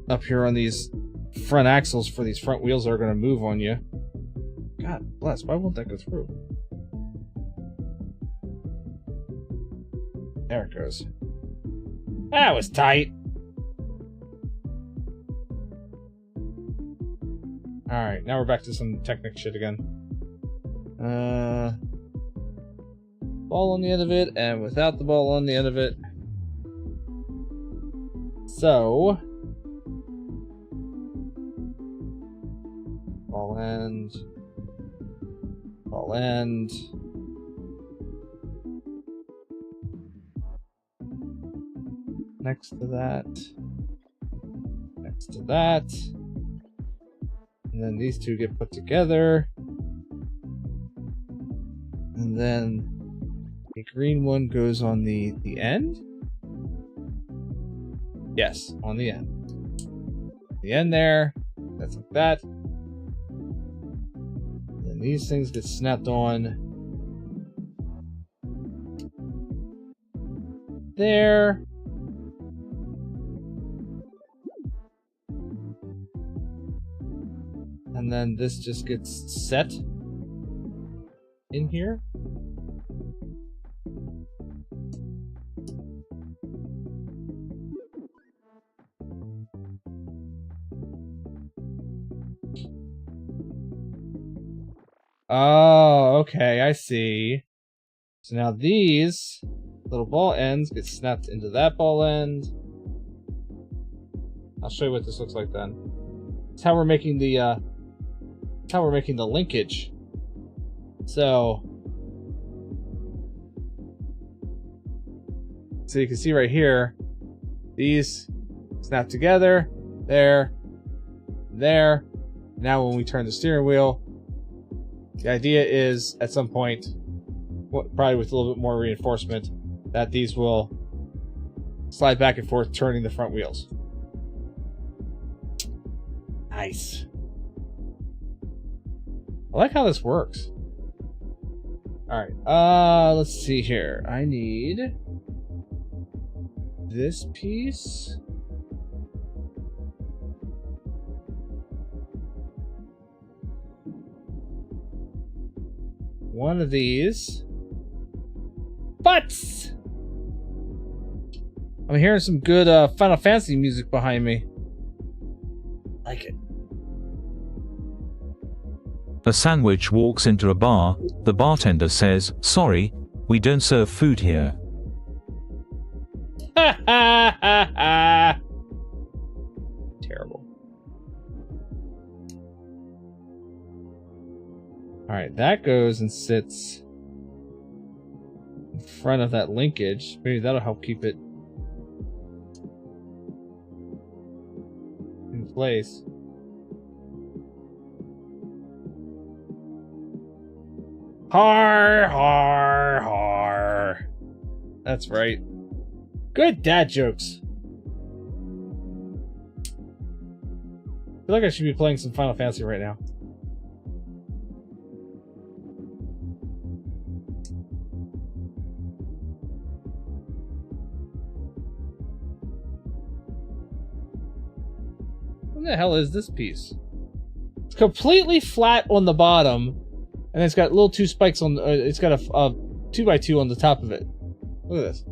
up here on these front axles for these front wheels that are going to move on you. God bless, why won't that go through? There it goes. That was tight. Alright, now we're back to some Technic shit again. Ball on the end of it, and without the ball on the end of it. So... ball end. Ball end. Next to that. Next to that. And then these two get put together. And then the green one goes on the end? Yes, on the end. The end there. That's like that. And then these things get snapped on. There. And then this just gets set in here. Oh, okay, I see. So now these little ball ends get snapped into that ball end. I'll show you what this looks like then. It's how we're making the linkage. So you can see right here, these snap together, there. Now when we turn the steering wheel, the idea is at some point, probably with a little bit more reinforcement, that these will slide back and forth, turning the front wheels. Nice. I like how this works. Alright, let's see here. I need this piece. One of these. Butts! I'm hearing some good Final Fantasy music behind me. Like it. A sandwich walks into a bar. The bartender says, "Sorry, we don't serve food here." Ha ha ha ha! Terrible. Alright, that goes and sits in front of that linkage. Maybe that'll help keep it in place. Har, har, har. That's right. Good dad jokes. I feel like I should be playing some Final Fantasy right now. What the hell is this piece? It's completely flat on the bottom. And it's got little two spikes on. It's got a 2x2 on the top of it. Look at this.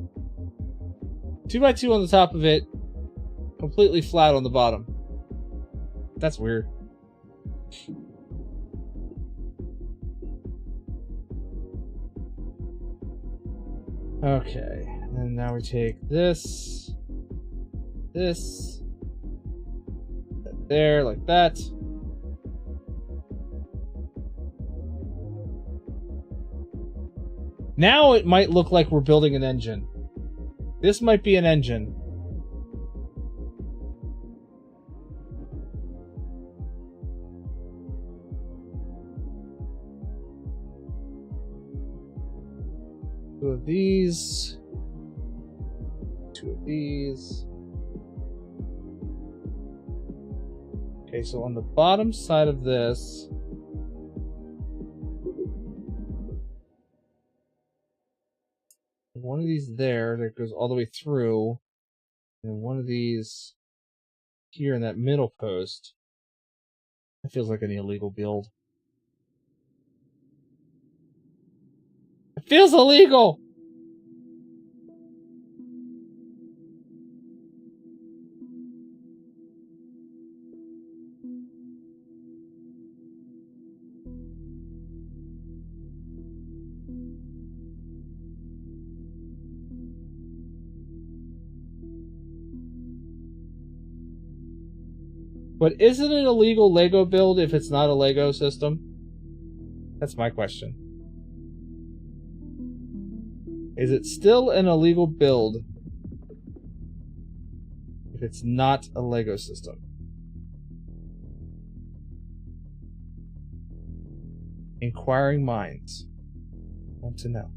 2x2 on the top of it, completely flat on the bottom. That's weird. Okay, and now we take this, there, like that. Now it might look like we're building an engine. This might be an engine. Two of these. Two of these. Okay, so on the bottom side of this, one of these there that goes all the way through, and one of these here in that middle post. It feels like an illegal build. It feels illegal! But isn't it a legal Lego build if it's not a Lego system? That's my question. Is it still an illegal build if it's not a Lego system? Inquiring minds want to know.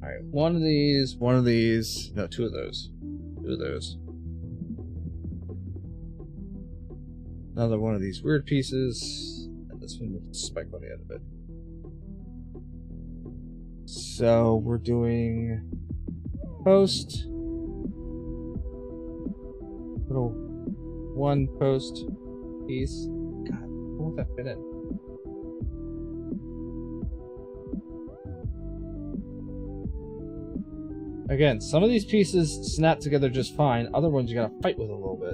Alright, one of these, no, two of those. Another one of these weird pieces, and this one with a spike on the end of it. So, we're doing post, little one post piece. God, how won't that fit in? Again, some of these pieces snap together just fine. Other ones you gotta fight with a little bit.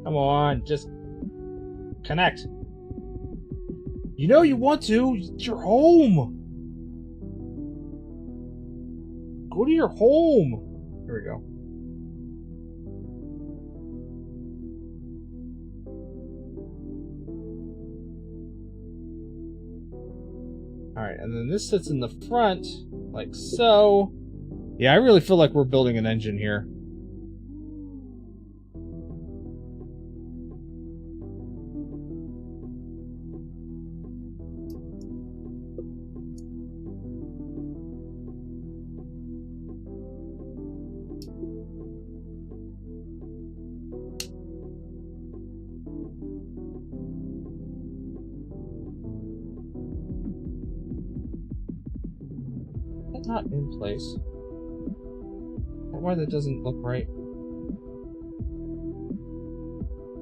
Come on, just connect. You know you want to. It's your home. Go to your home. Here we go. Alright, and then this sits in the front, like so. Yeah, I really feel like we're building an engine here. Not in place. Why that doesn't look right?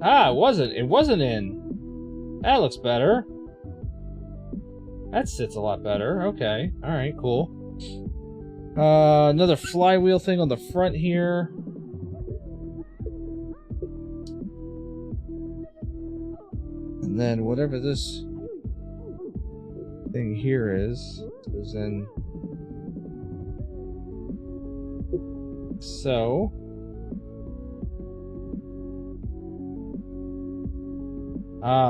Ah, it wasn't. It wasn't in. That looks better. That sits a lot better. Okay. All right. Cool. Another flywheel thing on the front here. And then whatever this thing here is in. So,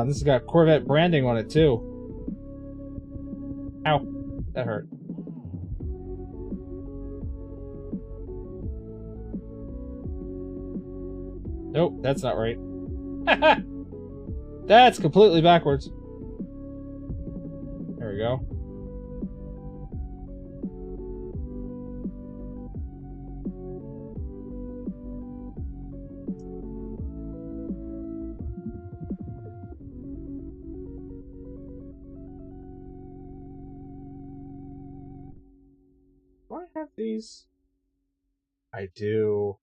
this has got Corvette branding on it too. Ow, that hurt. Nope, that's not right. That's completely backwards. There we go. Do I have these? I do.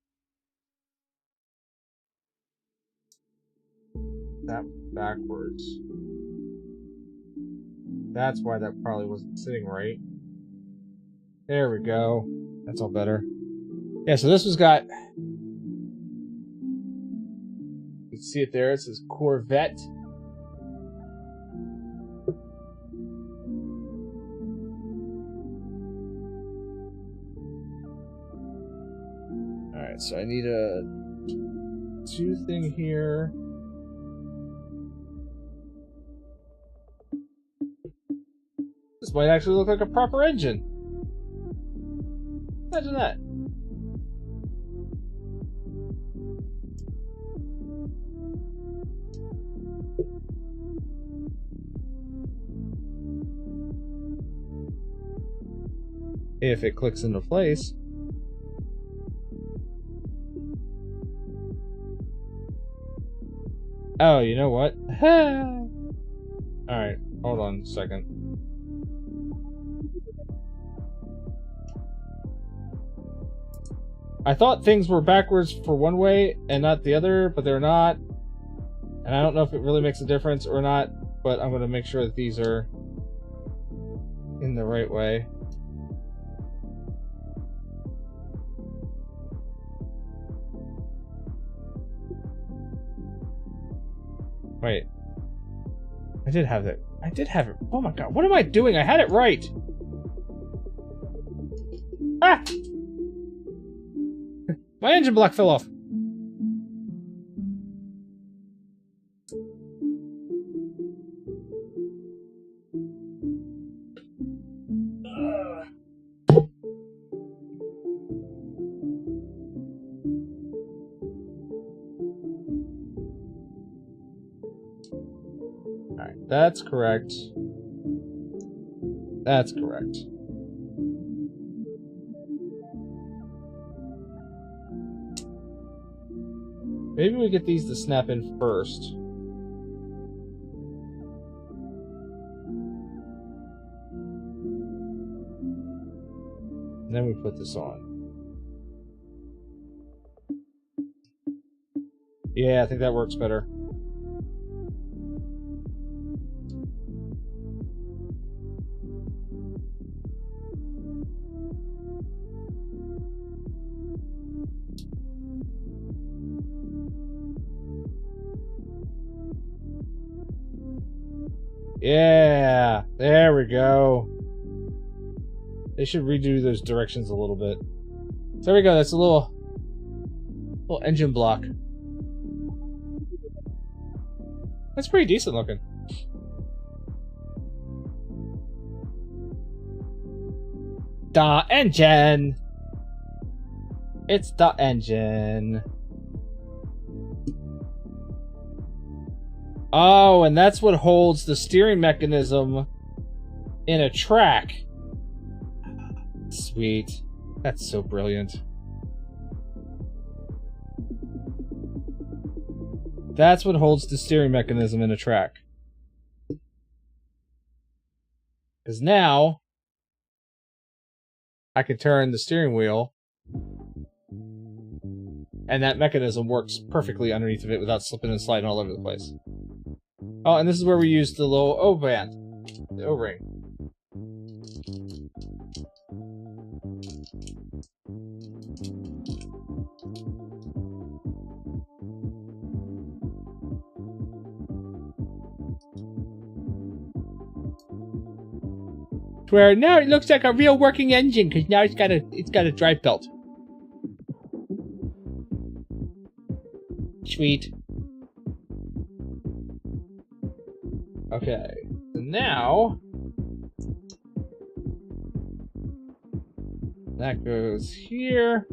That backwards. That's why that probably wasn't sitting right. There we go. That's all better. Yeah, so this was got... You can see it there. It says Corvette. Alright, so I need a 2 thing here. This might actually look like a proper engine. Imagine that. If it clicks into place. Oh, you know what? Alright, hold on a second. I thought things were backwards for one way and not the other, but they're not. And I don't know if it really makes a difference or not, but I'm going to make sure that these are in the right way. Wait. I did have that. I did have it. Oh my god, what am I doing? I had it right! Ah! My engine block fell off. Alright, that's correct. That's correct. Maybe we get these to snap in first. And then we put this on. Yeah, I think that works better. Yeah, there we go. They should redo those directions a little bit. So there we go. That's a little engine block. That's pretty decent looking. The engine. It's the engine. Oh, and that's what holds the steering mechanism in a track. Sweet. That's so brilliant. That's what holds the steering mechanism in a track. Because now, I can turn the steering wheel, and that mechanism works perfectly underneath of it without slipping and sliding all over the place. Oh, and this is where we use the little O-band, the O-ring. Where now it looks like a real working engine because now it's got a drive belt. Sweet. Okay, so now that goes here,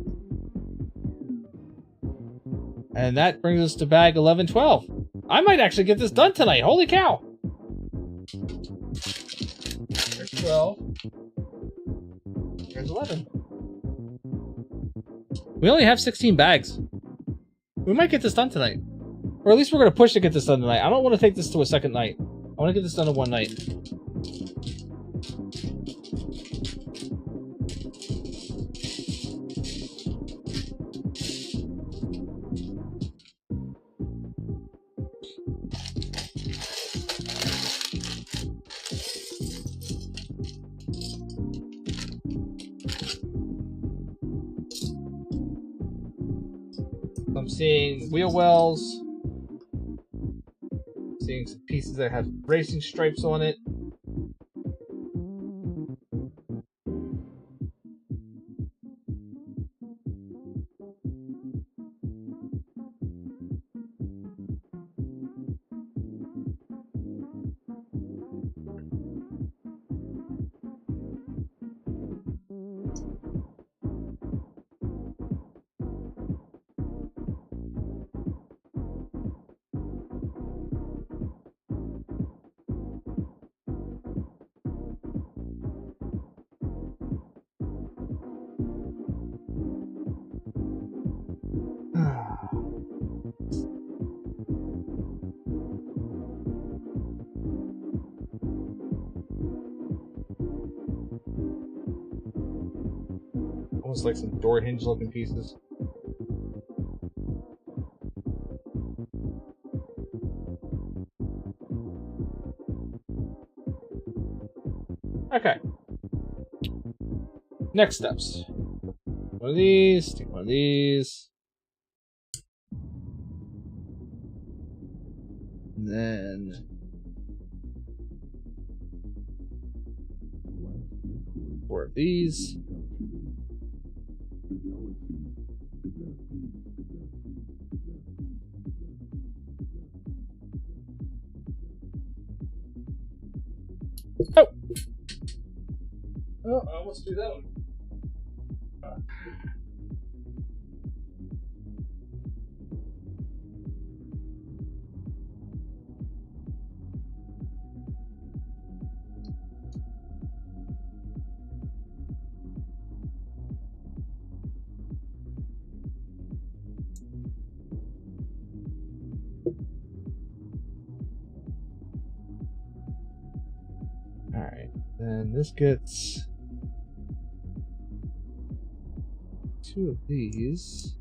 and that brings us to bag 1112. I might actually get this done tonight. Holy cow! There's 12. There's 11. We only have 16 bags. We might get this done tonight. Or at least we're going to push to get this done tonight. I don't want to take this to a second night. I want to get this done in one night. I'm seeing wheel wells. Seeing some pieces that have racing stripes on it. Almost like some door hinge looking pieces. Okay. Next steps. One of these, take one of these. And then 4 of these. Oh! Oh, I almost do that one. Alright, then this gets 2 of these.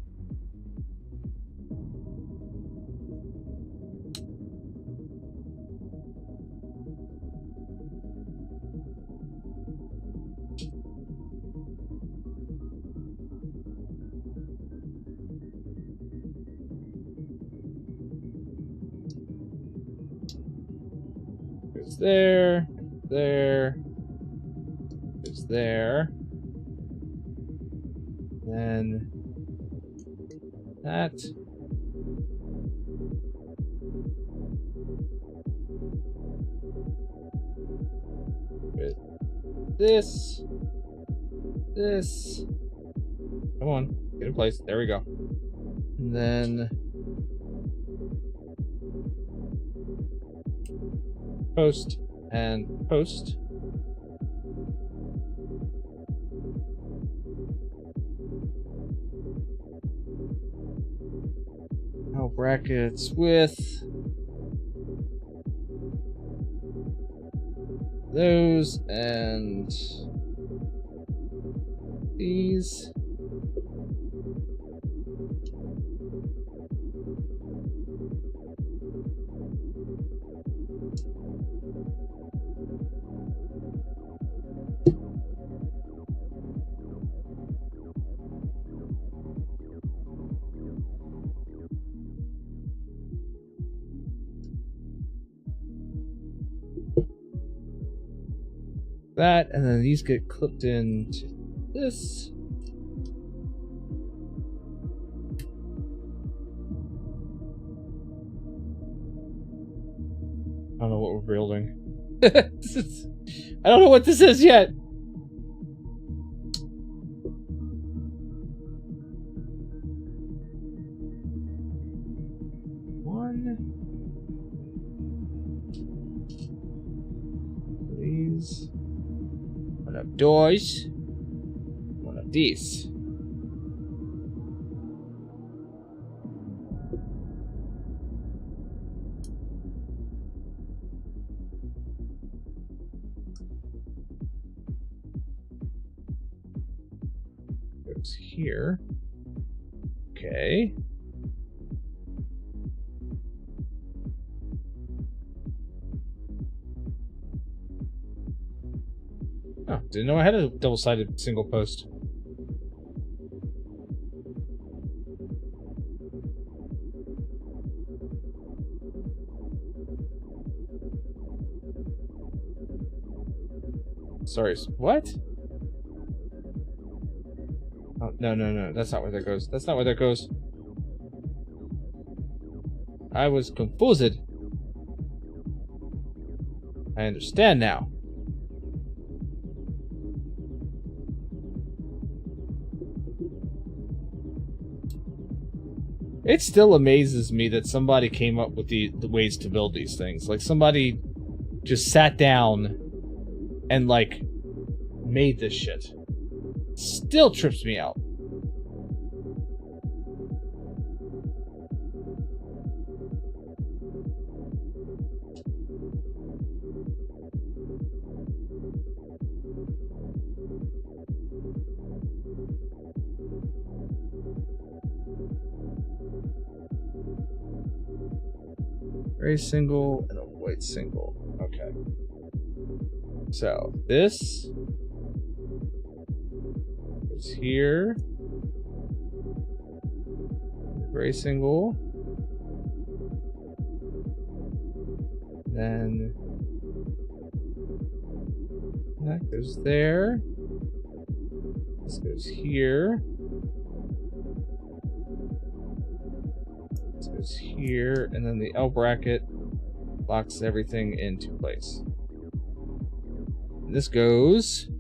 Goes there, there, goes there. Then that. With this. This. Come on, get in place. There we go. And then post and post. Now brackets with those and these. That, and then these get clipped into this. I don't know what we're building. I don't know what this is yet. These. One of those. One of these. Goes here. Okay. Oh, didn't know I had a double-sided single post. Sorry, what? Oh, no, that's not where that goes. That's not where that goes. I was confused. I understand now. It still amazes me that somebody came up with the ways to build these things. Like, somebody just sat down and, like, made this shit. Still trips me out. Gray single and a white single. Okay. So this goes here. Gray single. Then that goes there. This goes here. This goes here, and then the L bracket locks everything into place. This goes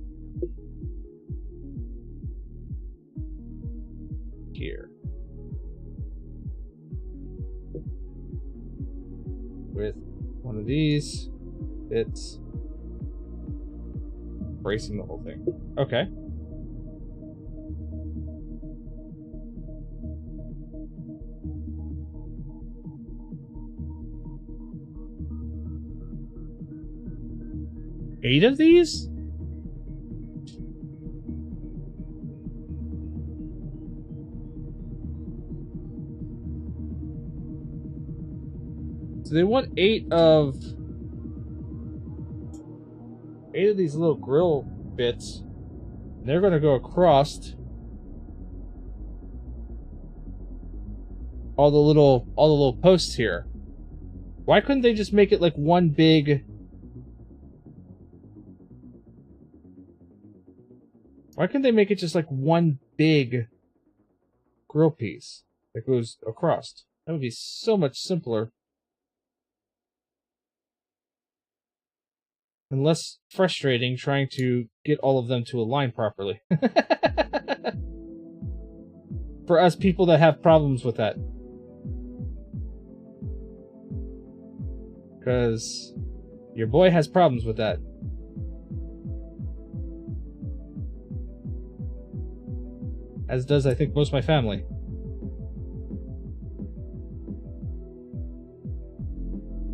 here. With one of these bits bracing the whole thing. Okay. Eight of these? So they want eight of these little grill bits. And they're gonna go across all the little posts here. Why couldn't they just make it like one big? Why couldn't they make it just like one big grill piece that goes across? That would be so much simpler. And less frustrating trying to get all of them to align properly. For us people that have problems with that. Because your boy has problems with that. As does, I think, most of my family.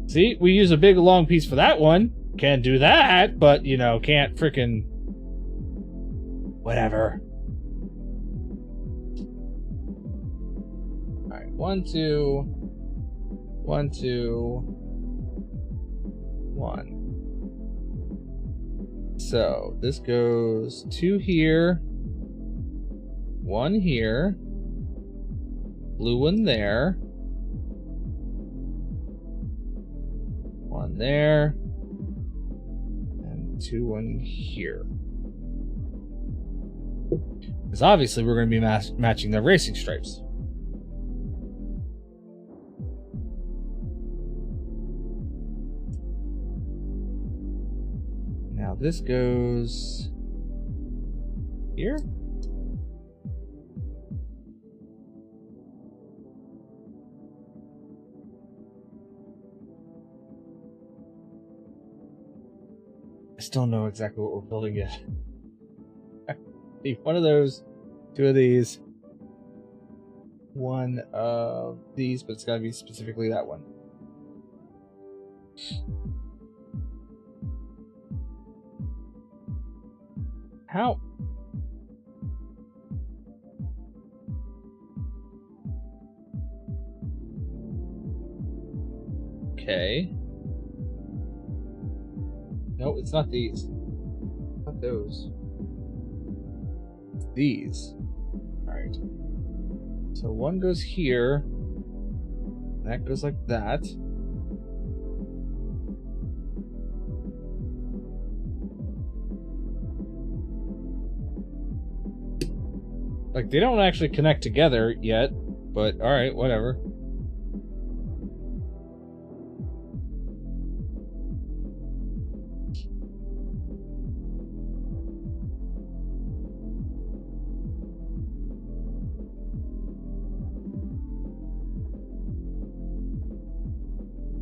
See, we use a big long piece for that one. Can't do that, but, you know, can't frickin' whatever. Alright, 1, 2, 1, 2, 1. So, this goes 2 here. 1 here, blue one there, 1 there, and 2 1 here. Because obviously we're going to be matching the racing stripes. Now this goes here. I still don't know exactly what we're building yet. Need one of those, 2 of these, 1 of these, but it's got to be specifically that one. How? Okay. No, it's not these. Not those. These. Alright. So 1 goes here. That goes like that. Like, they don't actually connect together yet, but alright, whatever.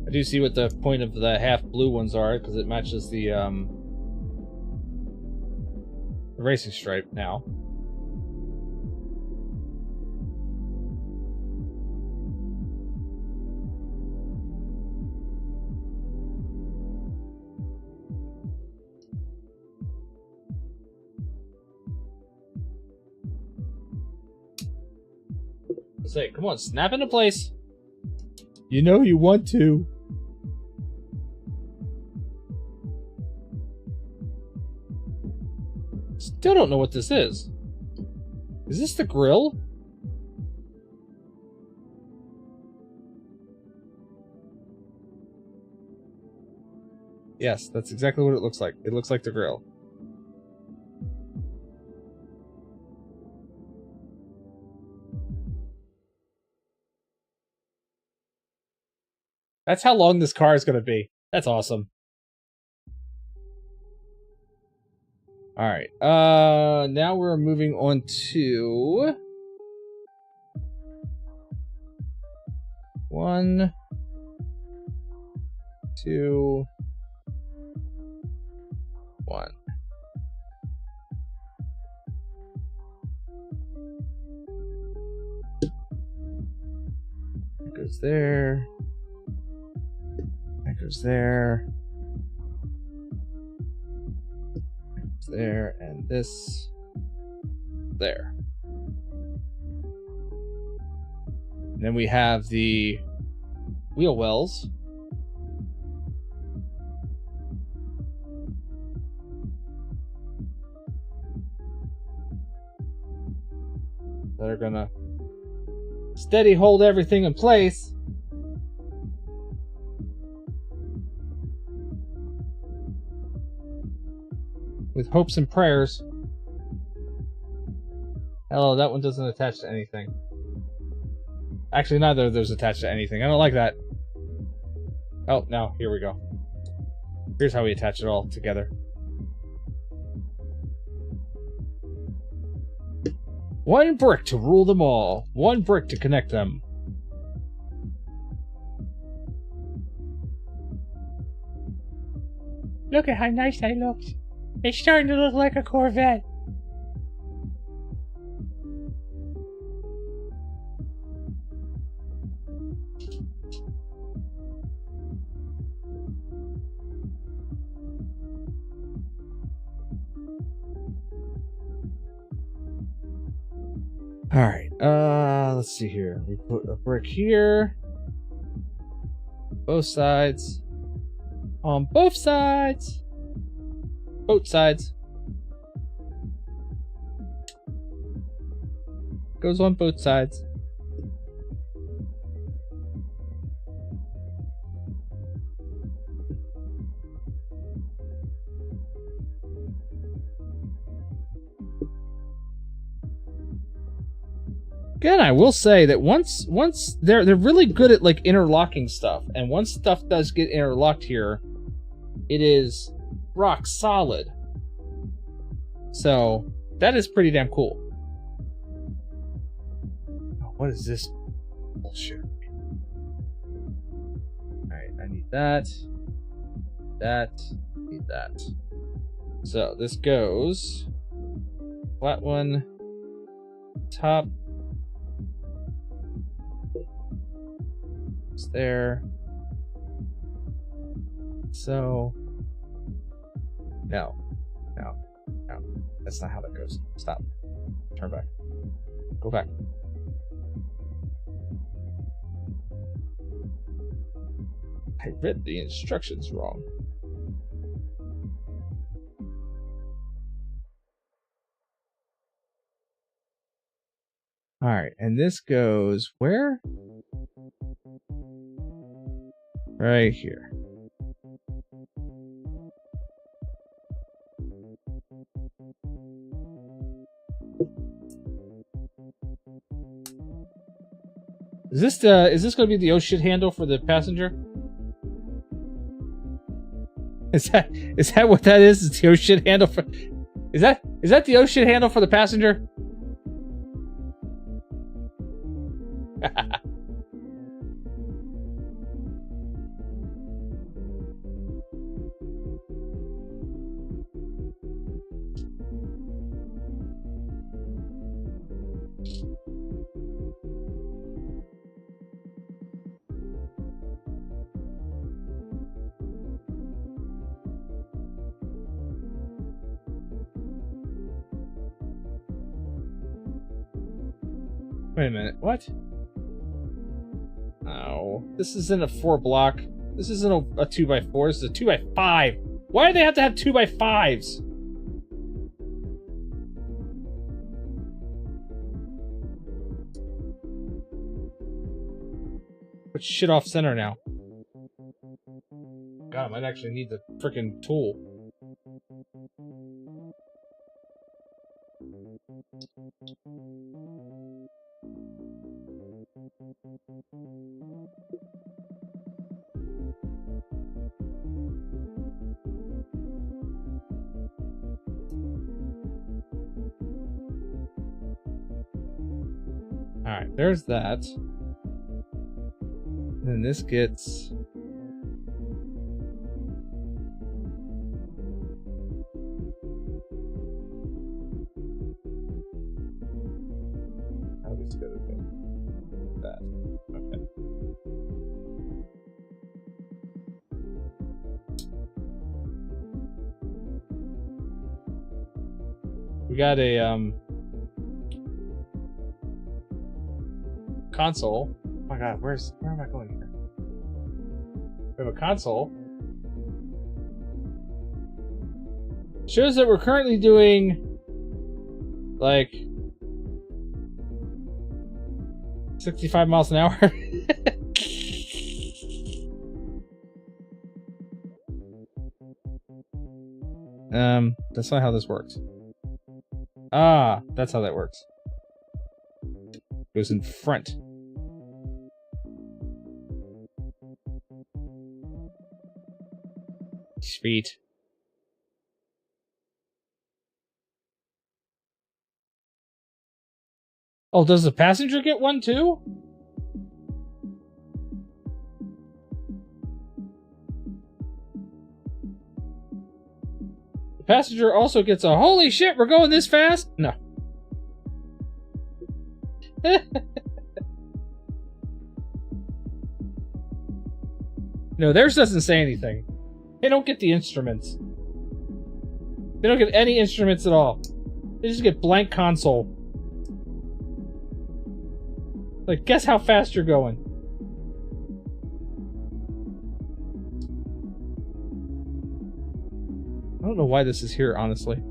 I do see what the point of the half blue ones are, because it matches the racing stripe now. Say, come on, snap into place. You know you want to. Still don't know what this is. Is this the grill? Yes, that's exactly what it looks like. It looks like the grill. That's how long this car is going to be. That's awesome. Alright, now we're moving on to... 1, 2, 1. That goes there. That goes there. There, and this there. And then we have the wheel wells. That are gonna steady hold everything in place. With hopes and prayers. Hello, that one doesn't attach to anything. Actually, neither of those attach to anything. I don't like that. Oh, no, here we go. Here's how we attach it all together. One brick to rule them all. One brick to connect them. Look at how nice I looked. It's starting to look like a Corvette. Alright, let's see here. We put a brick here. Both sides. On both sides. Both sides. Goes on both sides. Again, I will say that once they're really good at like interlocking stuff, and once stuff does get interlocked here, it is rock solid. So that is pretty damn cool. Oh, what is this bullshit? Alright, I need that. Need that. So this goes flat one, top, it's there. So no, that's not how that goes. Stop. Turn back. Go back. I read the instructions wrong. Alright, and this goes where? Right here. Is this going to be the oh shit handle for the passenger? Is that what that is? Is the oh shit handle for? Is that the oh shit handle for the passenger? Wait a minute, what? Oh, this isn't a 4-block. This isn't a 2x4, this is a 2x5. Why do they have to have 2x5s? Put shit off center now. God, I might actually need the frickin' tool. Alright, there's that. And this gets... I'll just go with that. Okay. We got a, console. Oh my god, where am I going here? We have a console. Shows that we're currently doing like 65 miles an hour. That's not how this works. Ah, that's how that works. Goes in front. Sweet. Oh, does the passenger get one too? The passenger also gets a holy shit, we're going this fast? No. No, theirs doesn't say anything. They don't get the instruments. They don't get any instruments at all. They just get blank console. Like, guess how fast you're going. I don't know why this is here, honestly.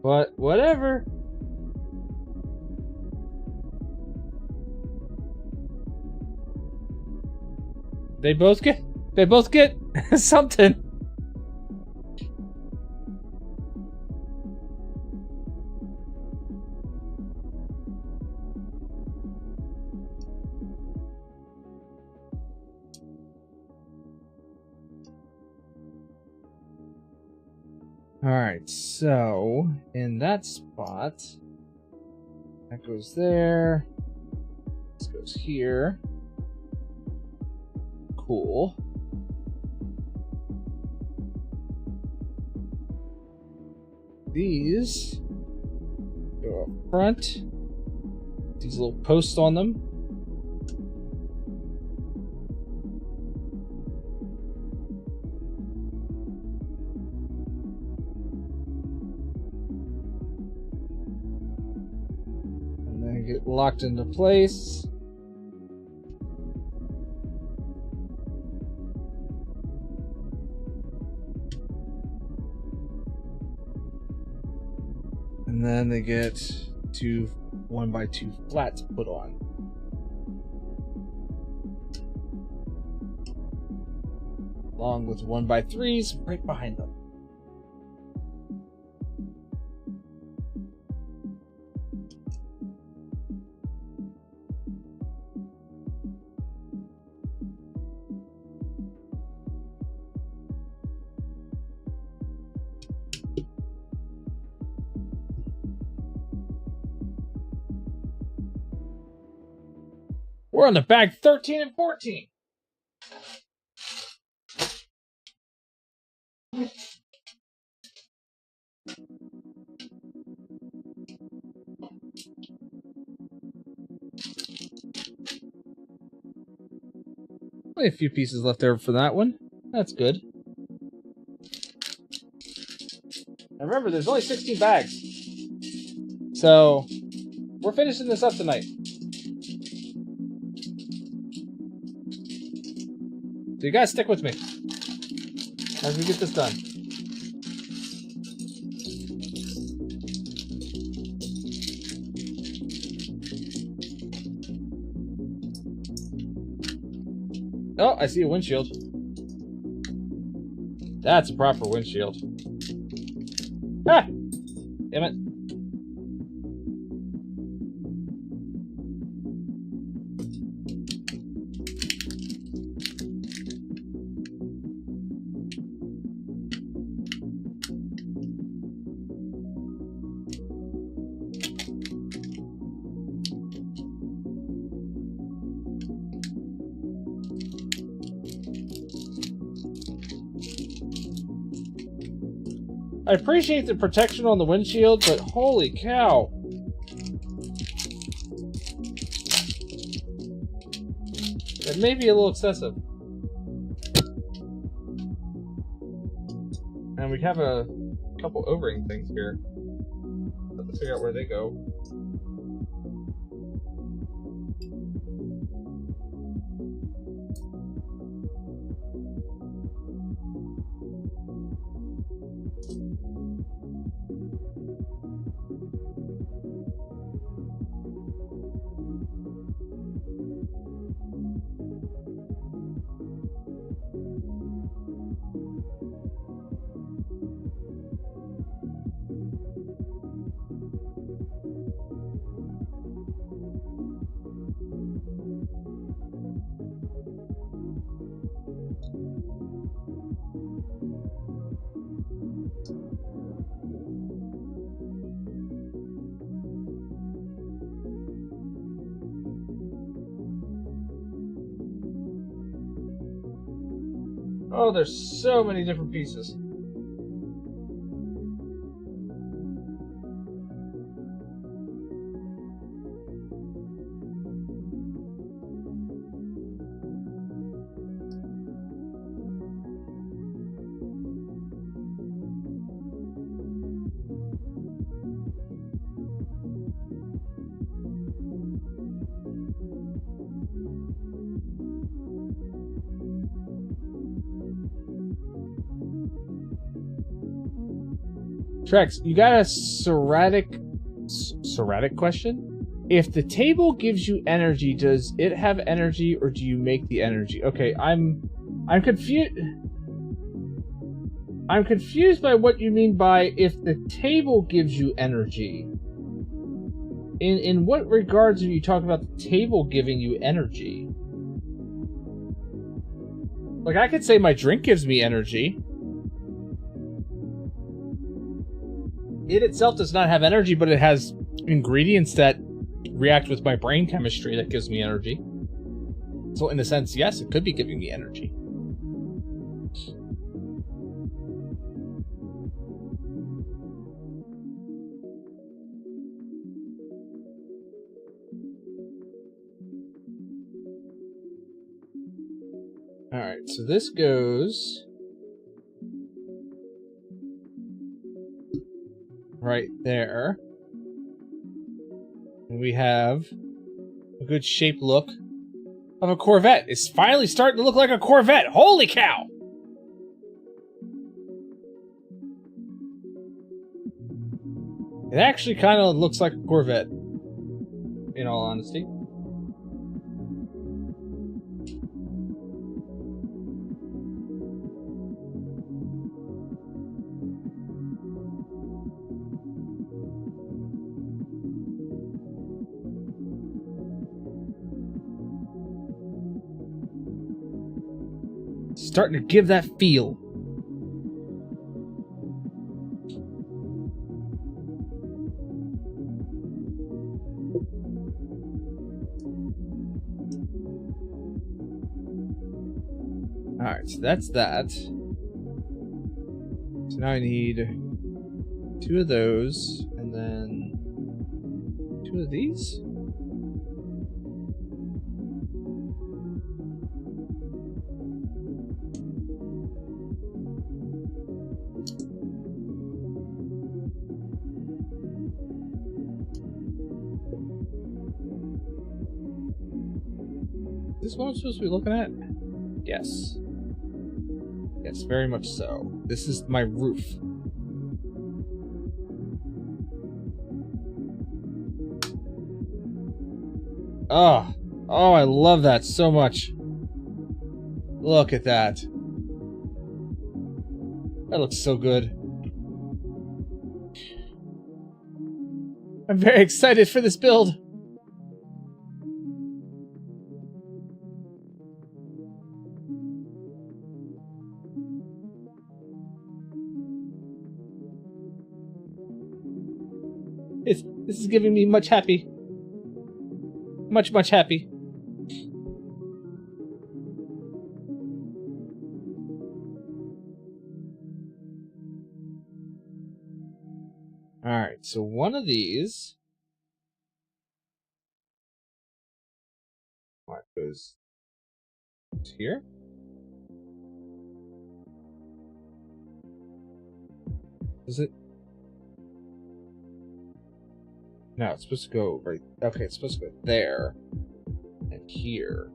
But, whatever. They both get something. Alright, so in that spot, that goes there. This goes here. Cool. These go up front. These little posts on them. And then get locked into place. And then they get 2 1x2 flats put on. Along with 1x3s right behind them. We're on the bag 13 and 14. Only a few pieces left over for that one. That's good. And remember, there's only 16 bags. So, we're finishing this up tonight. So you guys stick with me as we get this done. Oh, I see a windshield. That's a proper windshield. Ah! Damn it. I appreciate the protection on the windshield, but holy cow. It may be a little excessive. And we have a couple O-ring things here. Let's figure out where they go. Oh, there's so many different pieces. Trex, you got a serratic question? If the table gives you energy, does it have energy or do you make the energy? Okay, I'm confused. I'm confused by what you mean by if the table gives you energy. In what regards are you talking about the table giving you energy? Like, I could say my drink gives me energy. It itself does not have energy, but it has ingredients that react with my brain chemistry that gives me energy. So in a sense, yes, it could be giving me energy. Alright, so this goes right there. And we have a good shaped look of a Corvette. It's finally starting to look like a Corvette. Holy cow! It actually kind of looks like a Corvette, in all honesty. Starting to give that feel. Alright, so that's that. So now I need 2 of those, and then 2 of these? Is this what I'm supposed to be looking at? Yes. Yes, very much so. This is my roof. Oh, I love that so much. Look at that. That looks so good. I'm very excited for this build. This is giving me much happy. Much happy. Alright, so one of these goes here. Is it? No, it's supposed to go right. Okay, it's supposed to go there and here.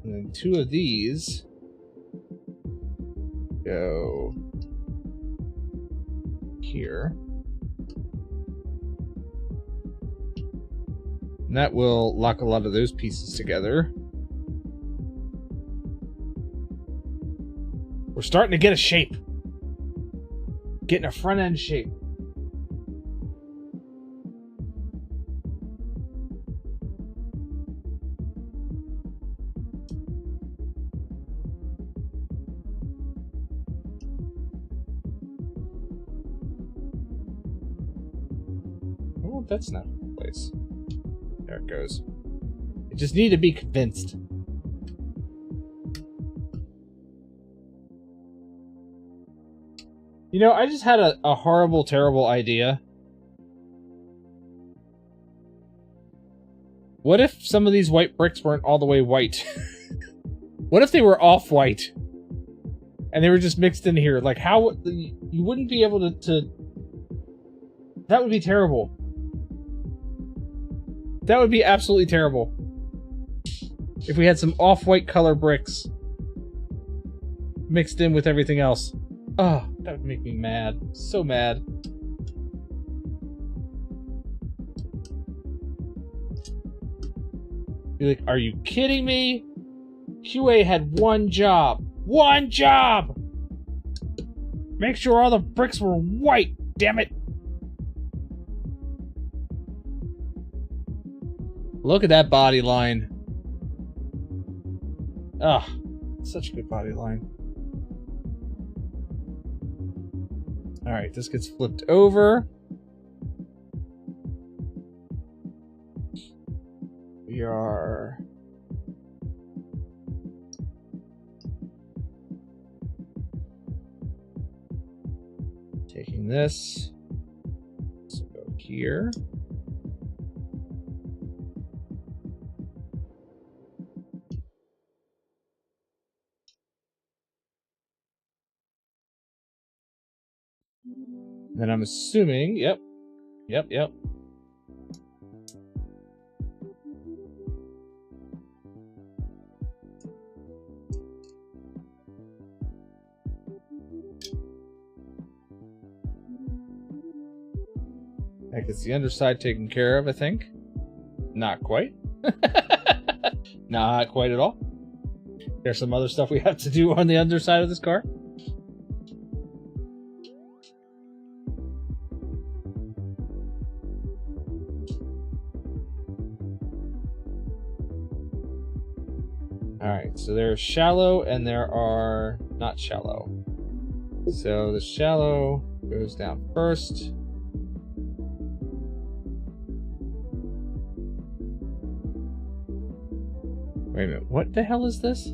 And then two of these go here. And that will lock a lot of those pieces together. We're starting to get a shape. Getting a front end shape. Oh, that's not the place. There it goes. I just need to be convinced. You know, I just had a horrible, terrible idea. What if some of these white bricks weren't all the way white? What if they were off-white? And they were just mixed in here? Like, how... You wouldn't be able to... That would be terrible. That would be absolutely terrible. If we had some off-white color bricks mixed in with everything else. Oh, that would make me mad. So mad. Be like, are you kidding me? QA had one job. One job! Make sure all the bricks were white, damn it! Look at that body line. Ah, such a good body line. Alright, this gets flipped over. We are... taking this. Let's go here. Then I'm assuming, yep. That gets the underside taken care of, I think. Not quite. Not quite at all. There's some other stuff we have to do on the underside of this car. Alright, so there's shallow and there are not shallow. So the shallow goes down first. Wait a minute, what the hell is this?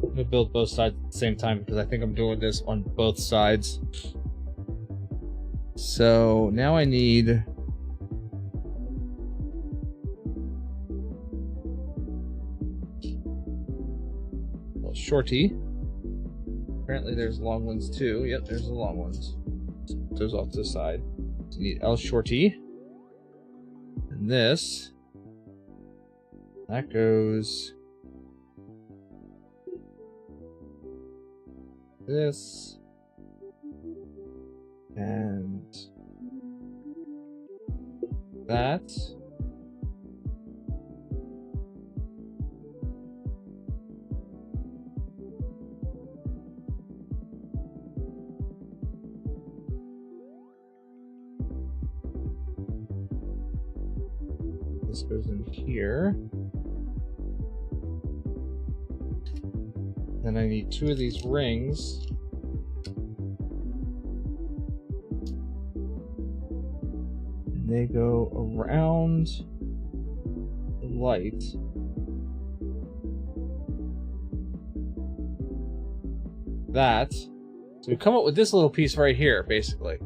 I'm gonna build both sides at the same time because I think I'm doing this on both sides. So now I need a little shorty. Apparently there's long ones too. Yep, there's the long ones. Put those off to the side. So you need L shorty. And this. That goes. This. And that. This goes in here. Then I need 2 of these rings. And they go around the light. That. So we come up with this little piece right here, basically.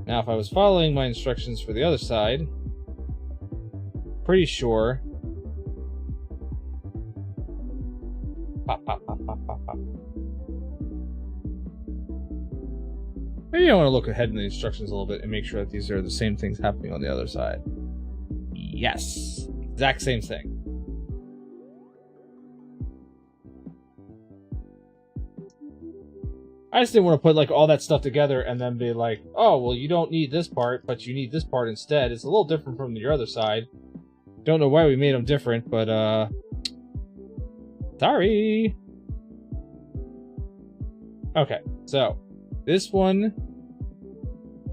Now, if I was following my instructions for the other side, pretty sure. Pop, pop, pop, pop, pop, pop. Maybe I want to look ahead in the instructions a little bit and make sure that these are the same things happening on the other side. Yes. Exact same thing. I just didn't want to put like all that stuff together and then be like, oh, well, you don't need this part, but you need this part instead. It's a little different from your other side. Don't know why we made them different, but sorry. Okay, so this one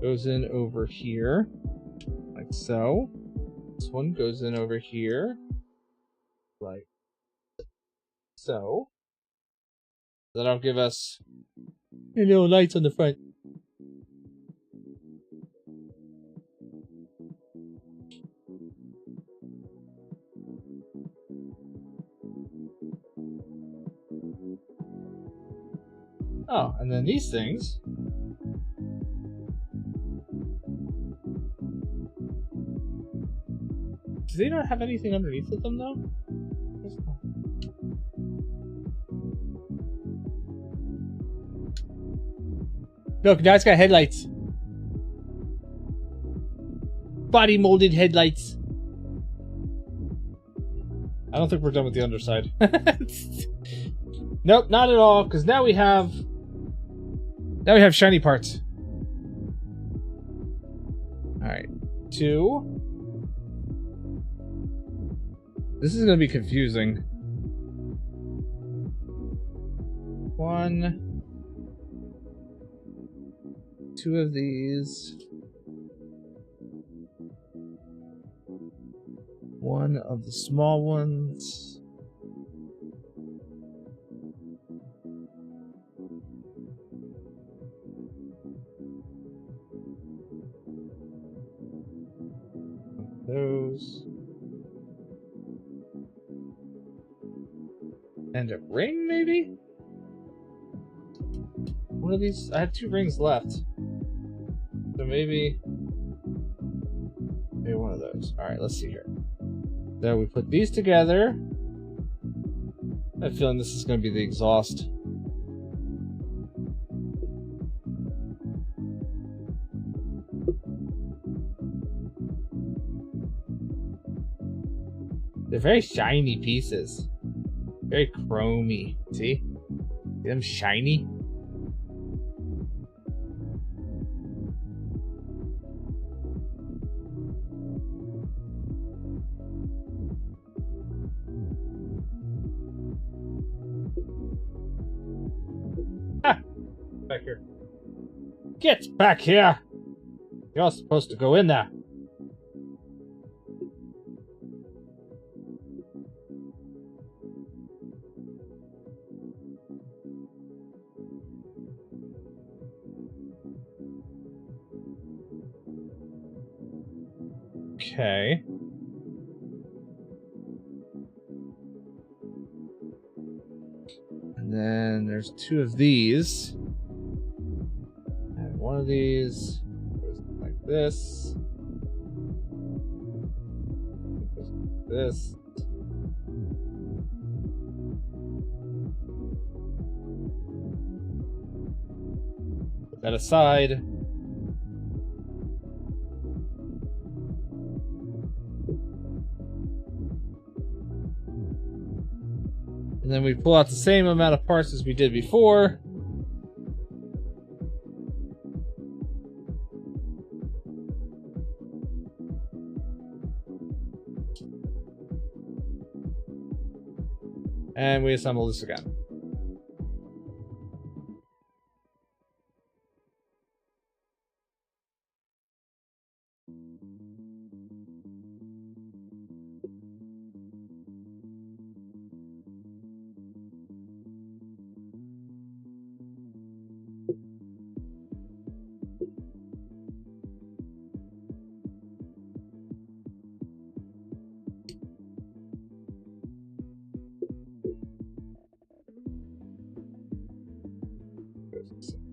goes in over here, like so. This one goes in over here, like so. That'll give us lights on the front. Oh, and then these things. Do they not have anything underneath of them, though? Look, now it's got headlights. Body molded headlights. I don't think we're done with the underside. Nope, not at all, because now we have shiny parts. Alright. 2. This is gonna be confusing. 1. 2 of these. 1 of the small ones. Those. And a ring, maybe? One of these. I have 2 rings left. So maybe one of those. Alright, let's see here. So we put these together. I have a feeling this is going to be the exhaust. They're very shiny pieces. Very chromy. See? See them shiny? Back here. Get back here! You're supposed to go in there. Okay. And then there's 2 of these. And one of these goes like this. Goes like this. Put that aside. And then we pull out the same amount of parts as we did before. And we assemble this again.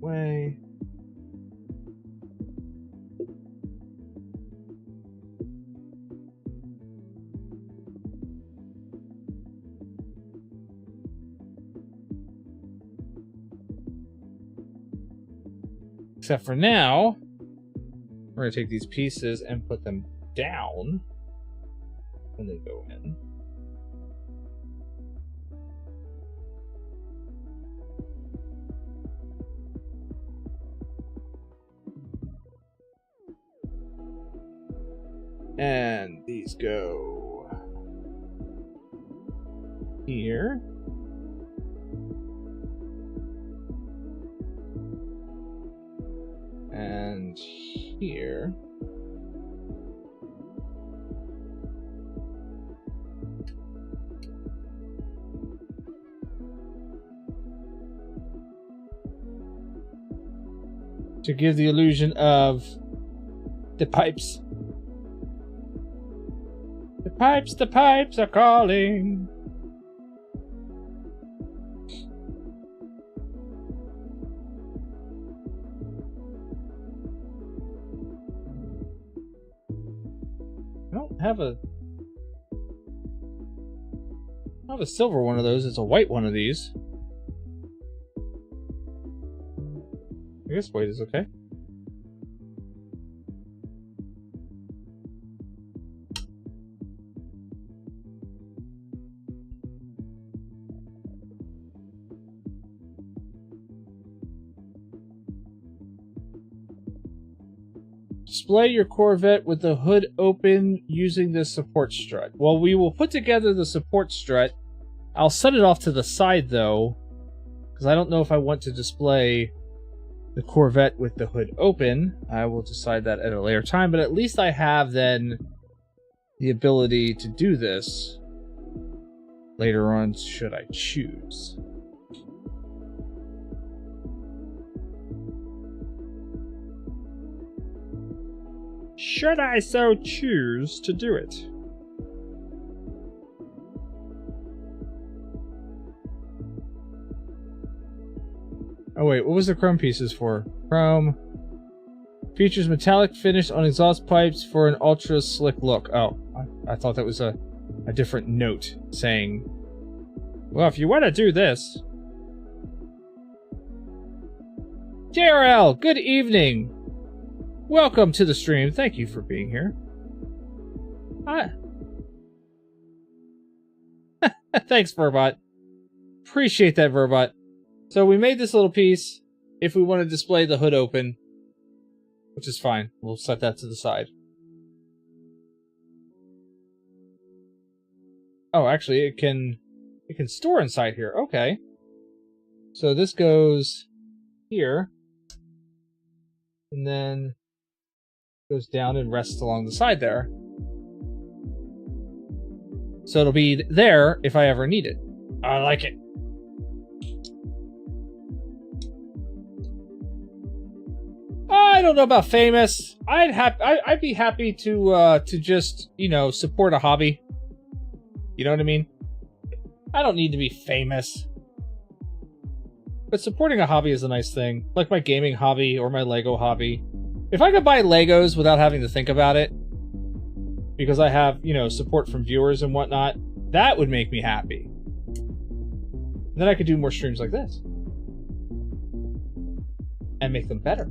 Way. Except for now, we're going to take these pieces and put them down and then go in. And these go here. And here. To give the illusion of the pipes. The pipes are calling. I don't have a silver one of those. It's a white one of these. I guess white is okay. Display your Corvette with the hood open using the support strut. Well, we will put together the support strut. I'll set it off to the side, though, because I don't know if I want to display the Corvette with the hood open. I will decide that at a later time, but at least I have, then, the ability to do this later on, should I choose. Should I so choose to do it? Oh wait, what was the chrome pieces for? Chrome. Features metallic finish on exhaust pipes for an ultra slick look. Oh, I thought that was a different note saying, well, if you want to do this. JRL, good evening. Welcome to the stream. Thank you for being here. Thanks, Verbot. Appreciate that, Verbot. So we made this little piece if we want to display the hood open, which is fine. We'll set that to the side. Oh, actually, it can store inside here. Okay. So this goes here, and then goes down and rests along the side there. So it'll be there if I ever need it. I like it. I don't know about famous. I'd be happy to just, you know, support a hobby. You know what I mean? I don't need to be famous. But supporting a hobby is a nice thing. Like my gaming hobby or my Lego hobby. If I could buy Legos without having to think about it, because I have, you know, support from viewers and whatnot, that would make me happy. Then I could do more streams like this. And make them better.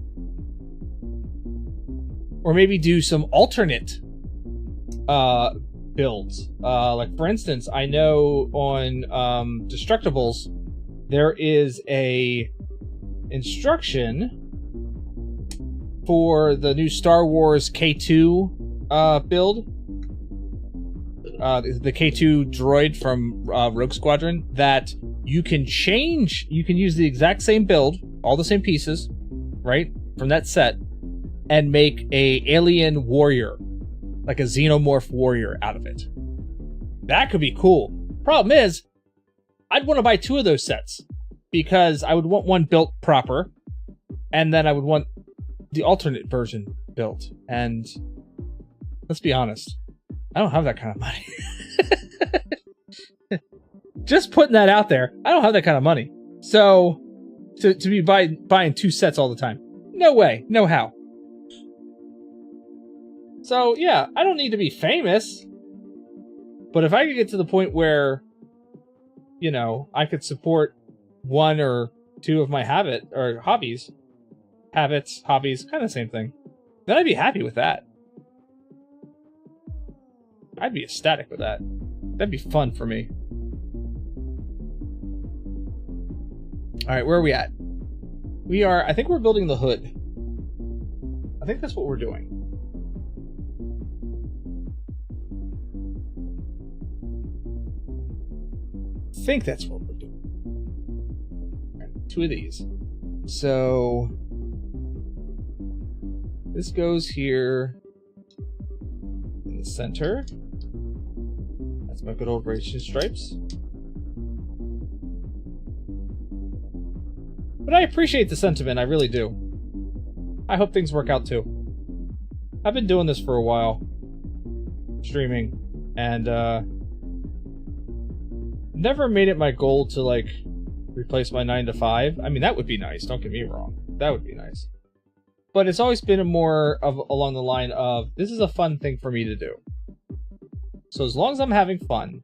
Or maybe do some alternate builds. Like, for instance, I know on Destructibles, there is a instruction for the new Star Wars K2 build. the K2 droid from Rogue Squadron, that you can change. You can use the exact same build, all the same pieces, right, from that set, and make a alien warrior, like a xenomorph warrior out of it. That could be cool. Problem is, I'd want to buy 2 of those sets, because I would want one built proper, and then I would want the alternate version built. And let's be honest, I don't have that kind of money. Just putting that out there, I don't have that kind of money. So, to be buying 2 sets all the time, no way, no how. So, yeah, I don't need to be famous. But if I could get to the point where, you know, I could support 1 or 2 of my hobbies, kind of the same thing, then I'd be happy with that. I'd be ecstatic with that. That'd be fun for me. Alright, where are we at? I think we're building the hood. I think that's what we're doing. I think that's what we're doing. Right, 2 of these. So this goes here in the center. That's my good old racing stripes. But I appreciate the sentiment, I really do. I hope things work out too. I've been doing this for a while, streaming, and never made it my goal to, like, replace my 9 to 5. I mean, that would be nice, don't get me wrong. That would be nice. But it's always been more of along the line of, this is a fun thing for me to do. So as long as I'm having fun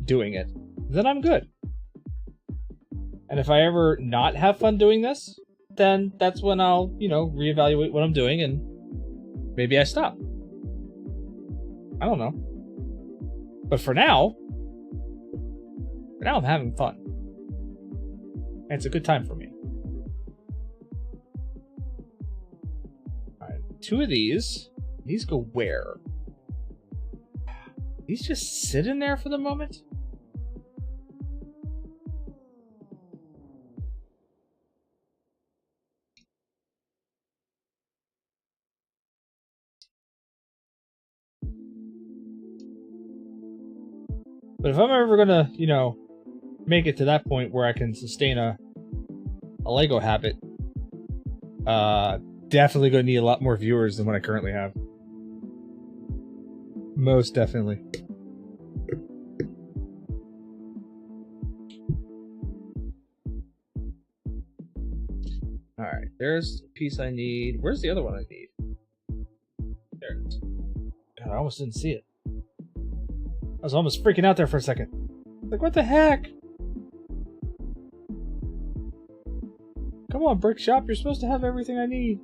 doing it, then I'm good. And if I ever not have fun doing this, then that's when I'll, you know, reevaluate what I'm doing and maybe I stop. I don't know. But for now I'm having fun. And it's a good time for me. Alright, 2 of these. These go where? These just sit in there for the moment? But if I'm ever gonna, you know, make it to that point where I can sustain a Lego habit, definitely gonna need a lot more viewers than what I currently have. Most definitely. Alright, there's a piece I need. Where's the other one I need? There it is. God, I almost didn't see it. I was almost freaking out there for a second. Like, what the heck? Come on, Brick Shop, you're supposed to have everything I need.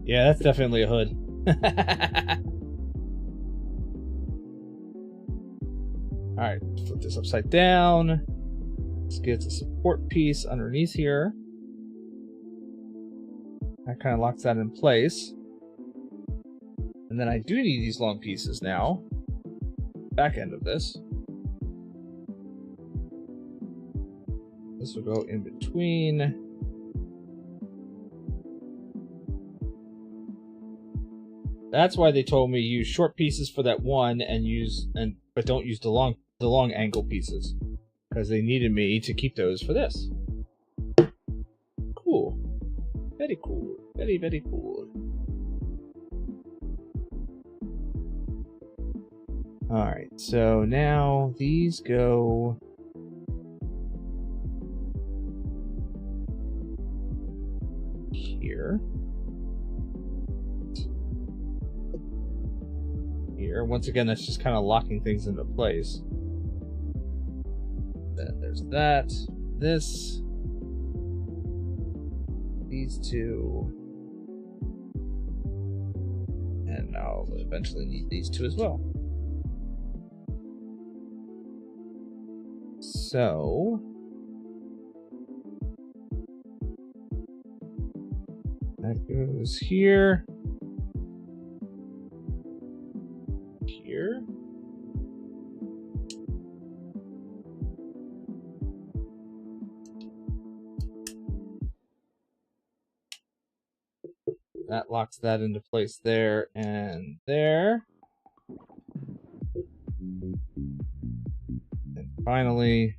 Yeah, that's definitely a hood. Alright, flip this upside down. Let's get a support piece underneath here. That kind of locks that in place. And then I do need these long pieces now. Back end of this. This will go in between. That's why they told me use short pieces for that one but don't use the long angle pieces, because they needed me to keep those for this. Cool. Very cool. Very, very cool. Alright, so now these go here. Here. Once again, that's just kind of locking things into place. Then there's that. This. These two. And and I'll eventually need these two as well. So that goes here. Here. That locks that into place there and there. And finally,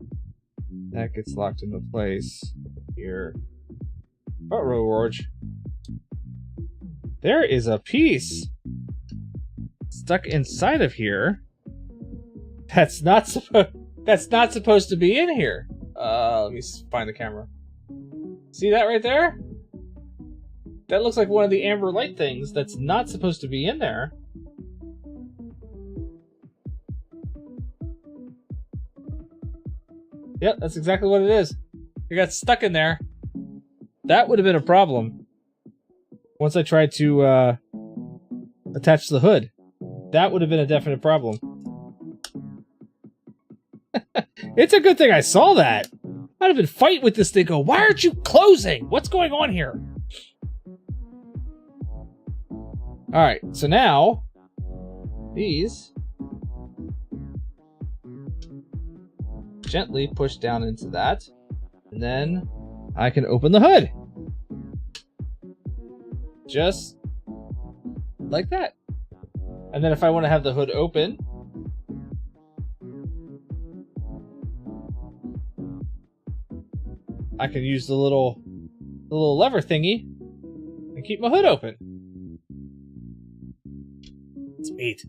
that gets locked into place here. Oh, George. There is a piece stuck inside of here that's not supposed to be in here. Let me find the camera. See that right there? That looks like one of the amber light things that's not supposed to be in there. Yep, that's exactly what it is. It got stuck in there. That would have been a problem. Once I tried to attach the hood. That would have been a definite problem. It's a good thing I saw that. I'd have been fighting with this thing. Go, why aren't you closing? What's going on here? Alright, so now these gently push down into that, and then I can open the hood. Just like that. And then if I want to have the hood open, I can use the little lever thingy and keep my hood open. It's neat.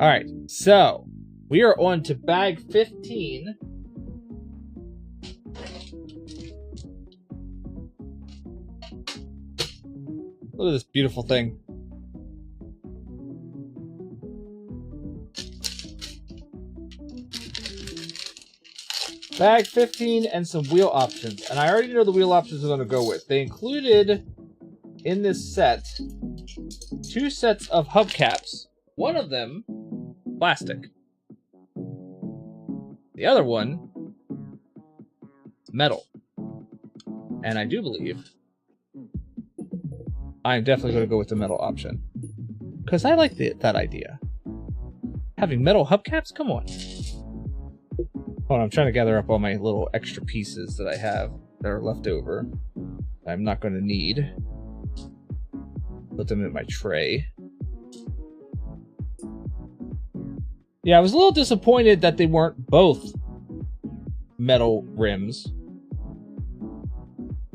Alright, so we are on to bag 15. Look at this beautiful thing. Bag 15 and some wheel options. And I already know the wheel options I'm going to go with. They included in this set 2 sets of hubcaps. One of them, plastic. The other one, metal. And I do believe I'm definitely going to go with the metal option. Because I like that idea. Having metal hubcaps? Come on. Hold on, I'm trying to gather up all my little extra pieces that I have that are left over. I'm not going to need. Put them in my tray. Yeah, I was a little disappointed that they weren't both metal rims.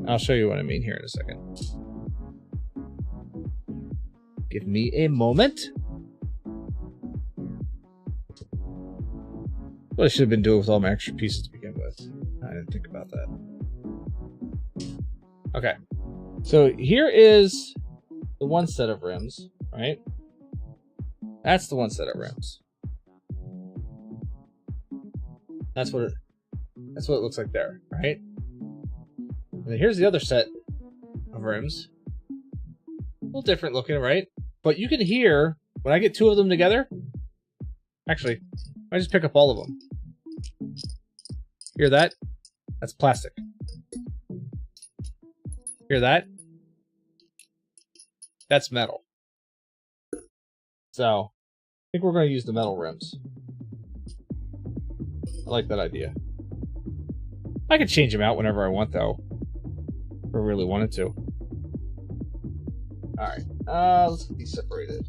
I'll show you what I mean here in a second. Give me a moment. What I should have been doing with all my extra pieces to begin with. I didn't think about that. Okay. So here is the one set of rims, right? That's the one set of rims. That's what it looks like there, right? And then here's the other set of rims. A little different looking, right? But you can hear, when I get 2 of them together, actually, I just pick up all of them. Hear that? That's plastic. Hear that? That's metal. So, I think we're going to use the metal rims. I like that idea. I could change them out whenever I want, though. If I really wanted to. Alright, let's get these separated.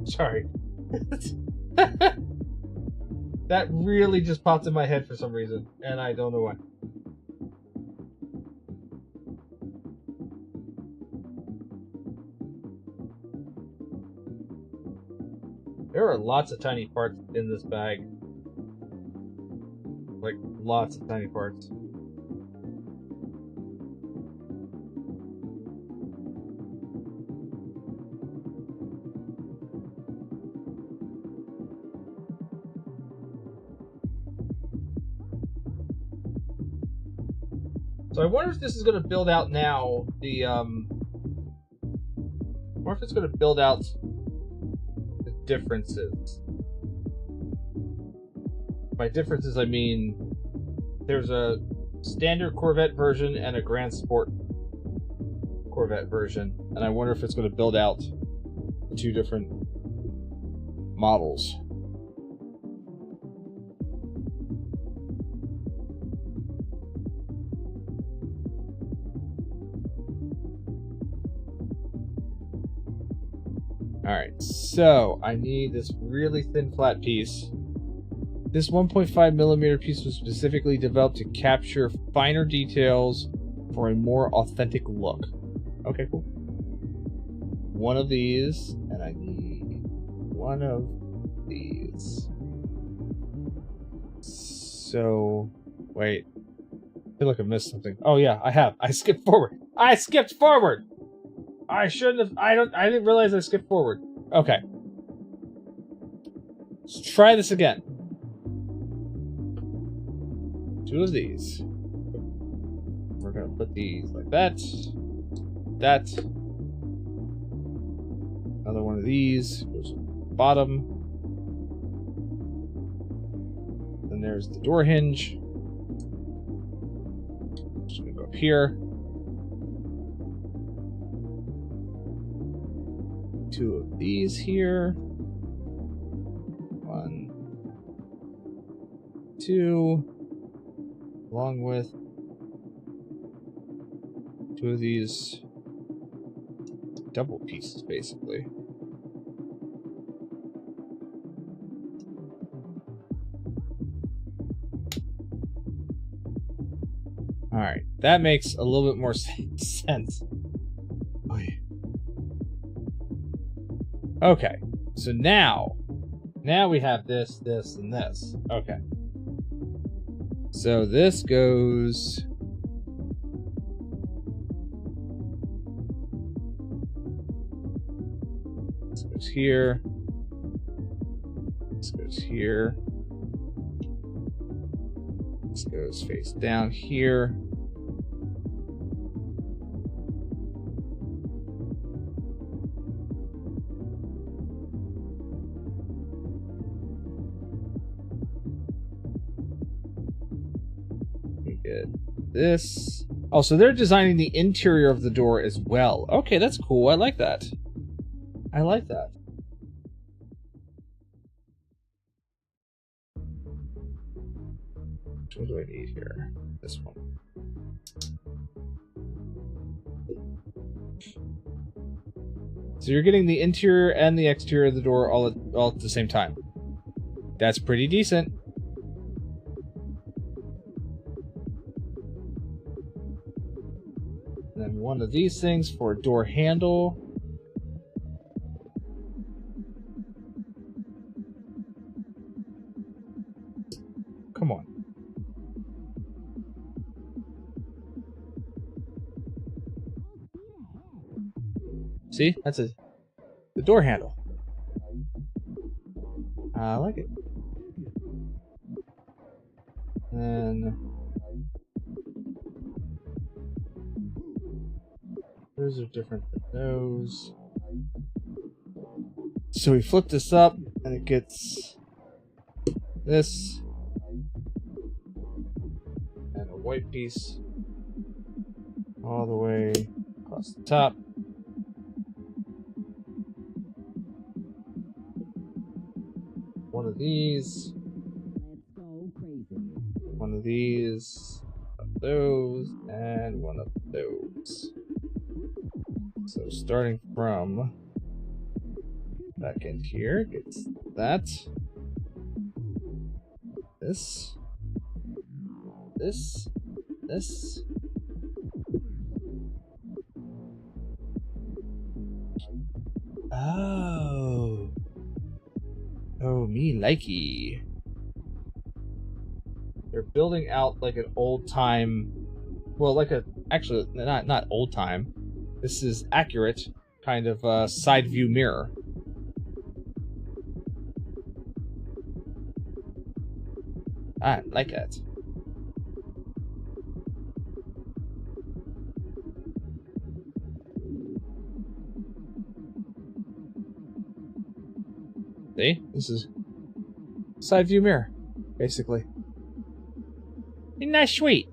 Sorry. That really just popped in my head for some reason, and I don't know why. There are lots of tiny parts in this bag. Like, lots of tiny parts. So I wonder if this is going to build out now the, I wonder if it's going to build out the differences. By differences, I mean there's a standard Corvette version and a Grand Sport Corvette version, and I wonder if it's going to build out the two different models. Alright, so I need this really thin flat piece. This 1.5 millimeter piece was specifically developed to capture finer details for a more authentic look. Okay, cool. One of these, and I need one of these. So, wait. I feel like I missed something. Oh yeah, I have. I skipped forward. I skipped forward! I shouldn't have. I didn't realize I skipped forward. Okay. Let's try this again. Two of these. We're gonna put these like that. That. Another one of these goes to the bottom. Then there's the door hinge. Just gonna go up here. Two of these here. One, two, along with two of these double pieces, basically. Alright, that makes a little bit more sense. Okay, so now we have this, this, and this. Okay. So this goes... This goes here. This goes here. This goes face down here. This. Oh, so they're designing the interior of the door as well. Okay, that's cool. I like that. I like that. Which one do I need here? This one. So you're getting the interior and the exterior of the door all at the same time. That's pretty decent. Then one of these things for a door handle. Come on. See? That's the door handle. I like it. And those are different than those. So we flip this up and it gets this and a white piece all the way across the top. One of these. One of these. One of those. And one of those. So starting from back end here, gets that. This. This. This. Oh. Oh, me likey. They're building out like an old time, well, like a, actually, not old time. This is accurate kind of side view mirror. I like it. See? This is side view mirror, basically. Isn't that sweet?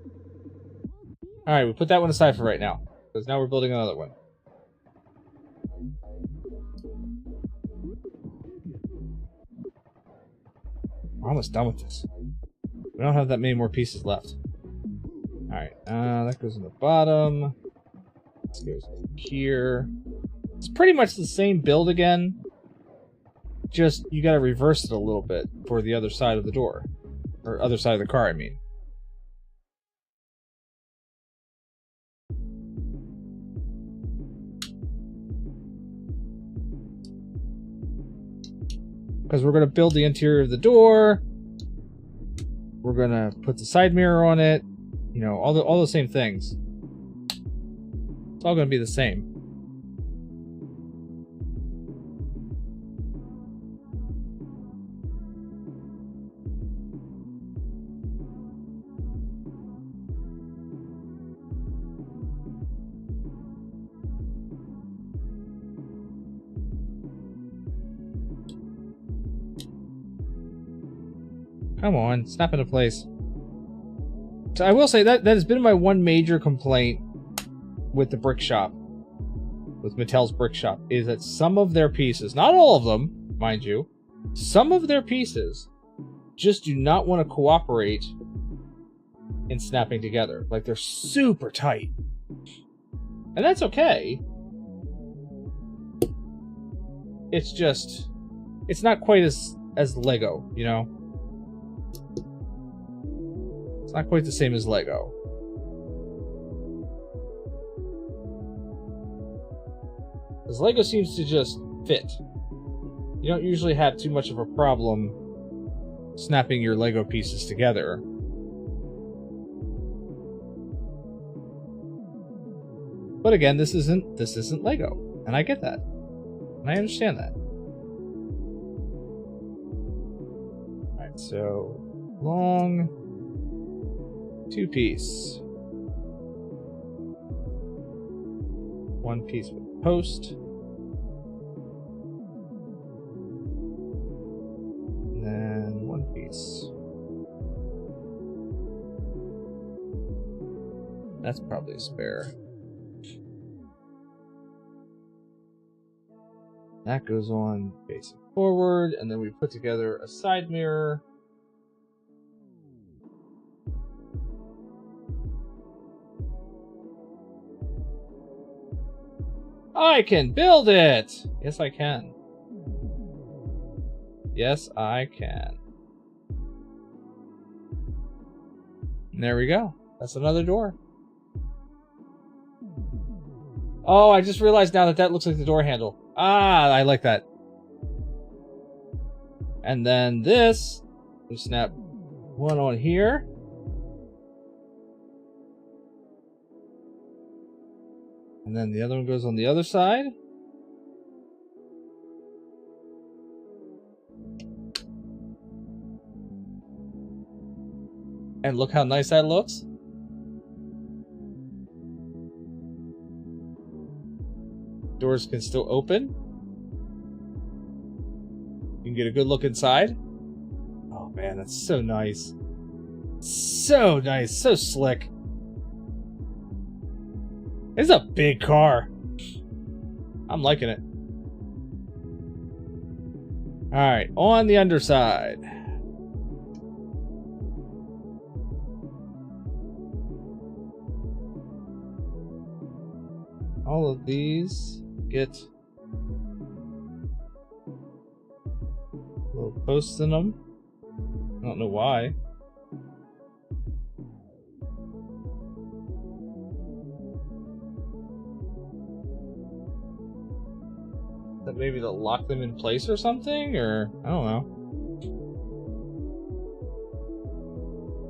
Alright, we put that one aside for right now. Because now we're building another one. We're almost done with this. We don't have that many more pieces left. Alright, that goes in the bottom. This goes here. It's pretty much the same build again. Just, you gotta reverse it a little bit for the other side of the door. Or other side of the car, I mean. Because we're gonna build the interior of the door. We're gonna put the side mirror on it. You know, all the same things. It's all gonna be the same. Come on, snap into place. So I will say that has been my one major complaint with the brick shop, with Mattel's brick shop, is that some of their pieces, not all of them, mind you, some of their pieces just do not want to cooperate in snapping together. Like, they're super tight. And that's okay. It's just, it's not quite as Lego, you know? It's not quite the same as Lego. Because Lego seems to just fit. You don't usually have too much of a problem snapping your Lego pieces together. But again, this isn't Lego, and I get that. And I understand that. Alright, so long 2-piece. 1 piece with post. And then 1 piece. That's probably a spare. That goes on facing forward, and then we put together a side mirror. I can build it! Yes, I can. Yes, I can. And there we go. That's another door. Oh, I just realized now that that looks like the door handle. Ah, I like that. And then this, we snap one on here. And then the other one goes on the other side. And look how nice that looks. Doors can still open. You can get a good look inside. Oh man, that's so nice. So nice, so slick. It's a big car. I'm liking it. Alright, on the underside. All of these get little posts in them. I don't know why. That maybe to lock them in place or something, or I don't know.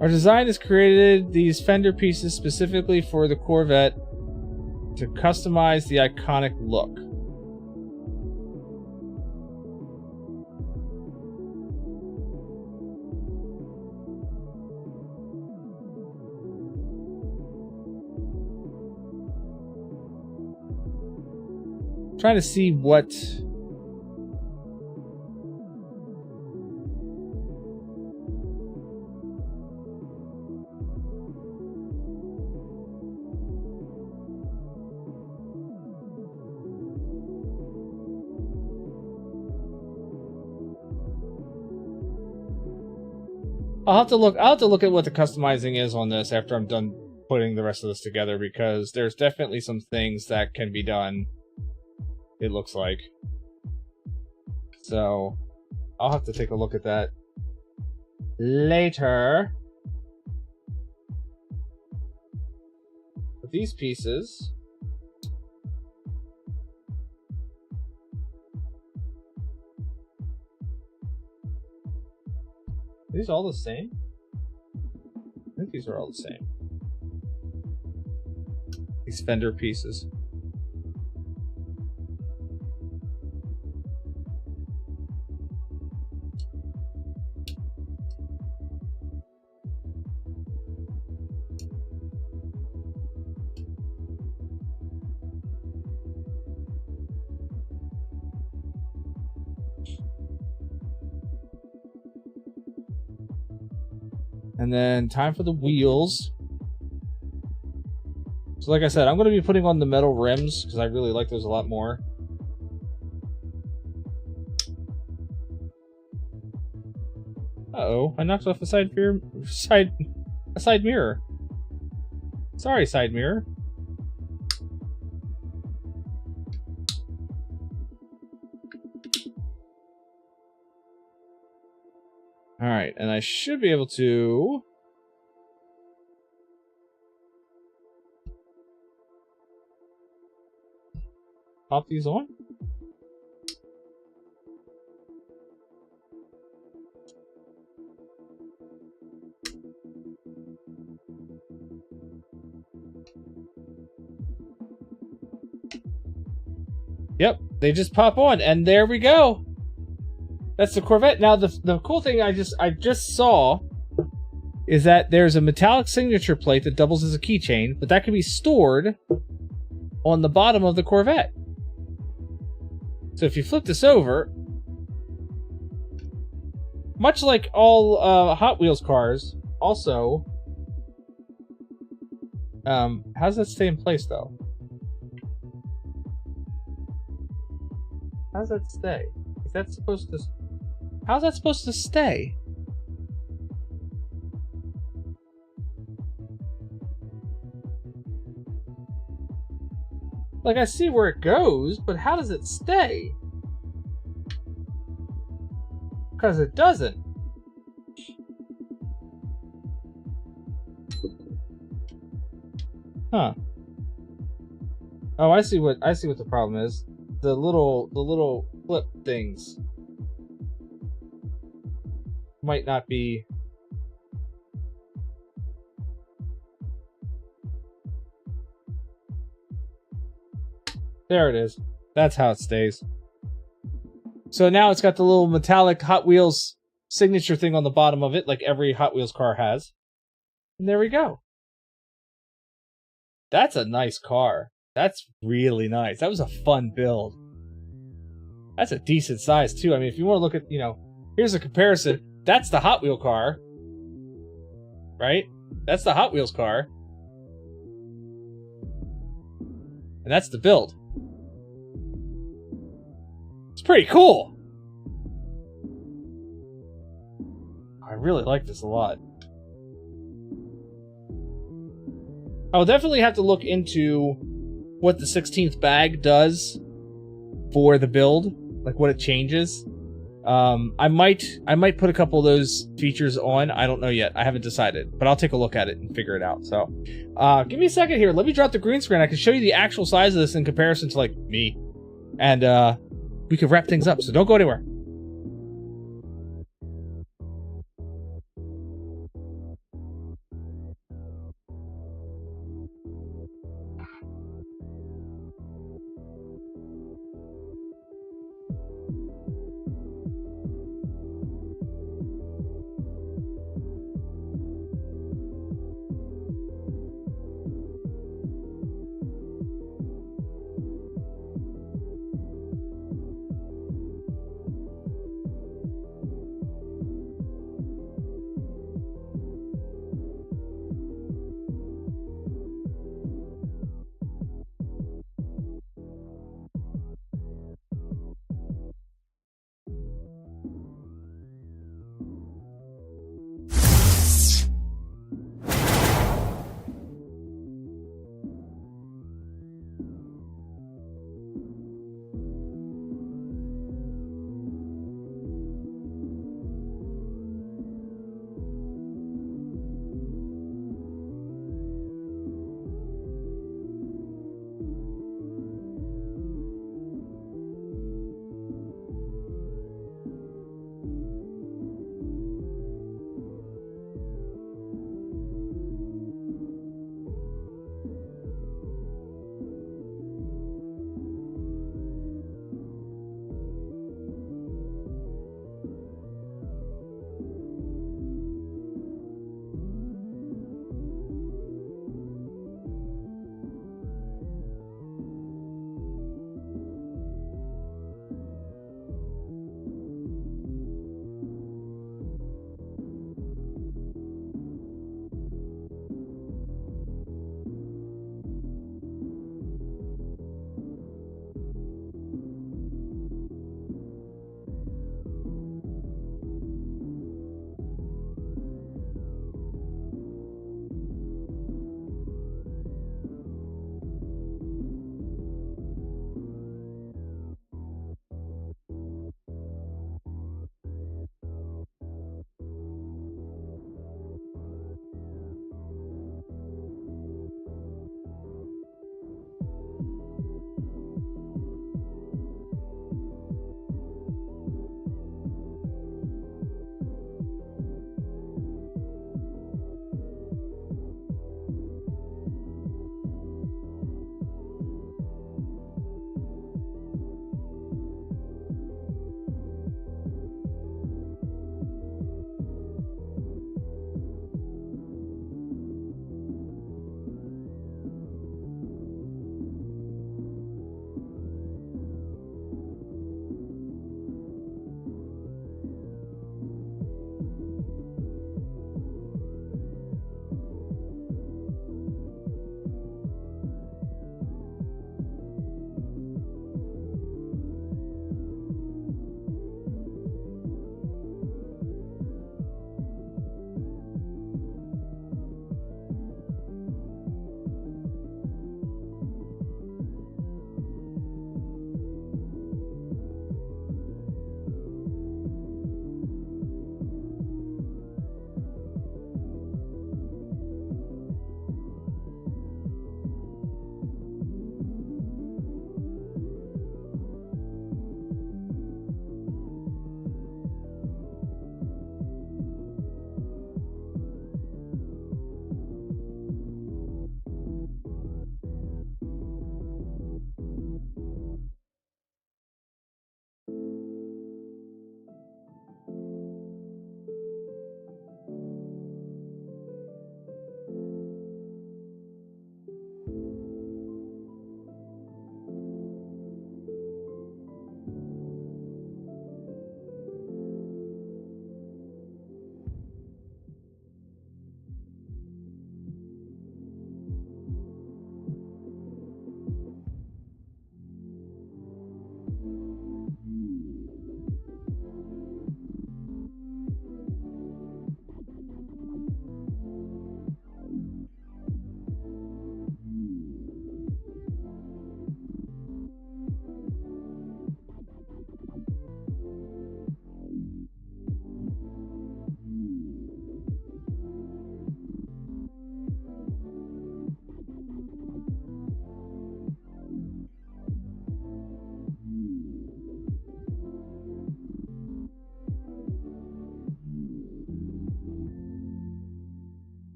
Our design has created these fender pieces specifically for the Corvette to customize the iconic look. Trying to see what I'll have to look at what the customizing is on this after I'm done putting the rest of this together, because there's definitely some things that can be done, it looks like. So I'll have to take a look at that later. But these pieces, are these all the same? I think these are all the same. These fender pieces. And then time for the wheels. So like I said, I'm going to be putting on the metal rims because I really like those a lot more. Uh-oh, I knocked off a side mirror. Sorry, side mirror. Alright, and I should be able to... pop these on? Yep, they just pop on, and there we go. That's the Corvette. Now, the cool thing I just saw is that there's a metallic signature plate that doubles as a keychain, but that can be stored on the bottom of the Corvette. So if you flip this over, much like all Hot Wheels cars, also, how does that stay in place though? How does that stay? Is that supposed to? How's that supposed to stay? Like, I see where it goes, but how does it stay? Because it doesn't. Huh. Oh, I see what the problem is. The little flip things might not be. There it is. That's how it stays. So now it's got the little metallic Hot Wheels signature thing on the bottom of it, like every Hot Wheels car has. And there we go. That's a nice car. That's really nice. That was a fun build. That's a decent size, too. I mean, if you want to look at, here's a comparison. That's the Hot Wheel car. Right? That's the Hot Wheels car. And that's the build. It's pretty cool. I really like this a lot. I'll definitely have to look into what the 16th bag does for the build, like what it changes. I might put a couple of those features on. I don't know yet. I haven't decided, but I'll take a look at it and figure it out. So, give me a second here. Let me drop the green screen. I can show you the actual size of this in comparison to like me, and we can wrap things up. So don't go anywhere.